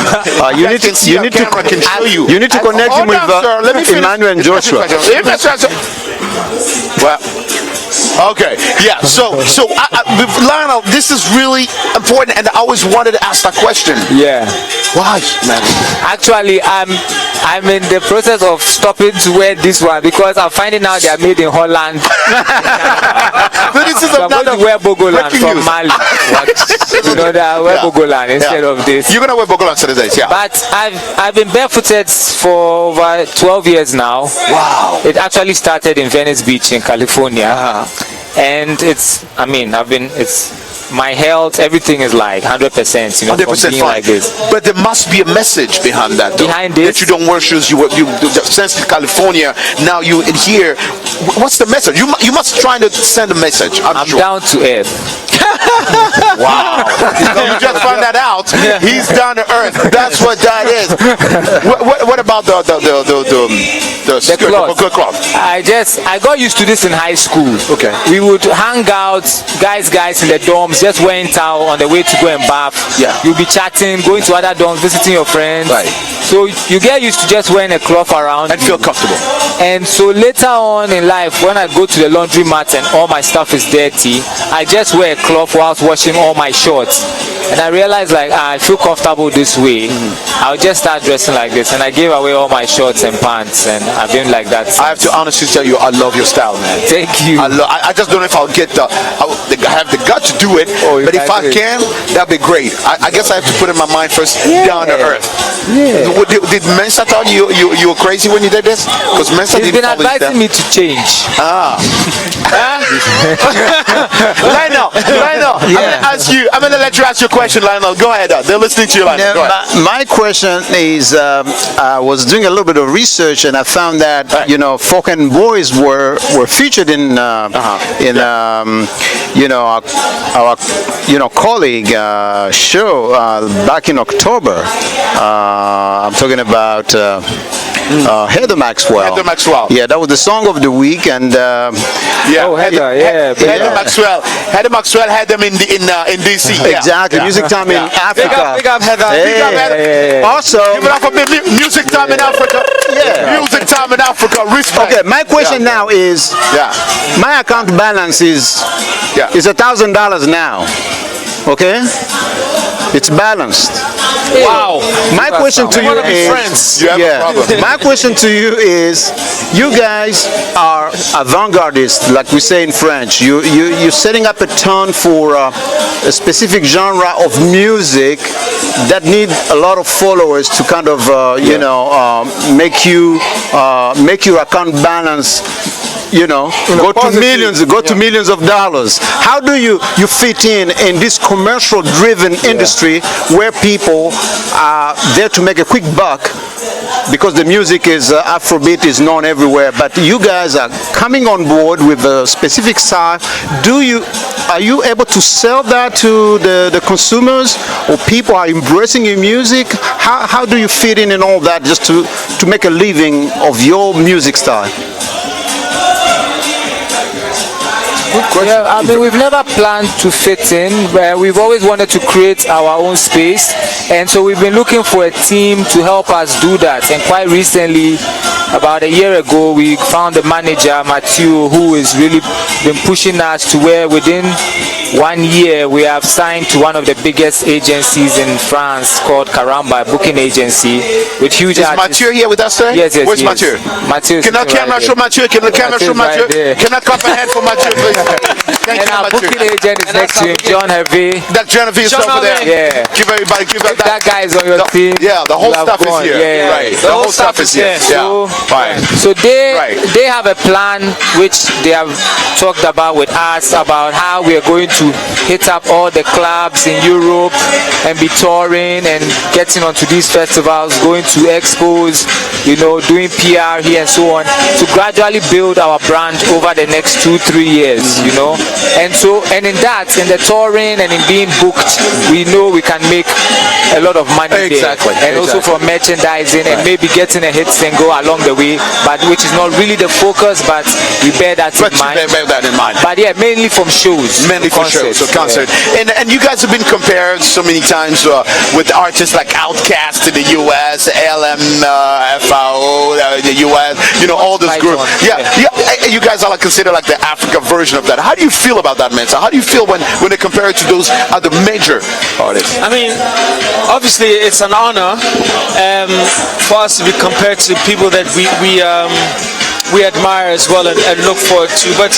You need to connect him with Emmanuel and Joshua. Well, okay, yeah. So Lionel, this is really important, and I always wanted to ask that question. Yeah. Why, man? Actually, I'm in the process of stopping to wear this one because I'm finding out they are made in Holland. So this is I'm going to wear Bogolan from Mali. You know that I wear Bogolan instead of this. You're gonna wear Bogolan instead of this, yeah. But I've been barefooted for over 12 years now. Wow. It actually started in Venice Beach in California, and it's my health, everything is like 100%, you know, 100% fine. Like this. But there must be a message behind that, though. Behind this, that you don't wear shoes. You since California, now you in here. What's the message? You must try to send a message. I'm sure. Down to earth. Wow. You just found that out. He's down to earth. That's what that is. What about the cloth? I got used to this in high school. Okay. We would hang out, guys in the dorms, just wearing towel on the way to go and bath. Yeah. You'll be chatting, going to other dorms, visiting your friends. Right. So you get used to just wearing a cloth around and feel comfortable. And so later on in life, when I go to the laundry mat and all my stuff is dirty, I just wear a cloth whilst washing all my shorts. And I realized like I feel comfortable this way. I'll just start dressing like this, and I gave away all my shorts and pants, and I've been like that since. I have to honestly tell you, I love your style, man. Thank you. I just don't know if I'll get I have the gut to do it, but if I can, that'd be great. I guess I have to put in my mind first, down to earth. Yeah. Did Mensa tell you you were crazy when you did this? Because Mensa He's been advising me to change. Lionel, I'm gonna let you ask your question, Lionel. Go ahead. They're listening to you, Lionel. Go ahead. My question is, I was doing a little bit of research, and I found that Folk and Boys were featured in our colleague show back in October. I'm talking about Heather Maxwell. Heather Maxwell. Yeah, that was the song of the week, and Heather, Heather Maxwell had them in DC. Exactly, Music Time in Africa. Big up Heather. Big up Heather. Also, give it up for Music Time in Africa. Yeah, Music Time in Africa. Respect. Okay, my question now is, my account balance is $1,000 now. Okay, it's balanced. Wow. My question to you is, my question to you is, you guys are avant-gardists, like we say in French. You're setting up a tone for a specific genre of music that need a lot of followers to kind of make your account balance go to millions of dollars. How do you fit in this commercial driven industry where people are there to make a quick buck, because the music is Afrobeat is known everywhere, but you guys are coming on board with a specific style. Are you able to sell that to the consumers, or people are embracing your music? How do you fit in all that just to make a living of your music style? good question. Yeah, I mean, we've never planned to fit in. We've always wanted to create our own space, and so we've been looking for a team to help us do that. And quite recently, about a year ago, we found a manager, Mathieu, who has really been pushing us to where within 1 year we have signed to one of the biggest agencies in France called Karamba Booking Agency with huge Is artists. Mathieu here with us today? Yes, yes. Where's yes. Mathieu? Mathieu. Can the camera show Mathieu? Can the camera show Mathieu? Can I clap a hand for Mathieu, please? Thank And you, our Mathieu. booking agent is next to him, John Hervé. That Genevieve is over there. Yeah. Give everybody, give that. That guy is on your team. Yeah, the whole You have staff is gone. here. Yeah, Right. The whole staff is here. So, Yeah. Right. so they have a plan which they have talked about with us about how we are going to hit up all the clubs in Europe and be touring and getting onto these festivals, going to expos, you know, doing PR here and so on, to gradually build our brand over the next 2-3 years, you know. And so, and in that, in the touring and in being booked, we know we can make a lot of money Exactly. there. And also from merchandising and maybe getting a hit single along the way, but which is not really the focus, but we bear that in mind. Bear that in mind. But yeah, mainly from shows. Mainly for shows, so concert. And you guys have been compared so many times with artists like Outkast in the US, LMFAO in the US, you know, all those groups. Yeah, you guys are like considered like the Africa version of that. How do you feel about that, Mensa? How do you feel when they compare it to those other major artists? I mean, obviously it's an honor for us to be compared to people that we admire as well and look forward to, but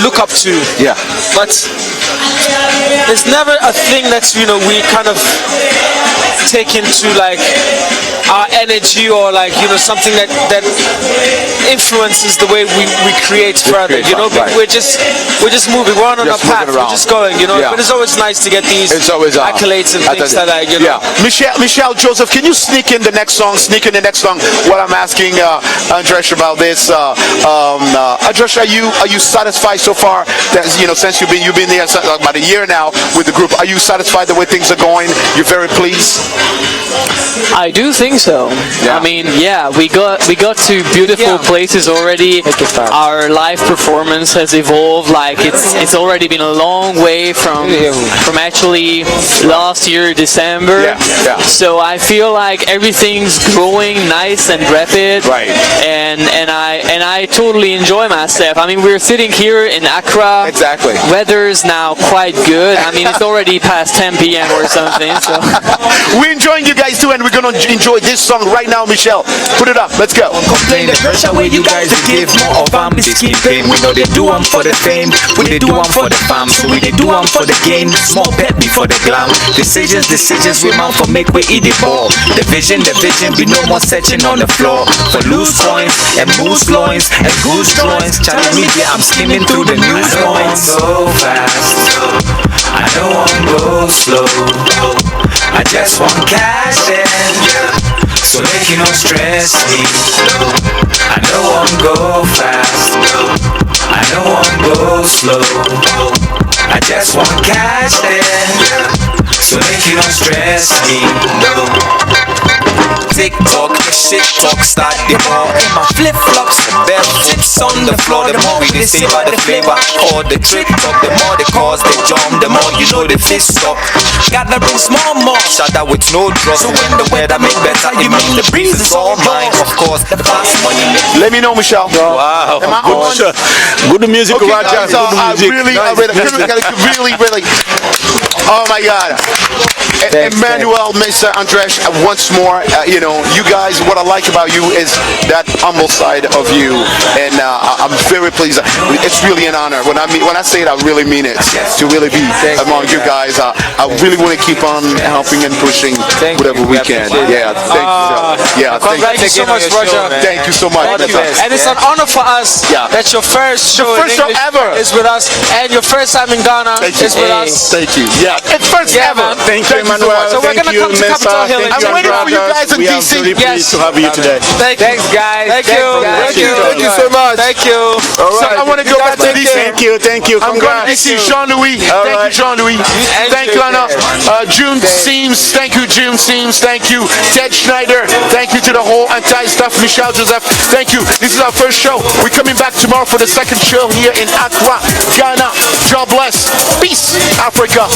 look up to. Yeah. But it's never a thing that, you know, we kind of take into like our energy or like, you know, something that influences the way we create further. You know, we're just moving. We're on a path. We're just going. You know, but it's always nice to get these accolades and things like that. You know. Michelle Joseph, can you sneak in the next song? While I'm asking Andresh about this. Andresh, are you satisfied so far? That, you know, since you've been there about a year now with the group, are you satisfied the way things are going? You're very pleased. I do think so. Yeah. I mean, yeah, we got to beautiful places already. Our live performance has evolved. Like it's already been a long way from actually last year December. Yeah. So I feel like everything's growing nice and rapid. Right. And I totally enjoy myself. I mean, we're sitting here in Accra. Exactly. Weather's now quite good. I mean, it's already past 10 p.m. or something. So. We're enjoying you guys too, and we're gonna enjoy this song right now. Michelle, put it up. Let's go. Complain the pressure where you guys give more of them is keeping. We know they do them for the fame, we they do them for the fam, so we they do them for the game. Small bet before the glam. Decisions, we mount for make we eat the ball. The vision, be no more searching on the floor for loose coins and moose loins and goose joints. Challenge media, I'm skimming through the news points. So fast, I don't want go slow. I just want cash in, so make you no stress me. I don't want go fast, I don't want go slow. I just want cash in, so make you no stress me. TikTok, shit talk, start the ball. In my flip flops, bare chips on the floor. The more we say about the flavor or the trick talk, the more the cause they jump, the more you know the fist stop. Gotta bring small more, shut out with no drugs. So when the weather make better, you mean the breeze is all mine. Of course, the fast money make. Let me know, Michelle. Wow. Am I on? Good music, Okay, Raja. guys, Good music. really. Oh my God. Emmanuel, Mesa, Andresh, once more, you know, you guys, what I like about you is that humble side of you, and I'm very pleased. It's really an honor. When I say it, I really mean it. To really be among you guys, I really want to keep on helping and pushing whatever we can. Yeah, thank you. Yeah, thank you so much, Roger. Thank you so much. And it's an honor for us that your first show ever is with us, and your first time in Ghana is with us. Thank you. Yeah, it's first ever. Thank you, Emmanuel. So we're gonna come to Capitol Hill. I'm waiting for you guys in We are DC. very pleased to have you today. Thanks, guys. Thank you. Thank you so much. Thank you. All So right. I want to go back to DC. Thank you. I'm going to see Jean-Louis. Thank you, Jean-Louis. Thank you, Anna. June Seams. Thank you, June Seams. Thank you, Ted Schneider. Thank you to the whole entire staff. Michel Joseph. Thank you. This is our first show. We're coming back tomorrow for the second show here in Accra, Ghana. God bless. Peace, Africa.